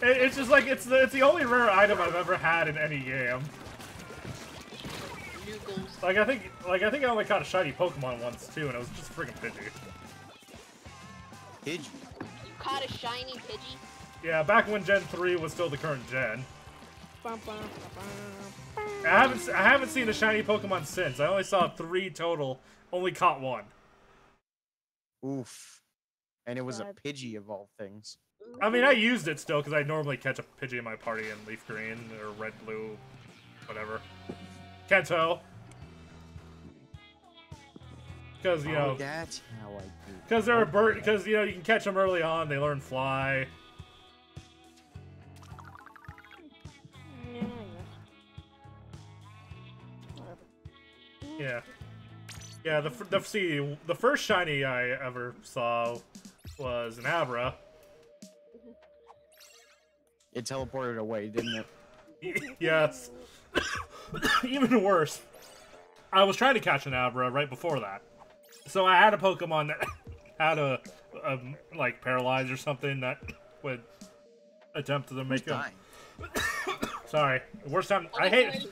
It's just like it's the only rare item I've ever had in any game. Noogles. Like I think I only caught a shiny Pokemon once too, and it was just friggin' Pidgey. Pidgey? You caught a shiny Pidgey? Yeah, back when Gen 3 was still the current gen. I haven't seen a shiny Pokemon since. I only saw 3 total. Only caught 1. Oof. And it was a Pidgey of all things. I mean, I used it still because I normally catch a Pidgey in my party in Leaf Green or Red Blue, whatever. Kanto. Because you know. That's how I do. Because they're a bird. Because you know you can catch them early on. They learn fly. Yeah. Yeah. The first shiny I ever saw was an Abra. It teleported away, didn't it? Yes. Even worse. I was trying to catch an Abra right before that. So I had a Pokemon that had a like paralyzed or something that would attempt to make him. Sorry, worst time. I hate it.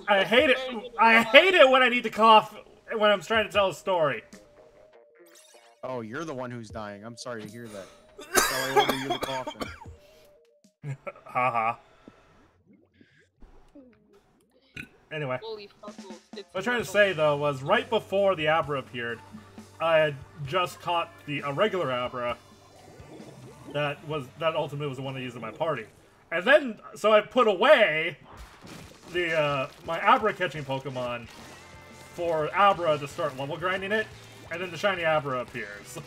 I hate it when I need to cough when I'm trying to tell a story. Oh, you're the one who's dying. I'm sorry to hear that. So I order you the coffin. Haha. Anyway, what I was trying to say though was right before the Abra appeared, I had just caught a regular Abra that ultimately was the one I used in my party, and then so I put away my Abra catching Pokemon for Abra to start level grinding it, and then the shiny Abra appears.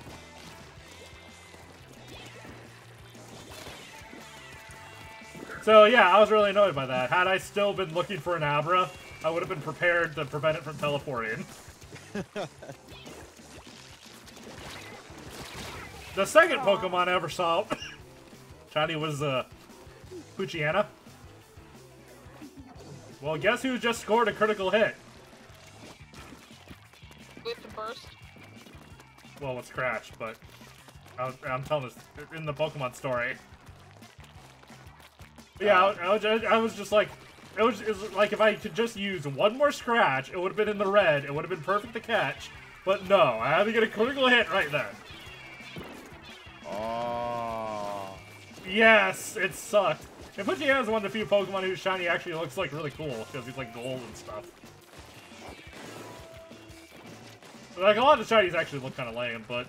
So yeah, I was really annoyed by that. Had I still been looking for an Abra, I would have been prepared to prevent it from teleporting. The second Pokemon I ever saw, shiny, was Poochyena. Well, guess who just scored a critical hit? With the burst? Well, it's Crash, but I'm telling this in the Pokemon story. Yeah, I was just like, it was like if I could just use one more scratch, it would have been in the red, it would have been perfect to catch, but no, I had to get a critical hit right there. Oh. Yes, it sucked. And Poochyena is one of the few Pokemon whose shiny actually looks like really cool, because he's like gold and stuff. Like, a lot of the shinies actually look kind of lame, but...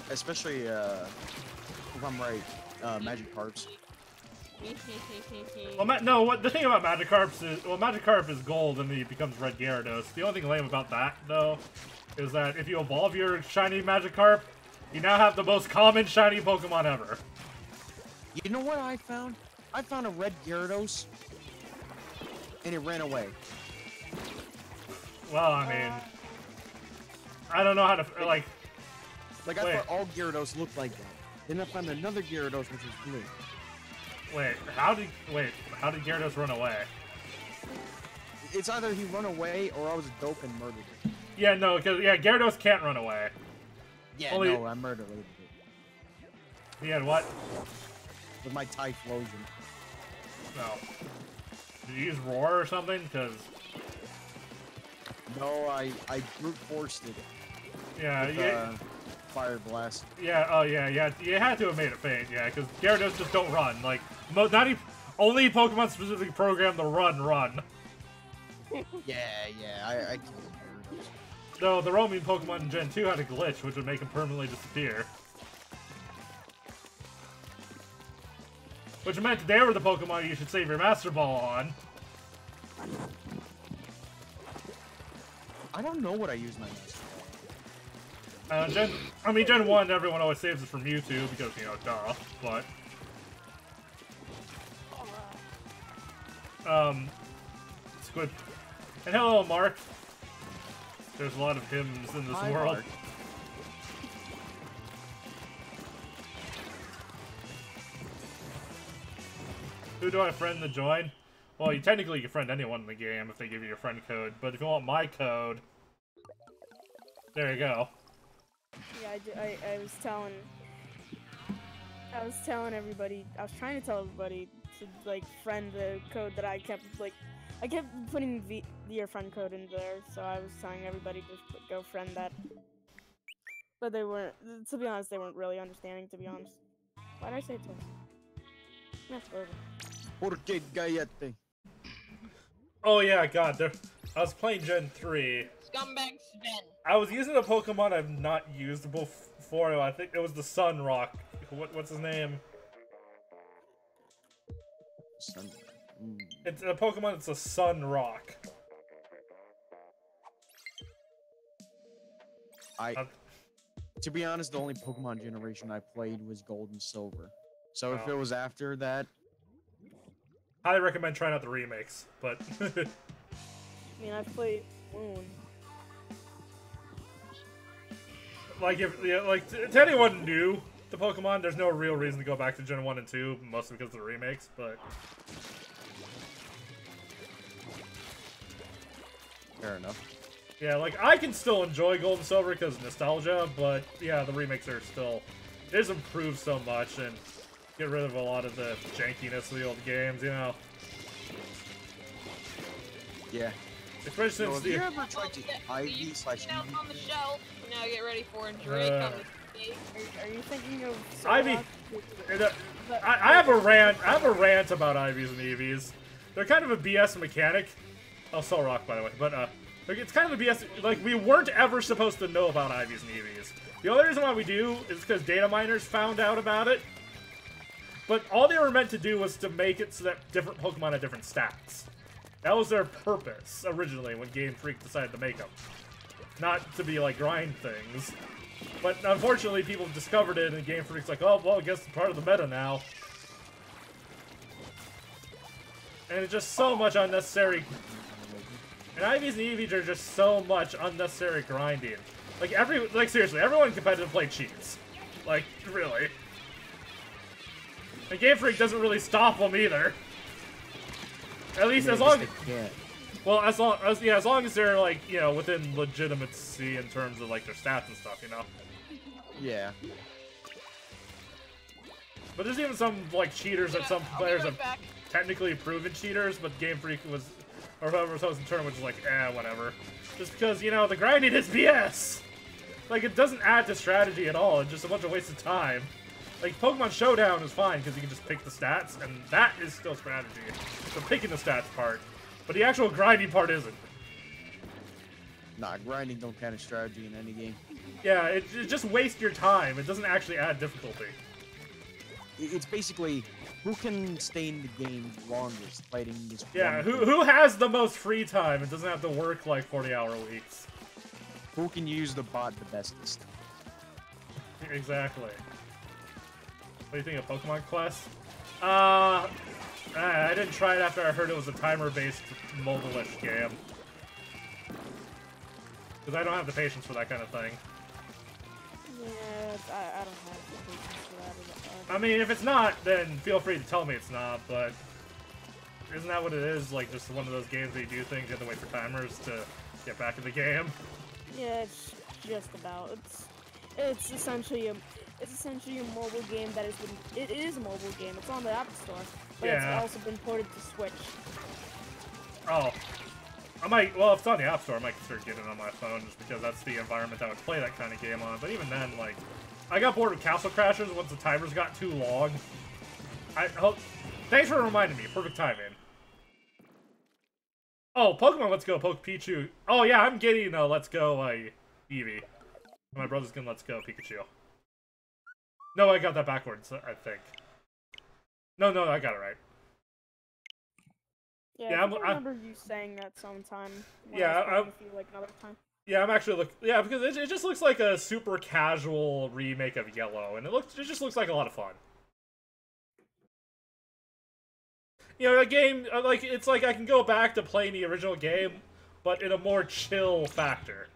Especially, if I'm right, Magikarps. Well, no, the thing about Magikarp is, well, Magikarp is gold and then he becomes Red Gyarados. The only thing lame about that, though, is that if you evolve your shiny Magikarp, you now have the most common shiny Pokemon ever. You know what I found? I found a Red Gyarados, and it ran away. Well, I mean, I don't know how to, like... Like, I thought all Gyarados looked like that. Then I found another Gyarados which was blue. Wait, how did Gyarados run away? It's either he run away or I was a dope and murdered it. Yeah, no, because, yeah, Gyarados can't run away. Yeah, no, I murdered it. He had what? With my Typhlosion. No. Did you use Roar or something? Because... No, I brute forced it. Yeah, with, yeah. Fire Blast. Yeah, oh yeah, you had to have made it faint, yeah, because Gyarados just don't run. Like, only Pokemon specifically programmed to run. Yeah, I killed Gyarados. No, the roaming Pokemon in Gen 2 had a glitch, which would make him permanently disappear. Which meant they were the Pokemon you should save your Master Ball on. I don't know what I use my Master Ball. Gen 1, everyone always saves it from Mewtwo, because, you know, duh, but... Squid. And hello, Mark. There's a lot of hymns in this world. Mark. Who do I friend to join? Well, you technically can friend anyone in the game if they give you your friend code, but if you want my code, there you go. Yeah, I was telling everybody, I was trying to tell everybody to, like, friend the code that I kept putting your friend code in there, so I was telling everybody to go friend that. But they weren't, to be honest, they weren't really understanding, to be honest. Why did I say it twice? That's over. Porque gallete. Oh yeah, God, I was playing Gen 3. Scumbag Sven. I was using a Pokemon I've not used before. I think it was the Sun Rock. What's his name? It's a Pokemon. It's a Sun Rock. To be honest, the only Pokemon generation I played was Gold and Silver. So if it was after that, highly recommend trying out the remakes. But I mean, I've played Moon. like to anyone new to Pokemon, there's no real reason to go back to Gen 1 and 2, mostly because of the remakes. But fair enough. yeah, like, I can still enjoy Gold and Silver because of nostalgia, but yeah, the remakes are still... It has improved so much and get rid of a lot of the jankiness of the old games, you know? Yeah. Especially since have you ever tried to Ivy slash Eevee? On the shelf. Now get ready for Drake on the stage. Are you thinking of Ivy? I have a rant about Ivies and Eevees. They're kind of a BS mechanic. Oh, Soul Rock, by the way, but it's kind of a BS. Like, we weren't ever supposed to know about Ivies and Eevees. The only reason why we do is because data miners found out about it. But all they were meant to do was to make it so that different Pokemon had different stats. That was their purpose originally when Game Freak decided to make them. Not to be like grind things. But unfortunately, people discovered it, and Game Freak's like, oh, well, I guess it's part of the meta now. And it's just so much unnecessary. And Ivies and Eevees are just so much unnecessary grinding. Like, seriously, everyone in competitive play cheats. Like, really. And Game Freak doesn't really stop them either. At least as long as... Well, as long as they're, like, you know, within legitimacy in terms of, like, their stats and stuff, you know? Yeah. But there's even some, like, cheaters that some players have technically proven cheaters, but Game Freak was... Or whoever was hosting the tournament was like, whatever. Just because, you know, the grinding is BS! Like, it doesn't add to strategy at all, it's just a bunch of wasted time. Like, Pokemon Showdown is fine, because you can just pick the stats, and that is still strategy. The picking the stats part. But the actual grinding part isn't. Nah, grinding don't count as strategy in any game. Yeah, it just wastes your time. It doesn't actually add difficulty. It's basically... Who can stay in the game longest fighting this? Yeah, who has the most free time and doesn't have to work like 40-hour weeks? Who can use the bot the bestest? Exactly. What do you think of Pokemon Quest? I didn't try it after I heard it was a timer-based mobile-ish game. Because I don't have the patience for that kind of thing. Yeah, I don't have the patience for that. I mean, if it's not, then feel free to tell me it's not, but isn't that what it is? Like, just one of those games that you do things, you have to wait for timers to get back in the game? Yeah, it's just about. It's essentially a mobile game that has been. It is a mobile game. It's on the App Store, but it's also been ported to Switch. Oh. Well, if it's on the App Store, I might consider getting it on my phone, just because that's the environment I would play that kind of game on. But even then, like, I got bored with Castle Crashers once the timers got too long. Thanks for reminding me. Perfect timing. Oh, Pokemon Let's Go, Poke Pichu. Oh, yeah, I'm getting Let's Go, Eevee. My brother's gonna Let's Go Pikachu. No, I got that backwards, I think. No, I got it right. Yeah, I remember you saying that sometime. Yeah, I feel like another time. Yeah, I'm actually yeah, because it just looks like a super casual remake of Yellow, and it just looks like a lot of fun. You know, a game like it's like I can go back to playing the original game, but in a more chill factor.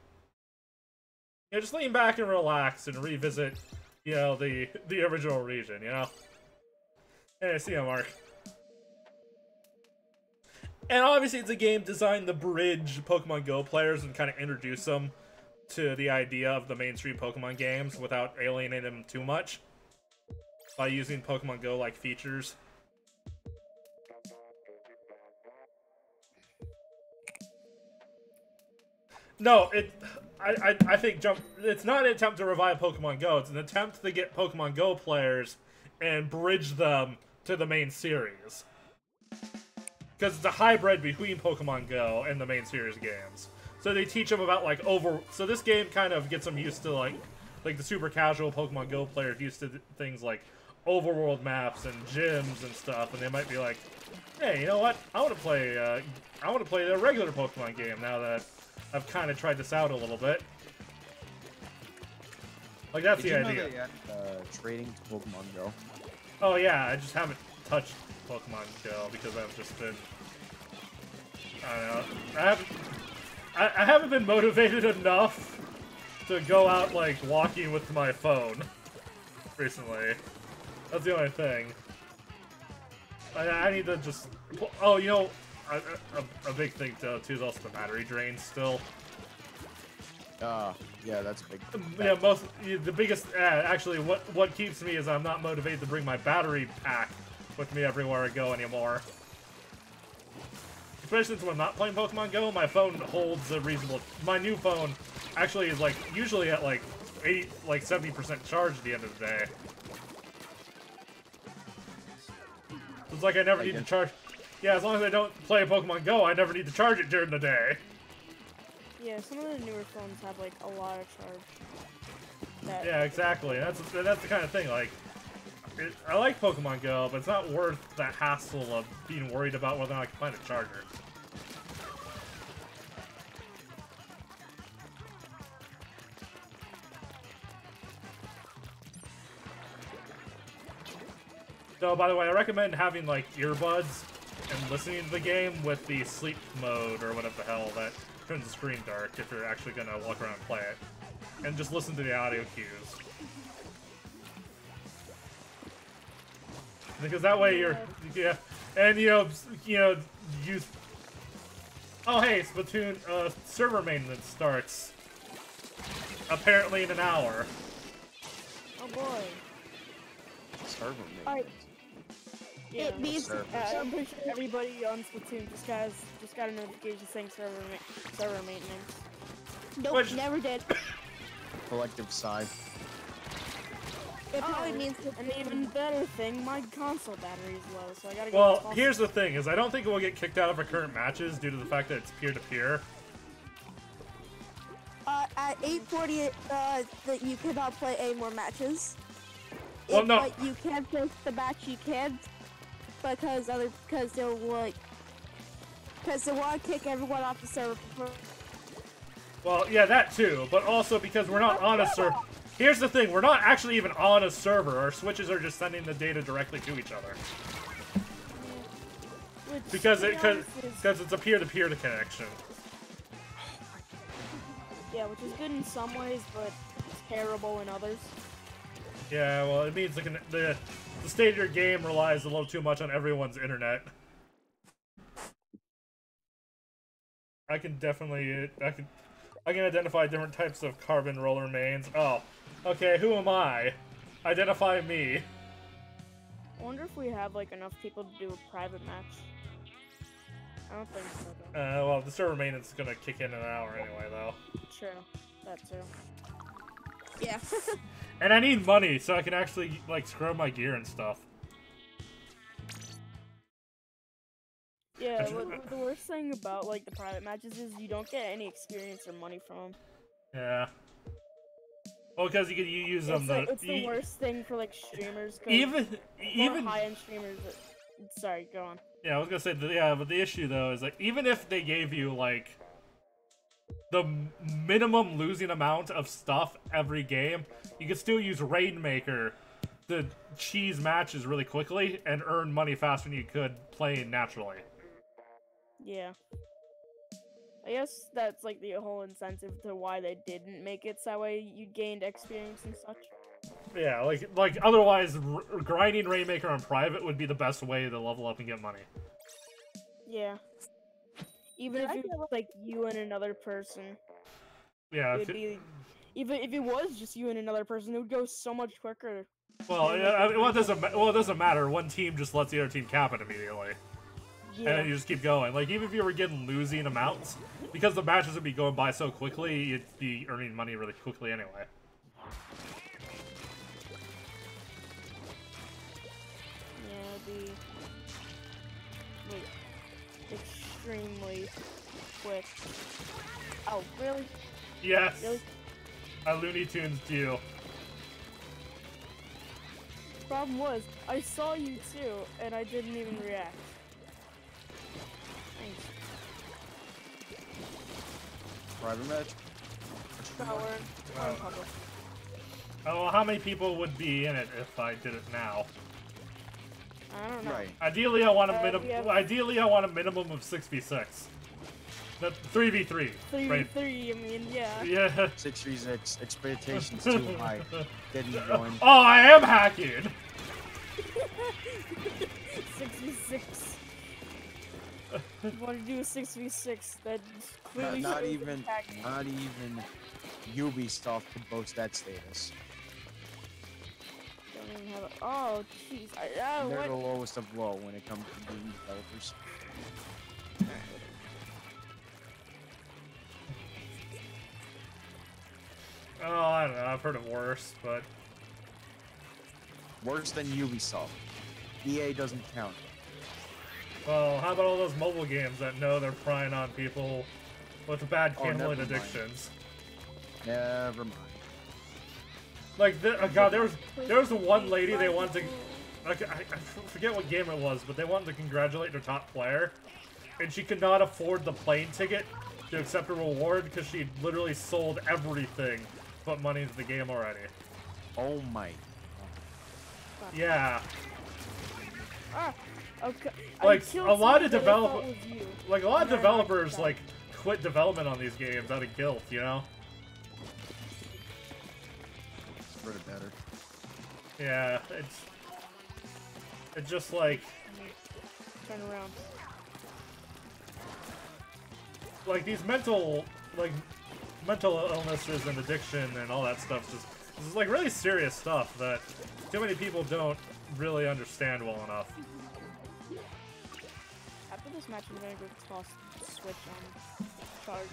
You know, just lean back and relax and revisit, you know, the original region. You know. Hey, see you, Mark. And obviously it's a game designed to bridge Pokemon Go players and kind of introduce them to the idea of the mainstream Pokemon games without alienating them too much by using Pokemon Go-like features. No, I think it's not an attempt to revive Pokemon Go, it's an attempt to get Pokemon Go players and bridge them to the main series. Because it's a hybrid between Pokemon Go and the main series games. So they teach them about like So this game kind of gets them used to like the super casual Pokemon Go players used to things like overworld maps and gyms and stuff, and they might be like, "Hey, you know what? I want to play the regular Pokemon game now that I've kind of tried this out a little bit." Like that's the idea. Did you know they trading to Pokemon Go? Oh yeah, I just haven't touched Pokemon Go because I've just been. I don't know. I haven't been motivated enough to go out like walking with my phone recently. That's the only thing. I need to just. Oh, you know, a big thing too is also the battery drain still. Yeah, that's big. Yeah, the biggest. Actually, what keeps me is I'm not motivated to bring my battery pack with me everywhere I go anymore. Especially since when I'm not playing Pokemon Go, my phone holds a reasonable. My new phone actually is like usually at like 70% charge at the end of the day. It's like I never need to charge. Yeah, as long as I don't play Pokemon Go, I never need to charge it during the day. Yeah, some of the newer phones have like a lot of charge. Yeah, exactly. That's the kind of thing. Like, I like Pokemon Go, but it's not worth the hassle of being worried about whether or not I can find a charger. So, by the way, I recommend having like earbuds and listening to the game with the sleep mode or whatever the hell that turns the screen dark if you're actually gonna walk around and play it, and just listen to the audio cues. Because that way you're, yeah, and you know, use. Oh hey, Splatoon server maintenance starts apparently in an hour. Oh boy. Server maintenance. Alright. Yeah, It means I'm pretty sure everybody on Splatoon just got a notification saying server maintenance. nope, Which- never did. Collective sigh. It probably means An even better thing, my console battery is low, so I gotta go. Well, here's the thing: is I don't think it will get kicked out of our current matches due to the fact that it's peer-to-peer. at 8:40, that you cannot play any more matches. Well, no. But you can finish the match. You can't because they'll like because they want to kick everyone off the server. Well, yeah, that too, but also because we're not on a server. Here's the thing: we're not actually even on a server. Our switches are just sending the data directly to each other. Because it's a peer-to-peer connection. Yeah, which is good in some ways, but terrible in others. Yeah, well, it means the state of your game relies a little too much on everyone's internet. I can identify different types of carbon roller mains. Oh, okay. Who am I? Identify me. I wonder if we have like enough people to do a private match. I don't think so, though. Well, the server maintenance is gonna kick in an hour anyway, though. True. That too. Yeah. And I need money so I can actually like scrub my gear and stuff. Yeah, the worst thing about like the private matches is you don't get any experience or money from them. Yeah. Well, because you use them. It's the worst thing for like streamers. Even high-end streamers. Sorry, go on. Yeah, I was gonna say yeah, but the issue though is like even if they gave you like the minimum losing amount of stuff every game, you could still use Rainmaker to cheese matches really quickly and earn money faster than you could playing naturally. Yeah. I guess that's like the whole incentive to why they didn't make it so that way you gained experience and such. Yeah, like otherwise grinding Rainmaker on private would be the best way to level up and get money. Yeah. Even if it was like you and another person. Yeah. It would be, even if it was just you and another person, it would go so much quicker. Well, yeah, it doesn't matter. One team just lets the other team cap it immediately. Yeah. And then you just keep going. Like, even if you were getting losing amounts, because the matches would be going by so quickly, you'd be earning money really quickly anyway. Yeah, it'd be extremely quick. Oh, really? Yes. Really? I Looney Tunes you. Problem was, I saw you too, and I didn't even react. Thanks. Private match. No, we're in public. Oh, how many people would be in it if I did it now? I don't know. Right. Ideally, I want a minimum. we have- Ideally, I want a minimum of 6v6. Not 3v3. 3v3, I mean, yeah. Yeah. 636. Expectations too high. Didn't join. Oh, I am hacking. 6v6. You want to do a 6v6? That clearly Not shows even. attacking. Not even. Ubisoft could boast that status. Don't even have a. Oh, jeez. They're What? the lowest of low when it comes to game developers. Oh, I don't know. I've heard of worse, but Worse than Ubisoft. EA doesn't count. well, how about all those mobile games that know they're prying on people with bad Oh, gambling never mind. addictions? Never mind. Like, God, there was the one lady they wanted to. Like, I forget what game it was, but they wanted to congratulate their top player, and she could not afford the plane ticket to accept a reward because she literally sold everything, put money into the game already. Oh my. Yeah, Ah, okay. Like, I killed a lot of someone that I develop- thought was you. like a lot of And I developers knocked like quit development on these games out of guilt, you know? For the better. Yeah, it's just like Turn around. these mental illnesses and addiction and all that stuff. This is like really serious stuff that too many people don't really understand well enough. After this match, I'm gonna go toss the switch on charging.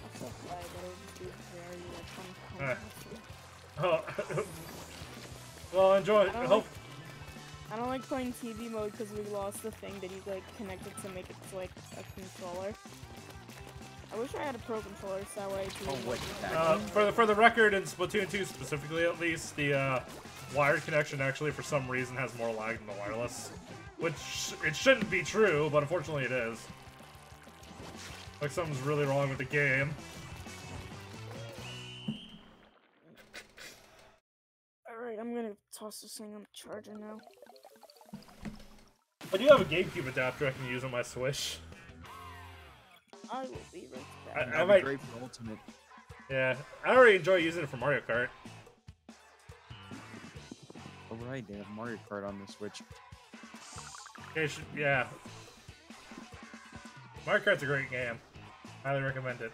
That's so fly, but it'll just be very fun. Oh, well, enjoy. I don't Hope. I don't like playing TV mode because we lost the thing that you like connected to make it to like a controller. I wish I had a pro controller so that way I Oh, could wait, For the record, in Splatoon 2 specifically, at least, the wired connection actually, for some reason, has more lag than the wireless, which it shouldn't be true, but unfortunately it is. Like something's really wrong with the game. Alright, I'm gonna toss this thing on the charger now. I do have a GameCube adapter I can use on my Switch. I will be right back. I That'd might. be great for Ultimate. Yeah, I already enjoy using it for Mario Kart. Alright, they have Mario Kart on the Switch. Yeah. Mario Kart's a great game. Highly recommend it.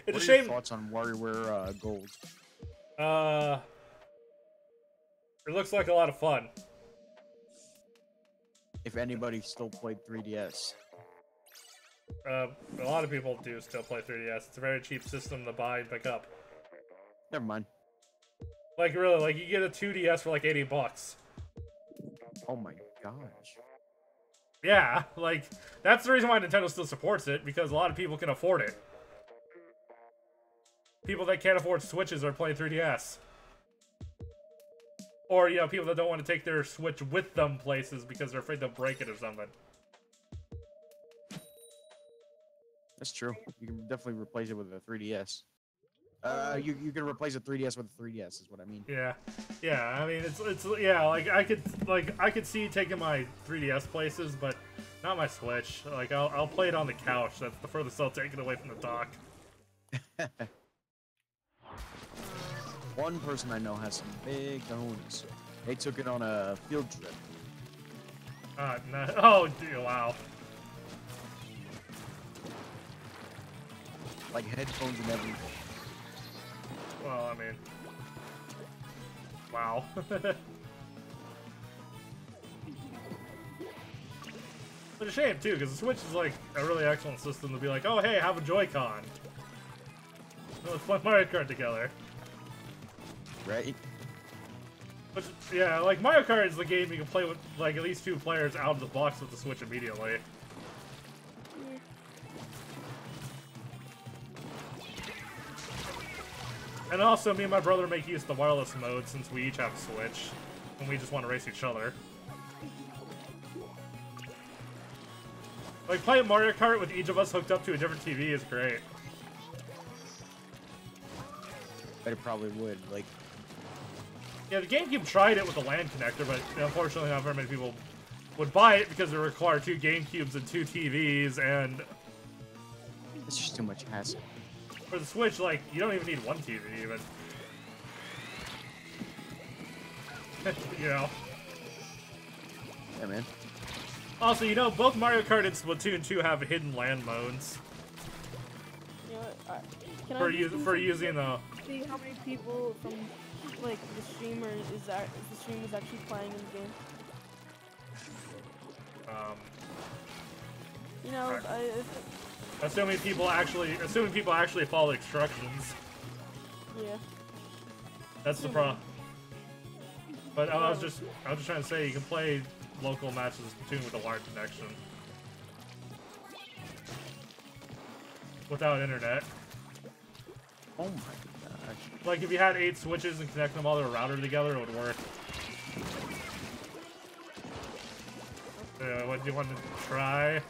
It's What a are shame. your thoughts on WarioWare Gold? It looks like a lot of fun. If anybody still played 3DS. A lot of people do still play 3DS. It's a very cheap system to buy and pick up. Never mind. Like, really, like, you get a 2DS for like 80 bucks. Oh my gosh. Yeah, like, that's the reason why Nintendo still supports it, because a lot of people can afford it. People that can't afford Switches are playing 3DS. Or, you know, people that don't want to take their Switch with them places because they're afraid they'll break it or something. That's true. You can definitely replace it with a 3DS. You can replace a 3DS with a 3DS is what I mean. Yeah, yeah. I mean, it's yeah. Like I could see taking my 3DS places, but not my Switch. Like I'll play it on the couch. That's the furthest I'll take it away from the dock. One person I know has some big cojones. They took it on a field trip. No, oh, dude, wow. Like headphones and everything. Well, I mean, wow. But a shame too, because the Switch is like a really excellent system to be like, oh hey, have a Joy-Con. Let's play Mario Kart together. Right? But yeah, like Mario Kart is the game you can play with like at least 2 players out of the box with the Switch immediately. And also, me and my brother make use of the wireless mode since we each have a Switch, and we just want to race each other. Like, playing Mario Kart with each of us hooked up to a different TV is great. But it probably would, like... Yeah, the GameCube tried it with the LAN connector, but unfortunately not very many people would buy it because it required 2 GameCubes and 2 TVs, and... It's just too much hassle. For the Switch, like, you don't even need 1 TV, even. You know? Yeah, man. Also, you know, both Mario Kart and Splatoon 2 have hidden LAN modes. You know what, can For using the... See how many people from, like, the streamer is actually playing in the game? You know, Assuming people actually follow instructions. Yeah. That's the problem. But I was just trying to say you can play local matches of Splatoon with a wired connection without internet. Oh my gosh. Like if you had 8 switches and connect them all to a router together, it would work. What do you want to try?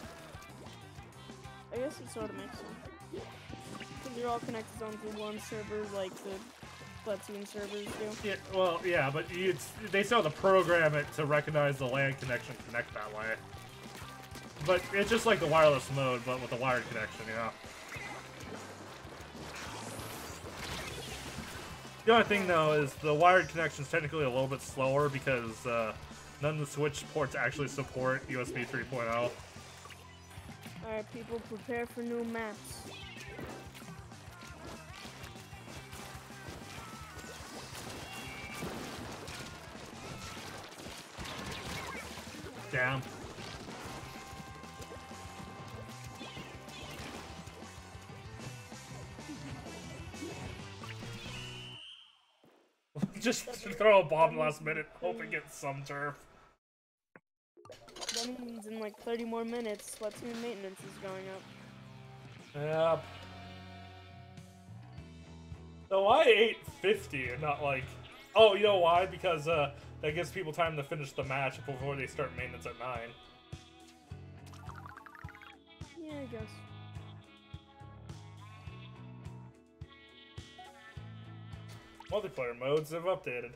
I guess it sort of makes sense. Because you're all connected onto one server like the Splatoon servers do. Yeah, well, yeah, but they still have to program it to recognize the LAN connection and connect that way. But it's just like the wireless mode, but with a wired connection, you know? The only thing, though, is the wired connection is technically a little bit slower because none of the Switch ports actually support USB 3.0. Alright, people, prepare for new maps. Damn. Just throw a bomb last minute, hope it gets some turf. That means in like 30 more minutes, Splatoon maintenance is going up. Yep. So why 850 and not like... Oh, you know why? Because that gives people time to finish the match before they start maintenance at 9. Yeah, I guess. Multiplayer modes have updated.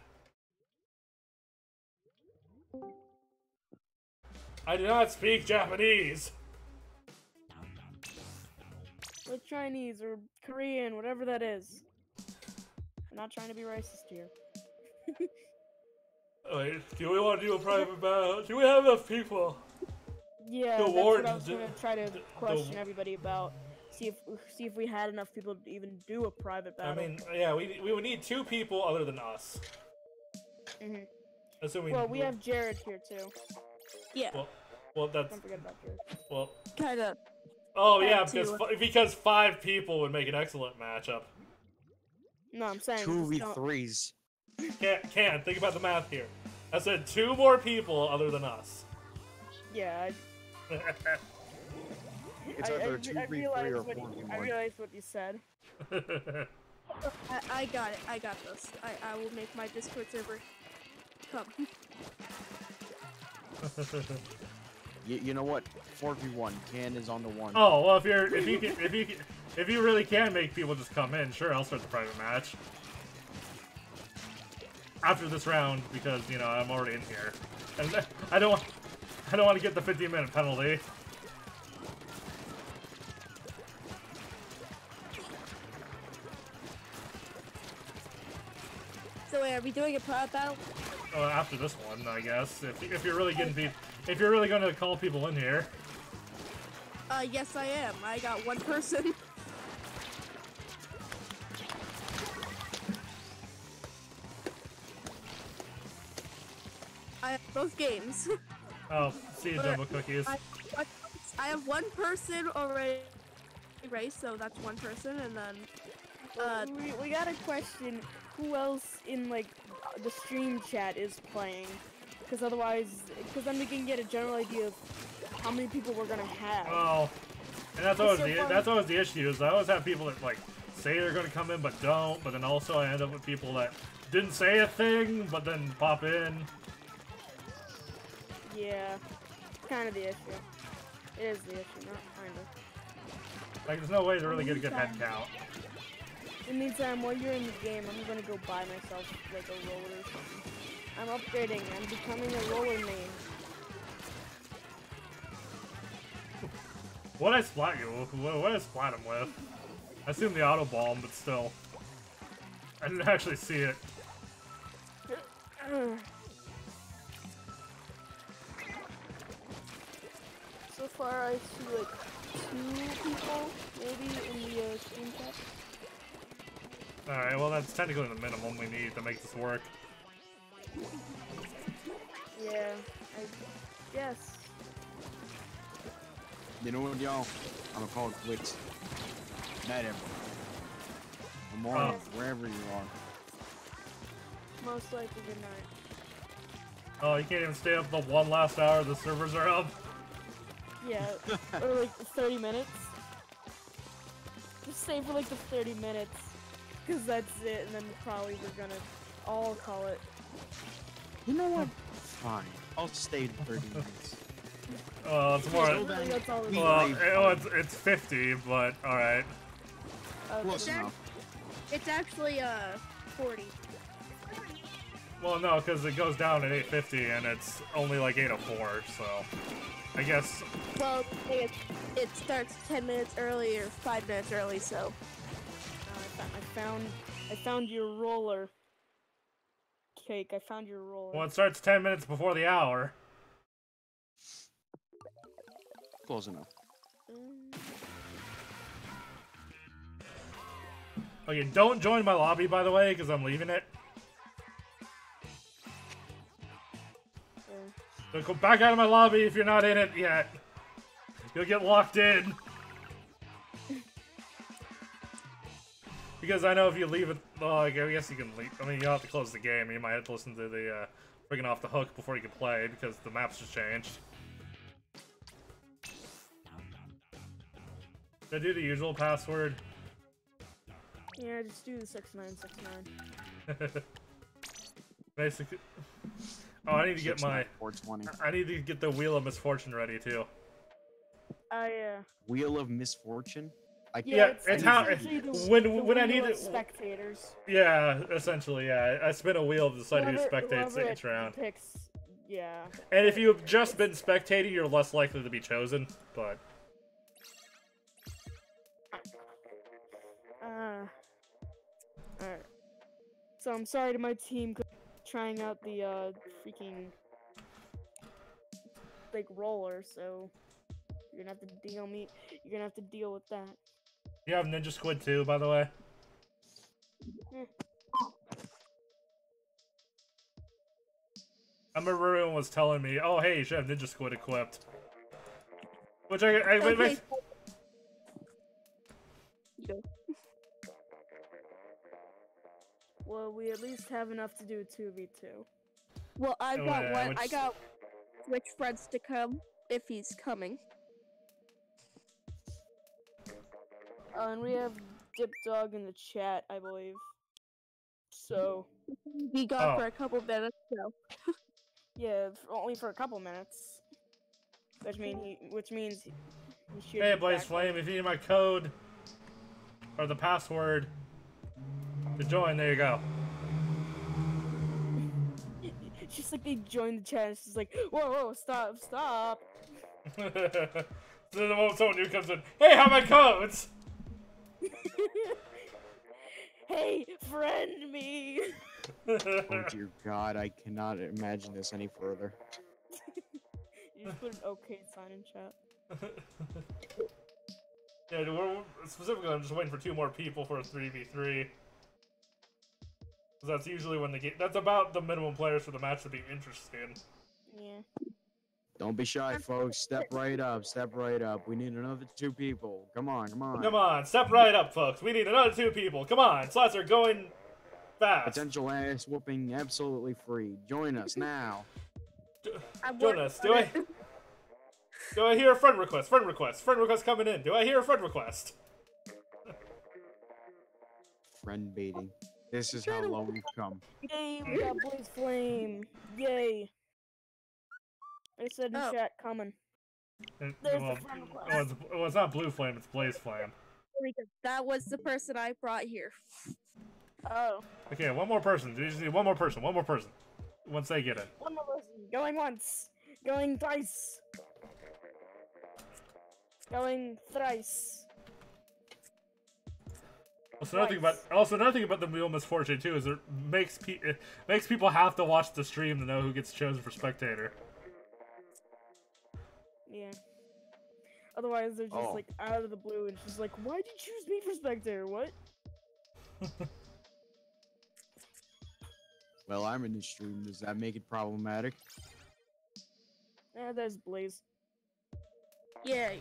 I do not speak Japanese! Or Chinese, or Korean, whatever that is. I'm not trying to be racist here. Wait, do we want to do a private battle? Do we have enough people? Yeah, that's what I was gonna try to question everybody about. See if we had enough people to even do a private battle. I mean, yeah, we would need 2 people other than us. Mhm. Assuming Well, we have Jared here too. Yeah. Well, that's... Don't forget about Jared. Well... Kinda. Oh, yeah, because 5 people would make an excellent matchup. No, I'm saying 2v3s. Can't. Think about the math here. I said 2 more people other than us. Yeah, It's either 2v3 or 4v1. I realized what you said. I got it. I got this. I will make my Discord server come. You know what? 4v1. Can is on the 1. Oh well, if you really can make people just come in, sure, I'll start the private match after this round because you know I'm already in here, and I don't want to get the 15-minute penalty. So wait, are we doing a private battle? After this one, I guess. If you're really if you're really gonna call people in here. Yes I am. I got 1 person. I have both games. Oh, see you, Jumbo Cookies. I have 1 person already raced, so that's 1 person, and then we got a question. Who else in like the stream chat is playing, because otherwise, because then we can get a general idea of how many people we're gonna have. Oh, and that's always the issue. Is I always have people that like say they're gonna come in but don't, but then also I end up with people that didn't say a thing but then pop in. Yeah, kind of the issue. It is the issue, not kind of. Like, there's no way to really get a good head count. In the meantime, while you're in the game, I'm gonna go buy myself like a roller or something. I'm upgrading. I'm becoming a roller main. What I splat you? What I splat him with? I assume the auto bomb, but still, I didn't actually see it. So far, I see like 2 people, maybe, in the stream chat. Alright, well that's technically the minimum we need to make this work. Yeah, I guess. You know what, y'all? I'm gonna call it quits. Night, everyone. Good morning, wherever you are. Most likely good night. Oh, you can't even stay up the one last hour the servers are up. Yeah, or like 30 minutes. Just stay for like the 30 minutes, because that's it, and then probably we're gonna all call it. You know what? Fine. I'll stay 30 minutes. It's more. That's all Well, it's 50, but all right. Close enough. It's actually 40. Well, no, because it goes down at 8:50 and it's only like 8:04, so I guess. Well, it starts 10 minutes early or 5 minutes early, so. I found your roller. Cake, I found your roller. Well, it starts 10 minutes before the hour. Close enough. Okay, don't join my lobby, by the way, because I'm leaving it. So go back out of my lobby if you're not in it yet. You'll get locked in. Because I know if you leave it, well, I guess you can leave. I mean, you'll have to close the game. You might have to listen to the freaking off the hook before you can play because the maps just changed. Did I do the usual password? Yeah, just do the 6969. Basically. Oh, I need to get my 420. I need to get the Wheel of Misfortune ready too. Wheel of Misfortune? Yeah, it's how when I need it. Spectators. Yeah, essentially, yeah. I spin a wheel to decide who spectates each round. Picks, yeah. And if you've just been spectating, you're less likely to be chosen. But alright. So I'm sorry to my team trying out the freaking like roller. So you're gonna have to deal me. You're gonna have to deal with that. you have Ninja Squid too, by the way. I remember everyone was telling me, "Oh, hey, you should have Ninja Squid equipped." Which Okay. Well, we at least have enough to do 2v2. Well, I got yeah, one. which- I got which friends to come if he's coming. And we have Dip Dog in the chat, I believe. So Be gone Oh. for a couple minutes, so. yeah, only for a couple minutes. Which means he should. Hey, be Blaze back. Flame, if you need my code or the password to join, there you go. It's just like they joined the chat. It's just like, whoa, stop. So the moment someone new comes in, hey, how my codes? Hey, friend me. Oh dear God, I cannot imagine this any further. You just put an okay sign in chat. Yeah, specifically, I'm just waiting for 2 more people for a 3v3. Because that's usually when the game. That's about the minimum players for the match to be interested. Yeah. Don't be shy, folks. Step right up. Step right up. We need another 2 people. Come on, come on. Come on, step right up, folks. We need another 2 people. Come on, slots are going Fast. Potential ass whooping absolutely free. Join us now. Join us. Do I hear a friend request? Friend request. Friend request coming in. Do I hear a friend request? Friend baiting. This is how low we've come. Yay, we got Blaze Flame. Yay. I said in chat, coming. There's the friend request. Well, it's not Blue Flame, it's Blaze Flame. That was the person I brought here. Oh. Okay, one more person. You just need one more person. One more person. Once they get it. One more person. Going once. Going twice. Going thrice. Also, another thing about the Wheel Misfortune too is it makes people have to watch the stream to know who gets chosen for spectator. Yeah. Otherwise, they're just like out of the blue and she's like, "Why'd you choose me for spectator? What?" Well, I'm in the stream. Does that make it problematic? There's Blaze. Yay.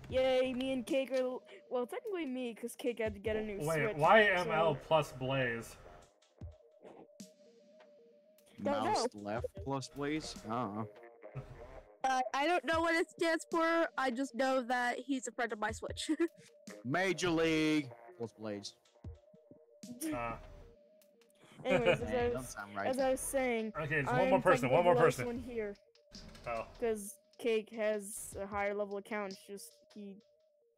Yay, me and Cake are... Well, technically me, because Cake had to get a new Switch. Wait, why ML plus Blaze? Mouse left plus Blaze? I don't know what it stands for. I just know that he's a friend of my Switch. Major League plus Blaze. Anyways, Don't sound right. as I was saying, okay, just one more person. One more person. One here. Oh. Because Cake has a higher level account. It's just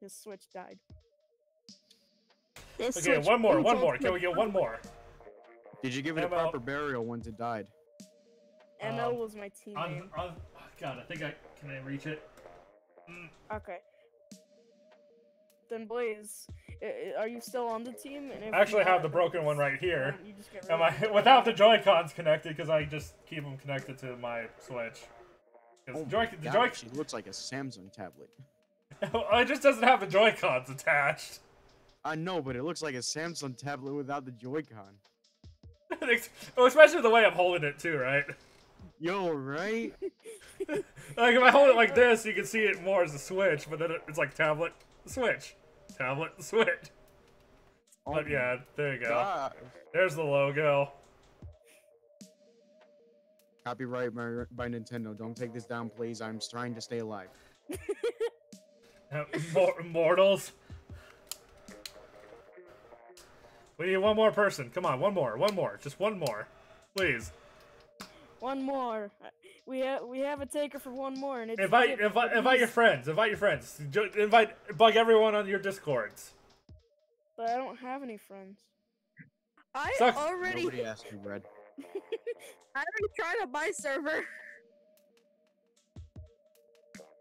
his Switch died. Okay, one more. One more. Can we get one more? Did you give it a proper burial once it died? ML was my team name. Oh God, can I reach it? Okay. Then Blaze, are you still on the team? And if I actually you have the broken one right here. You just get Without the Joy-Cons connected, because I just keep them connected to my Switch. She looks like a Samsung tablet. It just doesn't have the Joy-Cons attached. I know, but it looks like a Samsung tablet without the Joy-Con. Especially the way I'm holding it too, right? Yo, right? Like if I hold it like this, you can see it more as a Switch, but then it's like tablet, Switch, tablet, Switch. Oh but yeah, there you go. God. There's the logo. Copyright by Nintendo. Don't take this down, please. I'm trying to stay alive. Mortals. We need one more person. Come on, one more. Just one more. Please. One more. We have a taker for one more, and it's invite your friends. Bug everyone on your Discords. But I don't have any friends. Nobody asked you, Red. I already tried on my server.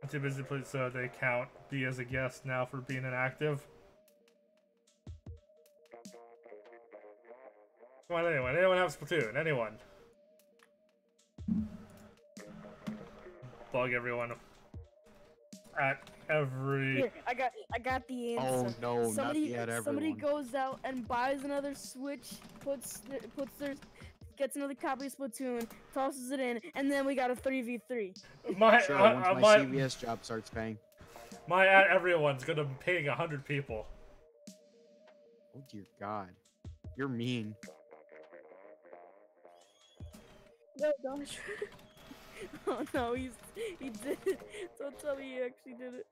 I'm too busy to play, so they count be as a guest now for being inactive. Come on, anyone have Splatoon? Anyone? Bug everyone at every. Here, I got the answer. Oh no, not the at everyone. Somebody goes out and buys another Switch, gets another copy of Splatoon, tosses it in, and then we got a 3v3. Sure, once my CVS job starts paying. My at everyone's gonna be paying 100 people. Oh dear God, you're mean. No, gosh. Oh no, he did it. Don't tell me he actually did it.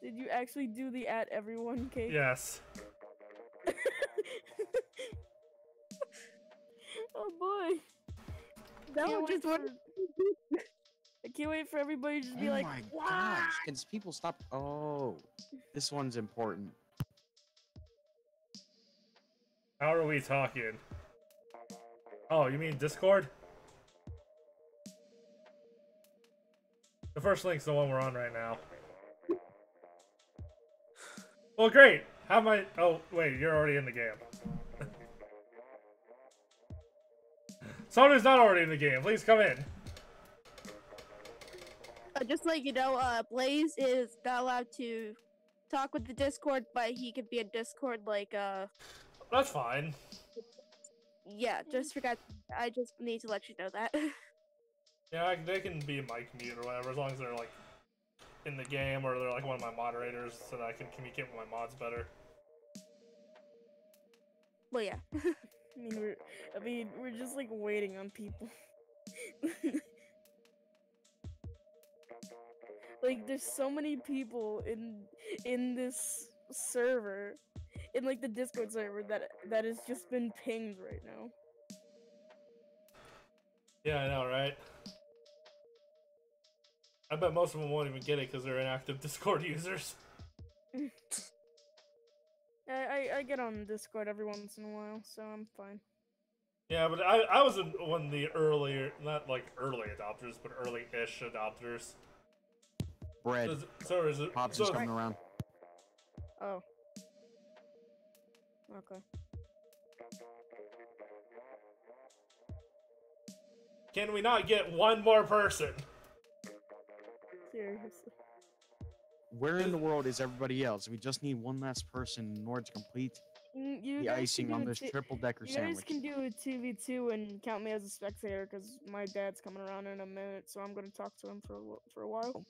Did you actually do the at everyone cake? Yes. Oh boy. That one just I can't wait for everybody to just be like, oh my gosh, can people stop? Oh, this one's important. How are we talking? Oh, you mean Discord? The first link's the one we're on right now. Well, great. How am I? Oh, wait, you're already in the game. Someone who's not already in the game, please come in. Just like you know, Blaze is not allowed to talk with the Discord, but he could be a Discord like That's fine. Yeah, just forgot. I just need to let you know that. Yeah, they can be mic mute or whatever, as long as they're like in the game or they're like one of my moderators, so that I can communicate with my mods better. Well, yeah. we're just like waiting on people. Like, there's so many people in this server, in like the Discord server that has just been pinged right now. Yeah, I know, right? I bet most of them won't even get it because they're inactive Discord users. I get on Discord every once in a while, so I'm fine. Yeah, but I was in one of the earlier, not like early adopters, but early-ish adopters. Bread. So is it? Pops So, is coming around. Oh. Okay. can we not get one more person? Seriously. Where in the world is everybody else? We just need one last person in order to complete You the guys icing can do on a this t- triple-decker You guys sandwich. can do a 2v2 and count me as a spectator because my dad's coming around in a minute, so I'm gonna talk to him for a while.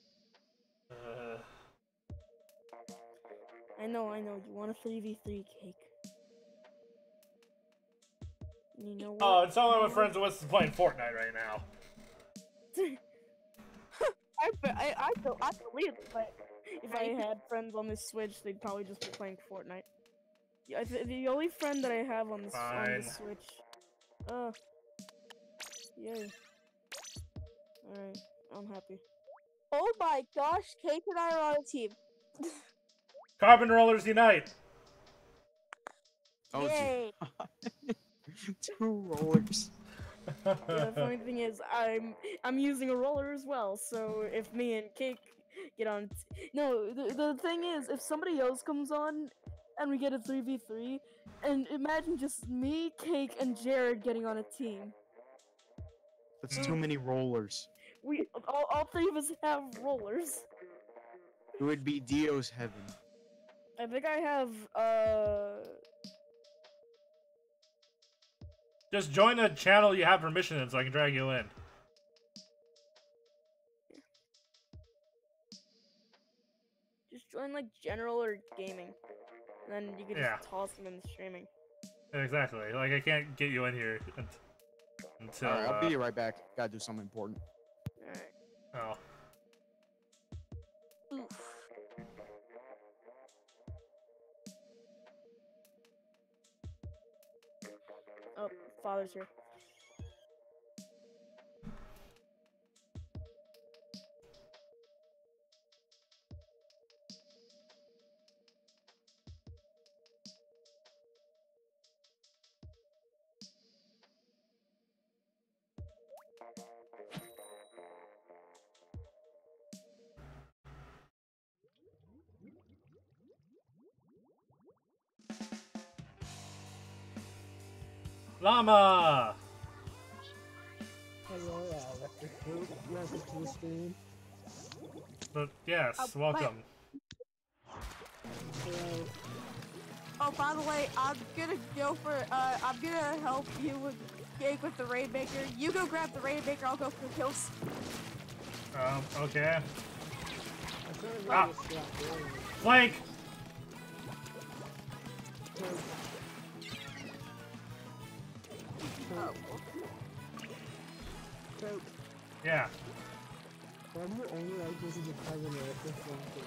I know. You want a 3v3 cake. You know what? Oh, it's all my friends with playing Fortnite right now. I believe it, but If I had friends on this Switch, they'd probably just be playing Fortnite. Yeah, the only friend that I have on this Switch. Yay. Alright, I'm happy. oh my gosh, Kate and I are on a team. Carbon Rollers Unite! Oh, Yay! two rollers. Yeah, the funny thing is, I'm using a roller as well. So if me and Cake get on, no, the thing is, if somebody else comes on, and we get a 3v3, and imagine just me, Cake, and Jared getting on a team. That's too many rollers. We all three of us have rollers. It would be Dio's heaven. I think I have Just join a channel you have permission in so I can drag you in. just join like general or gaming, and then you can just toss them in the streaming. Exactly. Like, I can't get you in here until... Alright, I'll be right back. Gotta do something important. Alright. Oh. Oof. Oh, father's here. Llama! Hello, welcome to the stream. But yes, welcome. Hello. Oh, by the way, I'm gonna go for, I'm gonna help you with Jake with the Rainmaker. You go grab the Rainmaker, I'll go for kills. Okay. I couldn't Ah. really stop doing it. Flank! Oh. So, Yeah. I'm the only like this is a carbon at this one thing.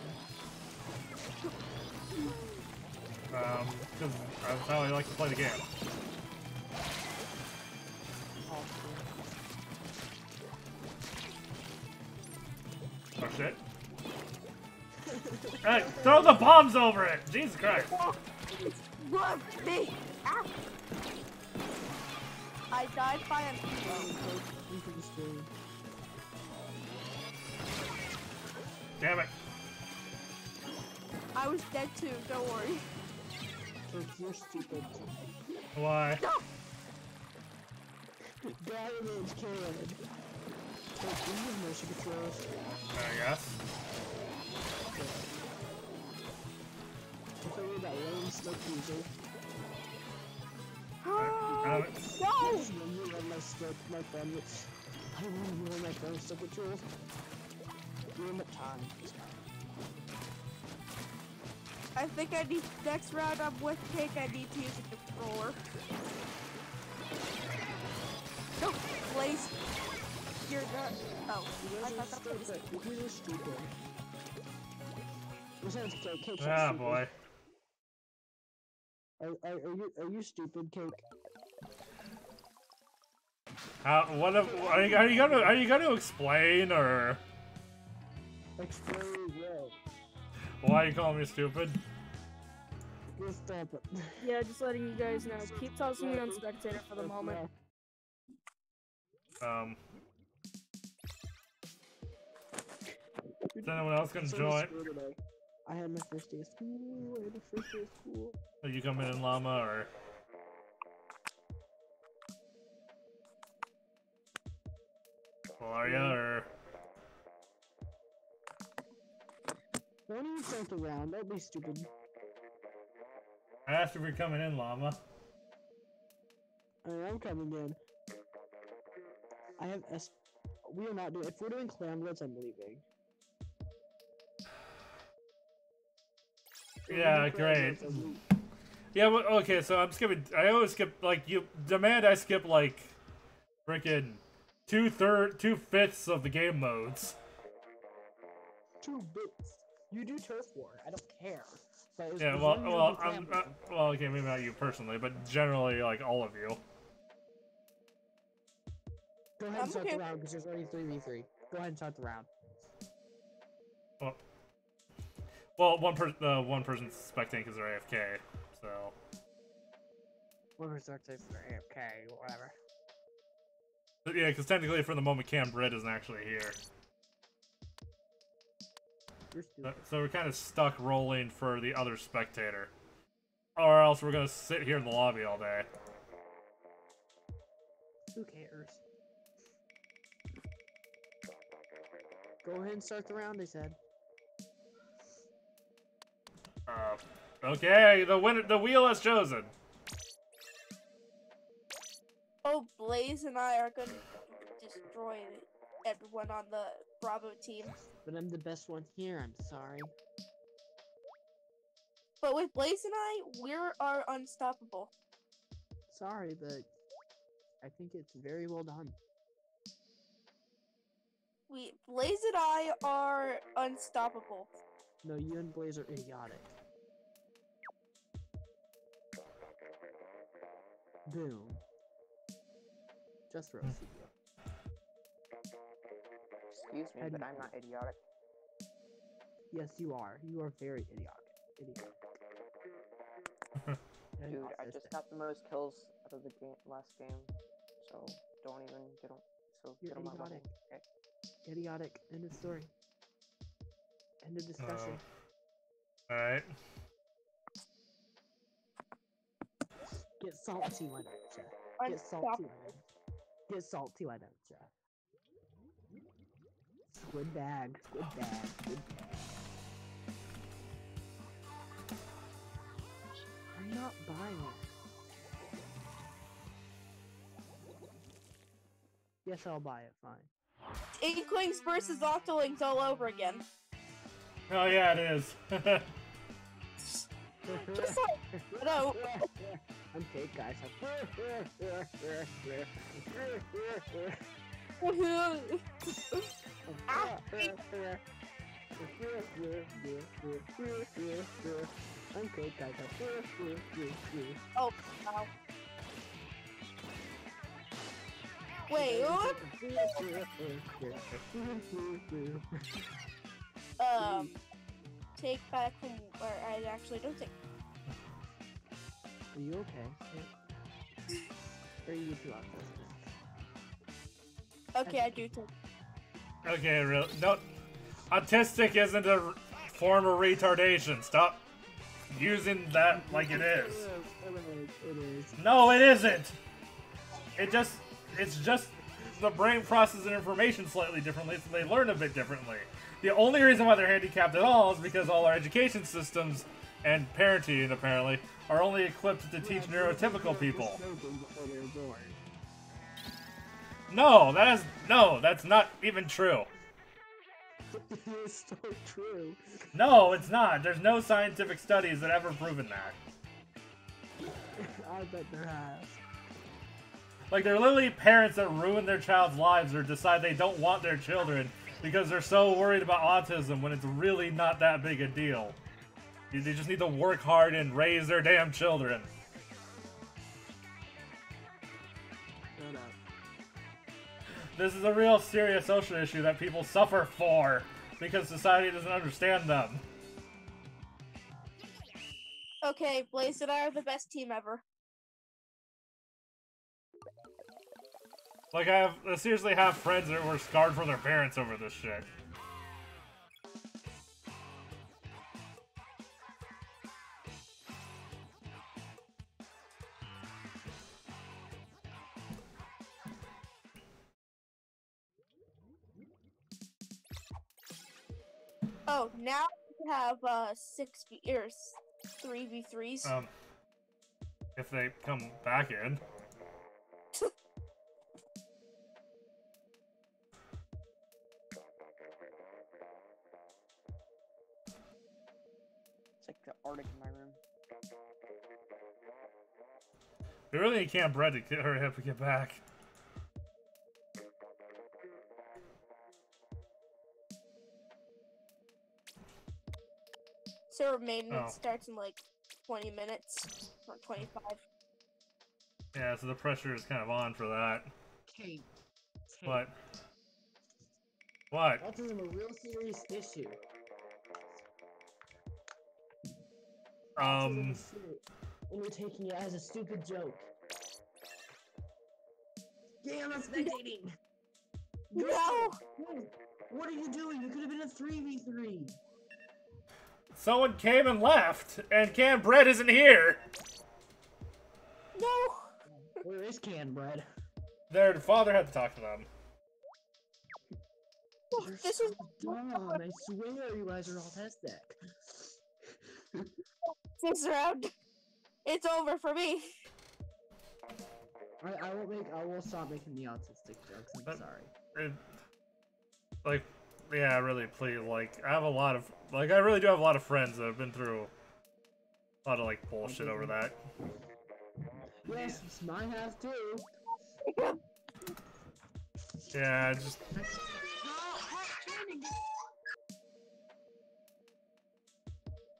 Because that's how I like to play the game. Oh shit. Hey, throw the bombs over it! Jesus Christ. Look, me! Ah. I died by a Into the stream. Damn it. I was dead too, don't worry. So you're stupid. Why? No! Guy named Caleb. So you have motion controls. I guess. I feel like that lame smoke user. No! This is when you run my stick, my friend. I don't want to run my friend's stick controls. Give him a time. I think I need, next round I'm with Cake, I need to use a controller. No, Blaze, you're not, oh, I thought that was You guys are stupid. Besides, Cake's Ah, stupid. boy. Are you stupid, Cake? What are you gonna explain, or Explain what? why are you calling me stupid? Just stop it. Yeah, just letting you guys know. Keep tossing me on spectator for the moment. Is anyone else gonna So join? today. I had my first day of school. I had the first day of school. Are you coming in, Llama, or? Well, are ya, or? Don't even jump around. That'd be stupid. I asked if you're coming in, Llama. I'm coming in. I have S. We are not doing. If we're doing clamlets, I'm leaving. If we're Yeah, doing great. clamlets, I'm leaving. Yeah, well, okay, so I'm skipping. I always skip, like, you demand I skip, like, freaking 2/5 of the game modes. 2 bits. You do turf war. I don't care. But Yeah, well, okay, maybe not you personally, but generally, like, all of you. Go ahead and start okay. the round because there's only 3v3. Go ahead and start the round. Well, one person's spectating because they're AFK, so. Whoever starts for AFK, whatever. But yeah, because technically, for the moment, Cam Britt isn't actually here. You're stupid. So we're kind of stuck rolling for the other spectator. Or else we're gonna sit here in the lobby all day. Who cares? Go ahead and start the round, they said. Okay, the wheel has chosen. Oh, Blaze and I are gonna destroy everyone on the Bravo team. But I'm the best one here, I'm sorry. But with Blaze and I, we are unstoppable. Sorry, but I think it's very well done. Blaze and I are unstoppable. No, you and Blaze are idiotic. Boom. Just roasted you. Excuse me, but I'm not idiotic. Yes, you are. You are very idiotic. Dude, I just got the most kills out of the last game, so don't even get on. So You're get on my level. idiotic. Okay. Idiotic. End of story. End of discussion. Alright. Get salty, why don't ya? Get salty, why don't ya? Get salty, why don't ya? Squid bag, squid bag, squid bag. I'm not buying it. Yes, I'll buy it, fine. Inklings versus Octolings all over again. Oh yeah, it is. Just like, no. I'm fake, guys. I'm fake, guys. Oh, wow. Wait, what? Take back from where I actually don't take. Are you okay? Or are you too autistic? Okay, I do take. Okay, no, autistic isn't a form of retardation. Stop using that like it is. It is. No, it isn't. It's just the brain processes information slightly differently, so they learn a bit differently. The only reason why they're handicapped at all is because all our education systems and parenting, apparently, are only equipped to teach neurotypical people. No, that's not even true. It's so true. No, it's not. There's no scientific studies that ever proven that. I bet there has. Like, they're literally parents that ruin their child's lives or decide they don't want their children because they're so worried about autism when it's really not that big a deal. They just need to work hard and raise their damn children. Shut up. This is a real serious social issue that people suffer for because society doesn't understand them. Okay, Blaze and I are the best team ever. Like, I seriously have friends that were scarred from their parents over this shit. Oh, now we have 3v3s. If they come back in. It's like the Arctic in my room. We really need Camp Bread to hurry up and get back. Server maintenance starts in like 20 minutes or 25. Yeah, so the pressure is kind of on for that. Kate. What? What? Autism a real serious issue. Um. And you're taking it as a stupid joke. Yeah, I'm spectating. No! What are you doing? You could have been a 3v3. Someone came and left, and Canned Bread isn't here. No! Where is Canned Bread? Their father had to talk to them. You're This so is dumb. I swear you guys are autistic. this round. It's over for me. I will stop making the autistic jokes. I'm sorry. Like, yeah, really, please. Like, I have a lot of, like, I really do have a lot of friends that have been through a lot of, like, bullshit over that. Yes, mine has too. Yeah, just.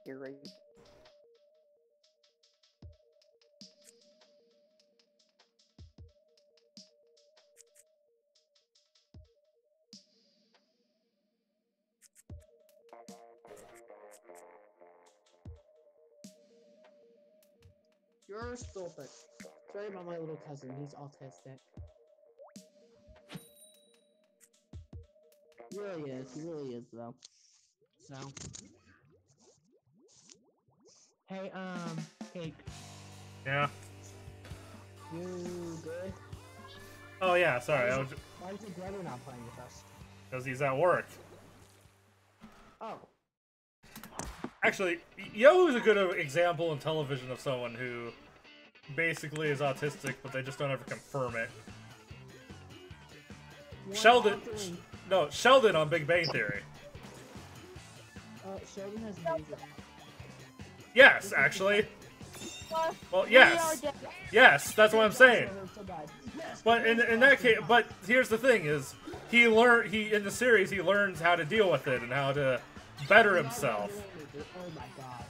You're right. You're stupid. Sorry about my little cousin. He's autistic. He really is. He really is, though. So. Hey, Cake. Yeah. You good? Oh, yeah, sorry. I was. Why is your brother not playing with us? Because he's at work. Oh. Actually, you know who's a good example in television of someone who basically is autistic, but they just don't ever confirm it? Sheldon. No, Sheldon on Big Bang Theory. Sheldon has music. Yes, actually. Well, yes. Yes, that's what I'm saying. But in that case, but here's the thing: is he in the series he learns how to deal with it and how to better himself. Oh my god.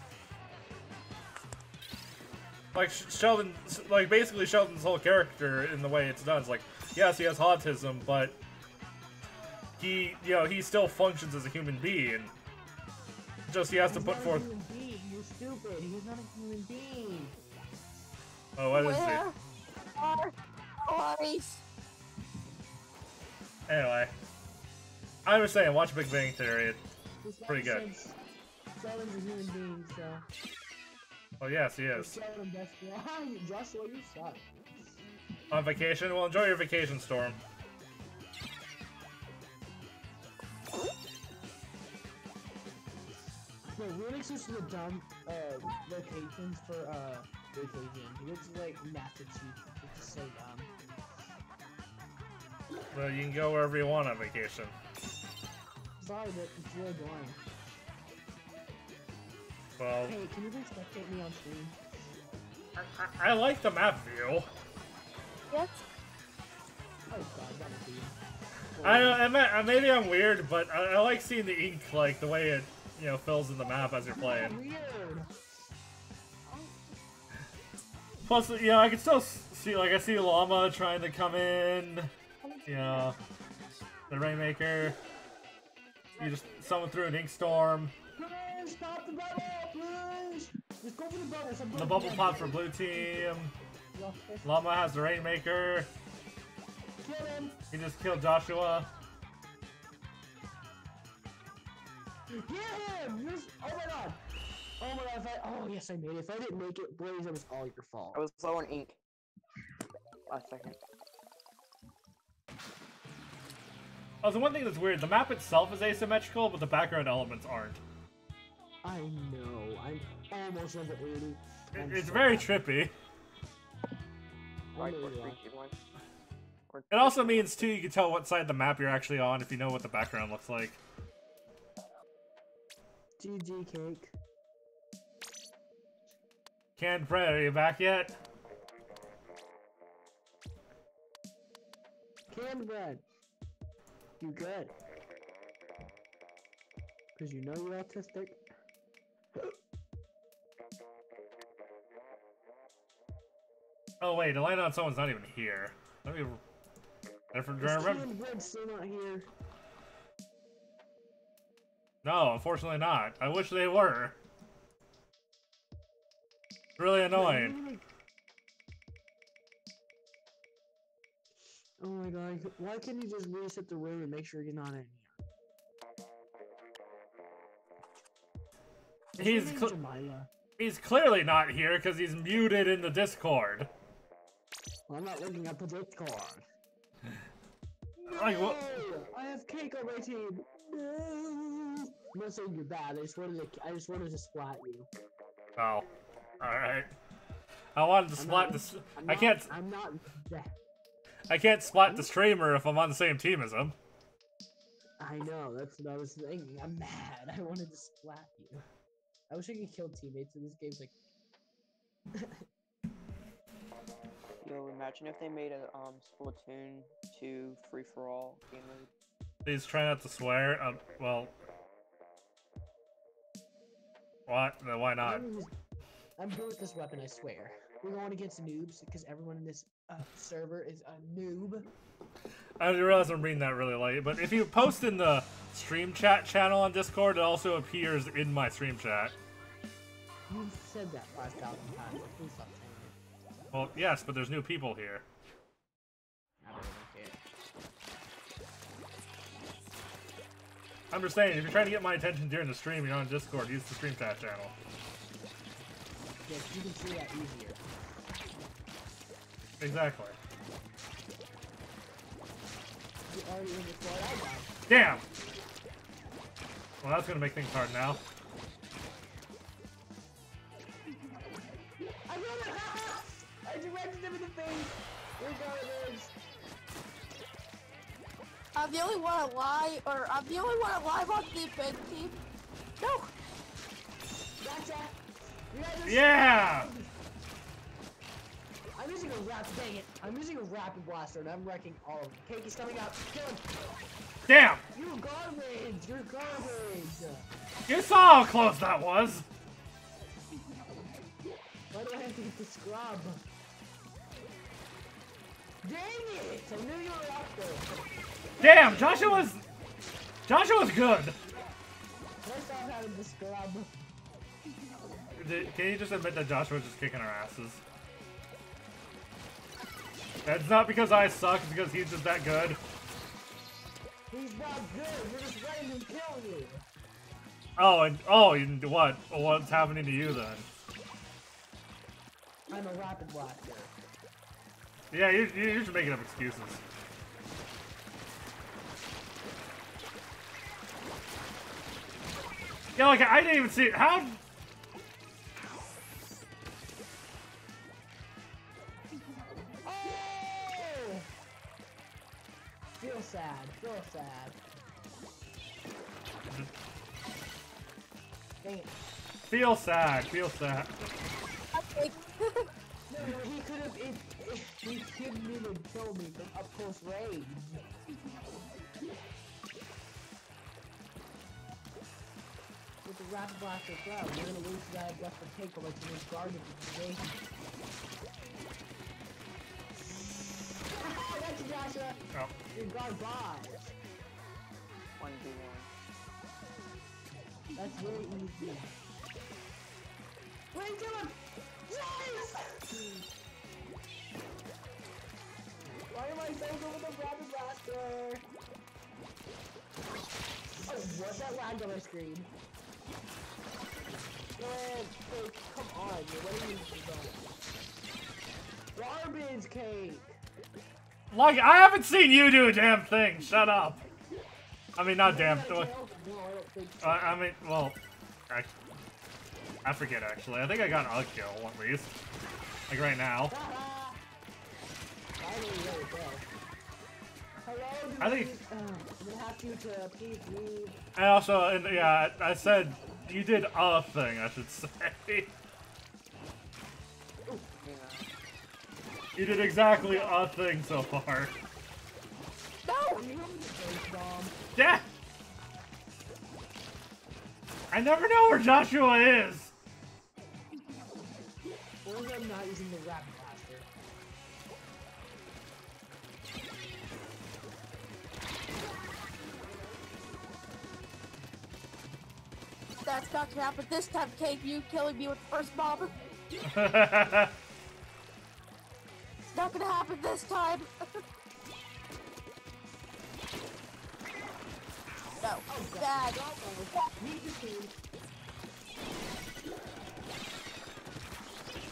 Like Sheldon, like basically Sheldon's whole character in the way it's done is like, yes, he has autism, but he, you know, he still functions as a human being. Just he has to put forth. You're stupid. He's not a human being. Oh, what is he? Where are boys? Anyway, I was saying, watch Big Bang Theory. It's pretty good. Sheldon's a human being, so. Oh yes, he is. Sheldon, that's wrong. Joshua, you suck. On vacation? Well, enjoy your vacation, Storm. No, Remix is the dumb locations for vacation. It's like Massachusetts. It's just so dumb. Well, you can go wherever you want on vacation. sorry, but it's really boring. Well, Hey, can you please spectate me on stream? I like the map view. Yes. Oh god, that would be. Maybe I'm weird, but I like seeing the ink, like the way it, fills in the map as you're playing. Weird. Plus, I can still see, like, I see Llama trying to come in. The Rainmaker. You just summon through an ink storm. Please stop the bubble, please. Just go for the bubble. The bubble pop for blue team. Llama has the Rainmaker. Kill him. He just killed Joshua. Get him! Oh my god! Oh my god, oh yes I made it. If I didn't make it, Blaze, it was all your fault. I was low on ink. Last second. Oh, the one thing that's weird, the map itself is asymmetrical, but the background elements aren't. I know, I'm almost level 80. It's very trippy. Right, 4, 3, 2, 1. It also means, too, you can tell what side of the map you're actually on if you know what the background looks like. GG cake. Canned Bread, are you back yet? Canned bread. You good? Cause you know you're autistic. Oh wait, to land on someone's not even here. Let me... Canned bread's still not here. No, unfortunately not. I wish they were. It's really annoying. Oh my god, why can't you just reset the room and make sure you're not in here? He's clearly not here because he's muted in the Discord. Well, I'm not looking at the Discord. Like, what? I have cake on my team. No. I'm not saying you're bad. I just wanted to splat you. Oh, all right. I wanted to splat this. I can't. I'm not. I can't splat the streamer if I'm on the same team as him. I know. That's what I was thinking. I'm mad. I wanted to splat you. I wish I could kill teammates in this game. Like. Yo, imagine if they made a Splatoon 2 free-for-all game mode. Please try not to swear. Well, what? No, why not? I'm good with this weapon, I swear. We're going against noobs because everyone in this server is a noob. I realize I'm reading that really late, but if you post in the stream chat channel on Discord, it also appears in my stream chat. You've said that 5,000 times. Like, please stop saying it. Well, yes, but there's new people here. I don't really care. I'm just saying, if you're trying to get my attention during the stream, you're on Discord, use the stream chat channel. Yes, you can see that easier. Exactly. You're already in the squad. I died. Damn! Well, that's gonna make things hard now. I got it! I directed him in the face! We're garbage! I'm the only one alive, or I'm the only one alive on the big team. No! Gotcha! You guys are Yeah! I'm using a dang it. I'm using a rapid blaster and I'm wrecking all of them. Cake is coming out. Kill him! Damn! You're garbage! You're garbage! You saw how close that was! Why do I have to get the scrub? Dang it! I knew you were up there. Damn, Joshua's good. Can I stop having the scrub? Can you just admit that Joshua's just kicking our asses? That's not because I suck, it's because he's just that good. He's not good. You're just letting him kill you. And what? What's happening to you then? I'm a rapid blaster. Yeah, you're just making up excuses. Yeah, like, I didn't even see it. How? Oh! Feel sad. Feel sad. Dang it. Feel sad. Feel sad. Okay. No, he could have. He couldn't even kill me from up close range. With the rapid blaster throw, we're gonna lose that left for take over to this garbage in the game. That's Joshua! Oh. You're garbage! 1v1. That's really easy. Wait, kill him! Yes! Why am I so good with the rapid blaster? Oh, what's that lag on my screen? Man, hey, come on, man. What are you doing? Garbage cake! Like, I haven't seen you do a damn thing. Shut up. I mean, not damn. No, I don't think so. I mean, well, I forget actually. I think I got a kill at least. Like right now. Hello, I think. I'm gonna have you to please leave. And also, and yeah, I said you did a thing. I should say. You did exactly a thing so far. No! Yeah. I never know where Joshua is. Or I'm not using the rapid blaster. That's not gonna happen this time, Cake. You killing me with the first bomb. It's not gonna happen this time. No. Bad.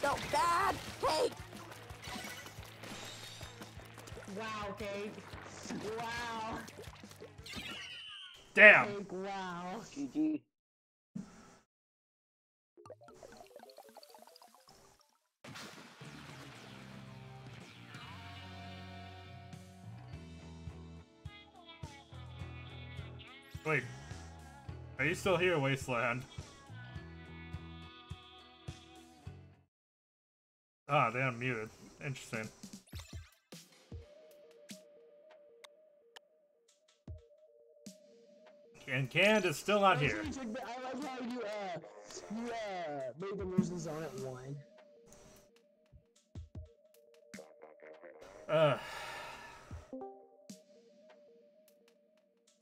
No, bad. Cake. Wow, Cake. Wow. Damn. Cake, wow. GG. Wait. Are you still here, Wasteland? Ah, they unmuted. Interesting. And Canned is still not here. I like how you made them lose the zone at 1.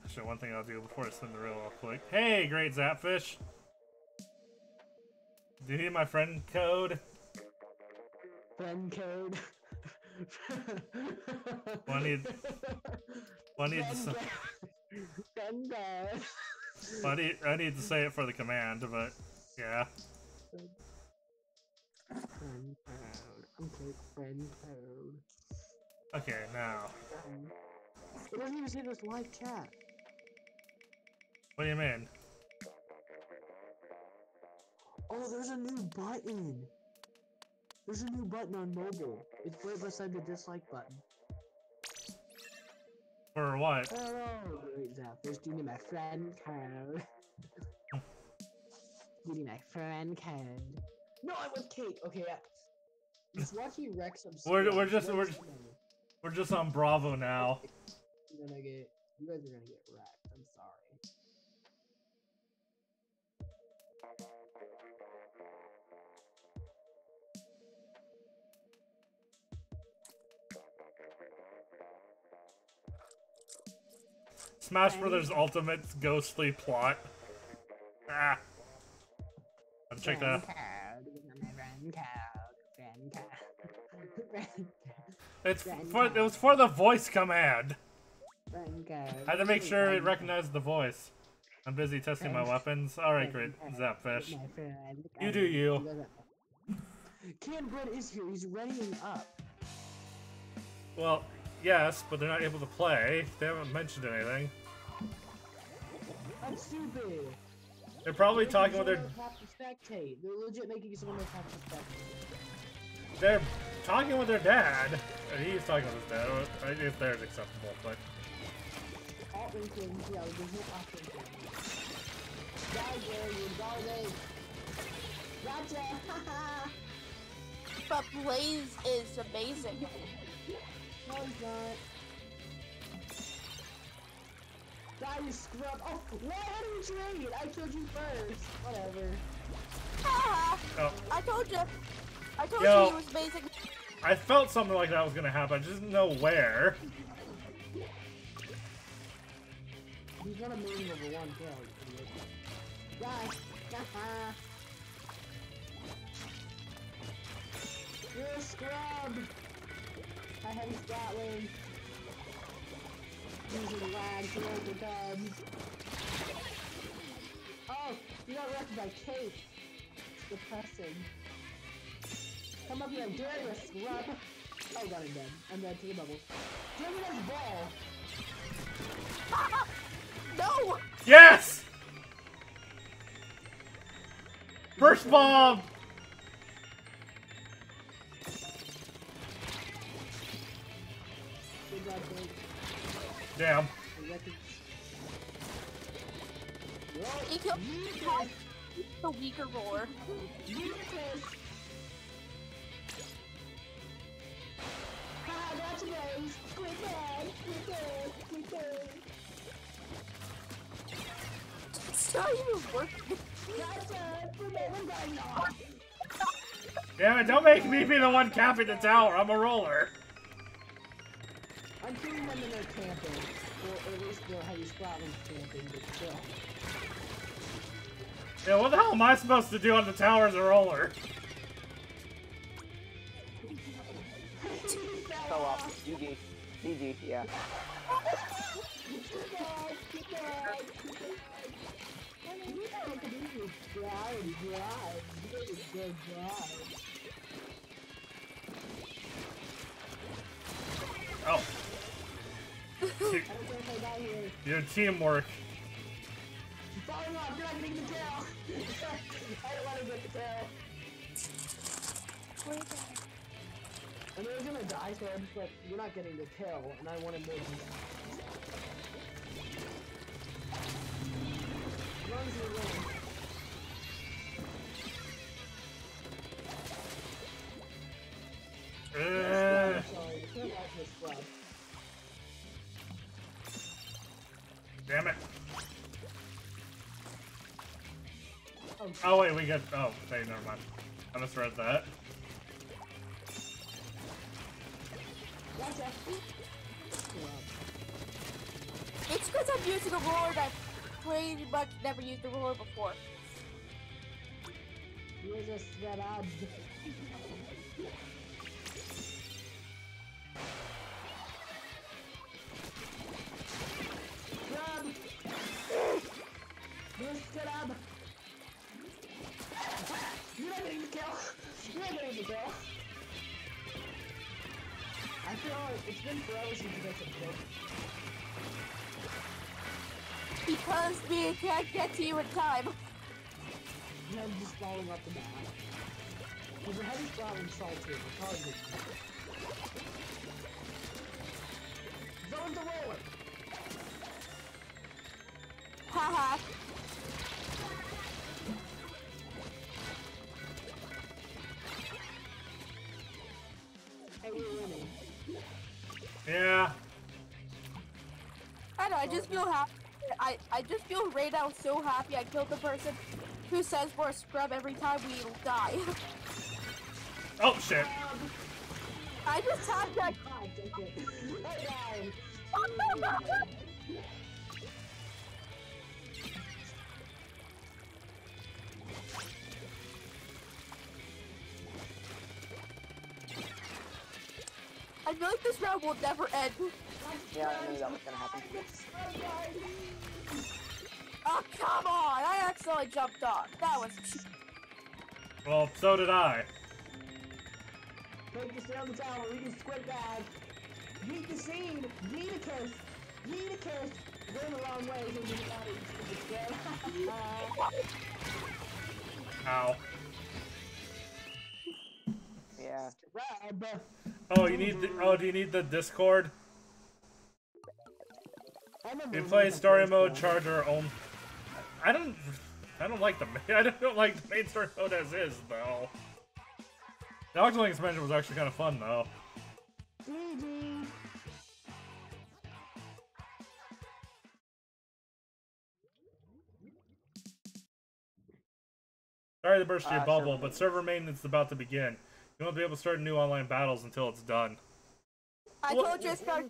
Actually, one thing I'll do before I spin the reel real quick. Hey, great Zapfish! Do you need my friend code? Friend code. Well, I need to Friend code. well, I need to say it for the command, but yeah. Friend code. Okay, friend code. Okay, now. It doesn't even say this live chat. What do you mean? Oh, there's a new button. There's a new button on mobile. It's right beside the dislike button. For what? Oh, great Zapdos. Do you need my friend code? Do you need my friend code? No, I want Kate. Okay, yeah. Just watching Rex. We're just on Bravo now. You guys are gonna get wrecked. I'm sorry. Smash Brothers Ultimate ghostly plot. Ah. I'll check that. It was for the voice command. I had to make sure it recognized the voice. I'm busy testing my weapons. Alright, great. Zapfish. You do you. Canbred is here. He's readying up. Well, yes, but they're not able to play. They haven't mentioned anything. That's stupid. They're probably talking with their... Spectate. They're legit making someone else have to spectate. They're talking with their dad. And he's talking with his dad. If they're acceptable, but... Alt-link things, yeah, there's no alt-link things. Die, Gary, you garbage. Gotcha! Haha! But Blaze is amazing. No, he's not. Die, you scrub! Oh, why didn't you trade? I killed you first. Whatever. Haha! Oh. I told you. I told Yo. you he was amazing. I felt something like that was gonna happen. I just didn't know where. He's gonna move over one kill, you idiot. Die! Haha! You're a scrub! I have a Scotland. Using lag to overcome. Oh! You got wrecked by Kate! It's depressing. Come up here, I dare you, scrub! Oh god, I'm dead. I'm dead to the bubbles. Give me this ball! No! Yes! First bomb! Good job, Kate. Damn. The records. He killed the weaker roar. Haha, gotcha, guys! Quick bag! Quick bag! Quick bag! It's not even working. Gotcha! Remember going on! Damn it, don't make me be the one capping the tower. I'm a roller. I'm keeping them in their camping. Or at least they'll have you Scotland camping, but still. Yeah, what the hell am I supposed to do on the tower as a roller? Fell off. GG. GG, yeah. Oh. Your teamwork. Falling off, you're not getting the tail! I don't want to get the tail. I mean, I was gonna die, so I'm just like, you're not getting the tail, and I wanted more than that. As long as you win. I'm sorry, you can't watch this club. Damn it. Oh, Oh wait, we get. Oh, hey, never mind. I misread that. gotcha! It's because I'm using a roar that pretty much never used a roar before. You're just scrubbed. Scrub! You're scrub! You're not getting the kill! You're not getting the kill! I feel like it's been forever since you guys have killed. Because me can't get to you in time. And I'm just falling off the map. Because the heavy problem salty, it's hard to... Zone the roller! Haha. Hey, we're winning. Yeah. I know, I just feel happy. I just feel right now so happy I killed the person who says we're a scrub every time we die. Oh shit. I just had that. God, take it. I died. I feel like this round will never end. Yeah, I knew that was gonna happen. Oh, come on! I accidentally jumped off. That was cheap. Well, so did I. Take the stay on the tower, we can squid bag. Yeet the seed! Yeet a kiss! Yeet a kiss! Going the wrong way, so you got it. Ow. Yeah. Grab! Oh, you need. Oh, do you need the Discord? I remember You when play the story first mode, one. charge our own. I don't. I don't like the main story mode as is though. The Octoling expansion was actually kind of fun though. Sorry to burst your bubble, but server maintenance is about to begin. You won't be able to start new online battles until it's done. I told you it's about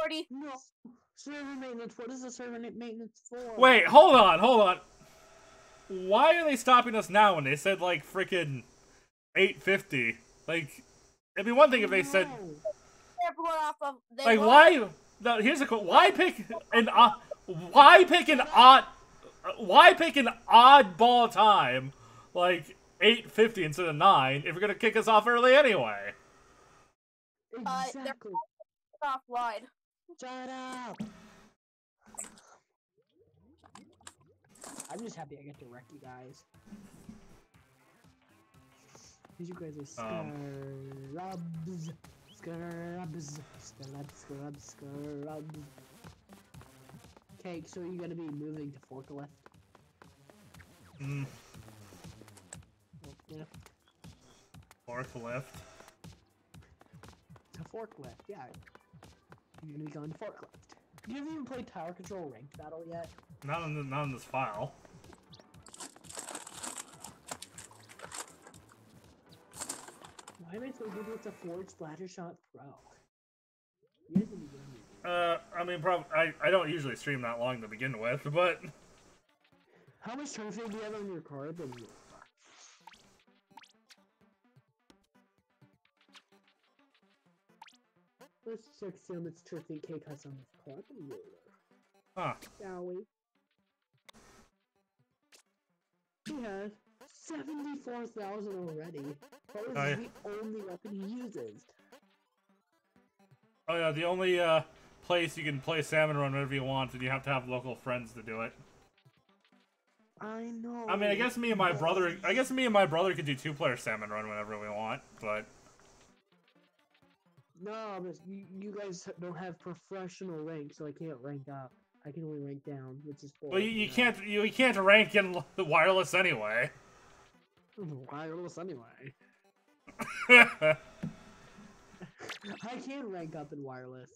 40. No. Server maintenance. What is the server maintenance for? Wait, hold on. Why are they stopping us now when they said like freaking 850? Like, it'd be one thing if they said Everyone off of like why? No, here's a why pick an why pick an oddball time like 8:50 instead of 9 if you're gonna kick us off early anyway? Exactly. off wide. Shut up. I'm just happy I get to wreck you guys. Because you guys are scrubs. Scrubs. Cake, so are you gonna be moving to forklift? Forklift. To forklift, yeah. You're gonna be going to forklift. You haven't even played Tower Control Ranked Battle yet? Not in this file. Why am I so good with the Ford Splattershot Pro? You have to be good. I mean, I don't usually stream that long to begin with, but How much trophy do you have on your card? Let's check see how much trophy Cake has on his card. huh? Shall we? He has 74,000 already. That was the only weapon he uses. Oh yeah, the only place you can play Salmon Run whenever you want, and you have to have local friends to do it. I know. I mean, I guess me and my brother could do 2-player Salmon Run whenever we want, but no, but you guys don't have professional rank, so I can't rank up. I can only rank down, which is bull. well, you can't rank in the wireless anyway. Wireless anyway. I can rank up in wireless.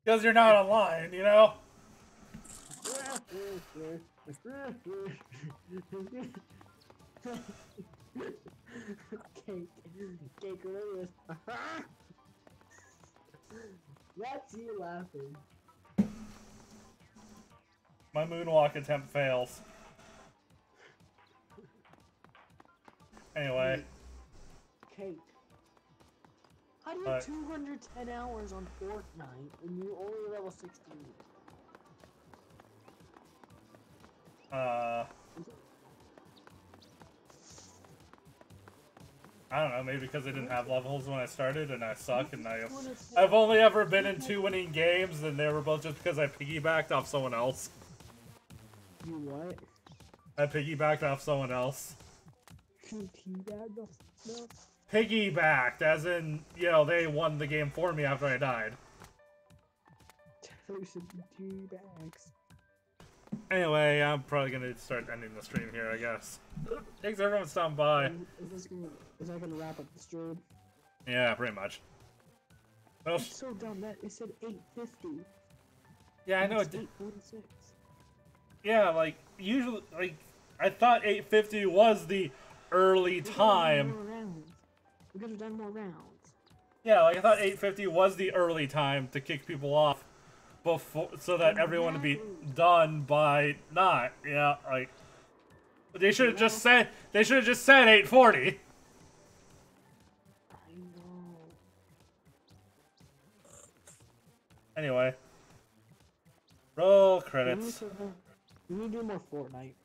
Because you're not online, you know? Cake, really. That's you laughing. My moonwalk attempt fails. Anyway. Cake. How do you have 210 hours on Fortnite and you only level 16? I don't know, maybe because I didn't have levels when I started and I suck and I've only ever been in 2 winning games and they were both just because I piggybacked off someone else. You what? I piggybacked off someone else. No. Piggybacked, as in, you know, they won the game for me after I died. Teabags. Anyway, I'm probably gonna start ending the stream here, I guess. Thanks everyone for stopping by. Is that gonna wrap up the stream? Yeah, pretty much. Well, It's so dumb that it said 850. yeah, I know. It's 846. Yeah, like usually, like I thought 850 was the early time. We could have done more rounds. Yeah, like I thought 850 was the early time to kick people off before, so that everyone would be done by not. Yeah, like they should have just said 840. I know. Anyway, roll credits. We need to do more Fortnite.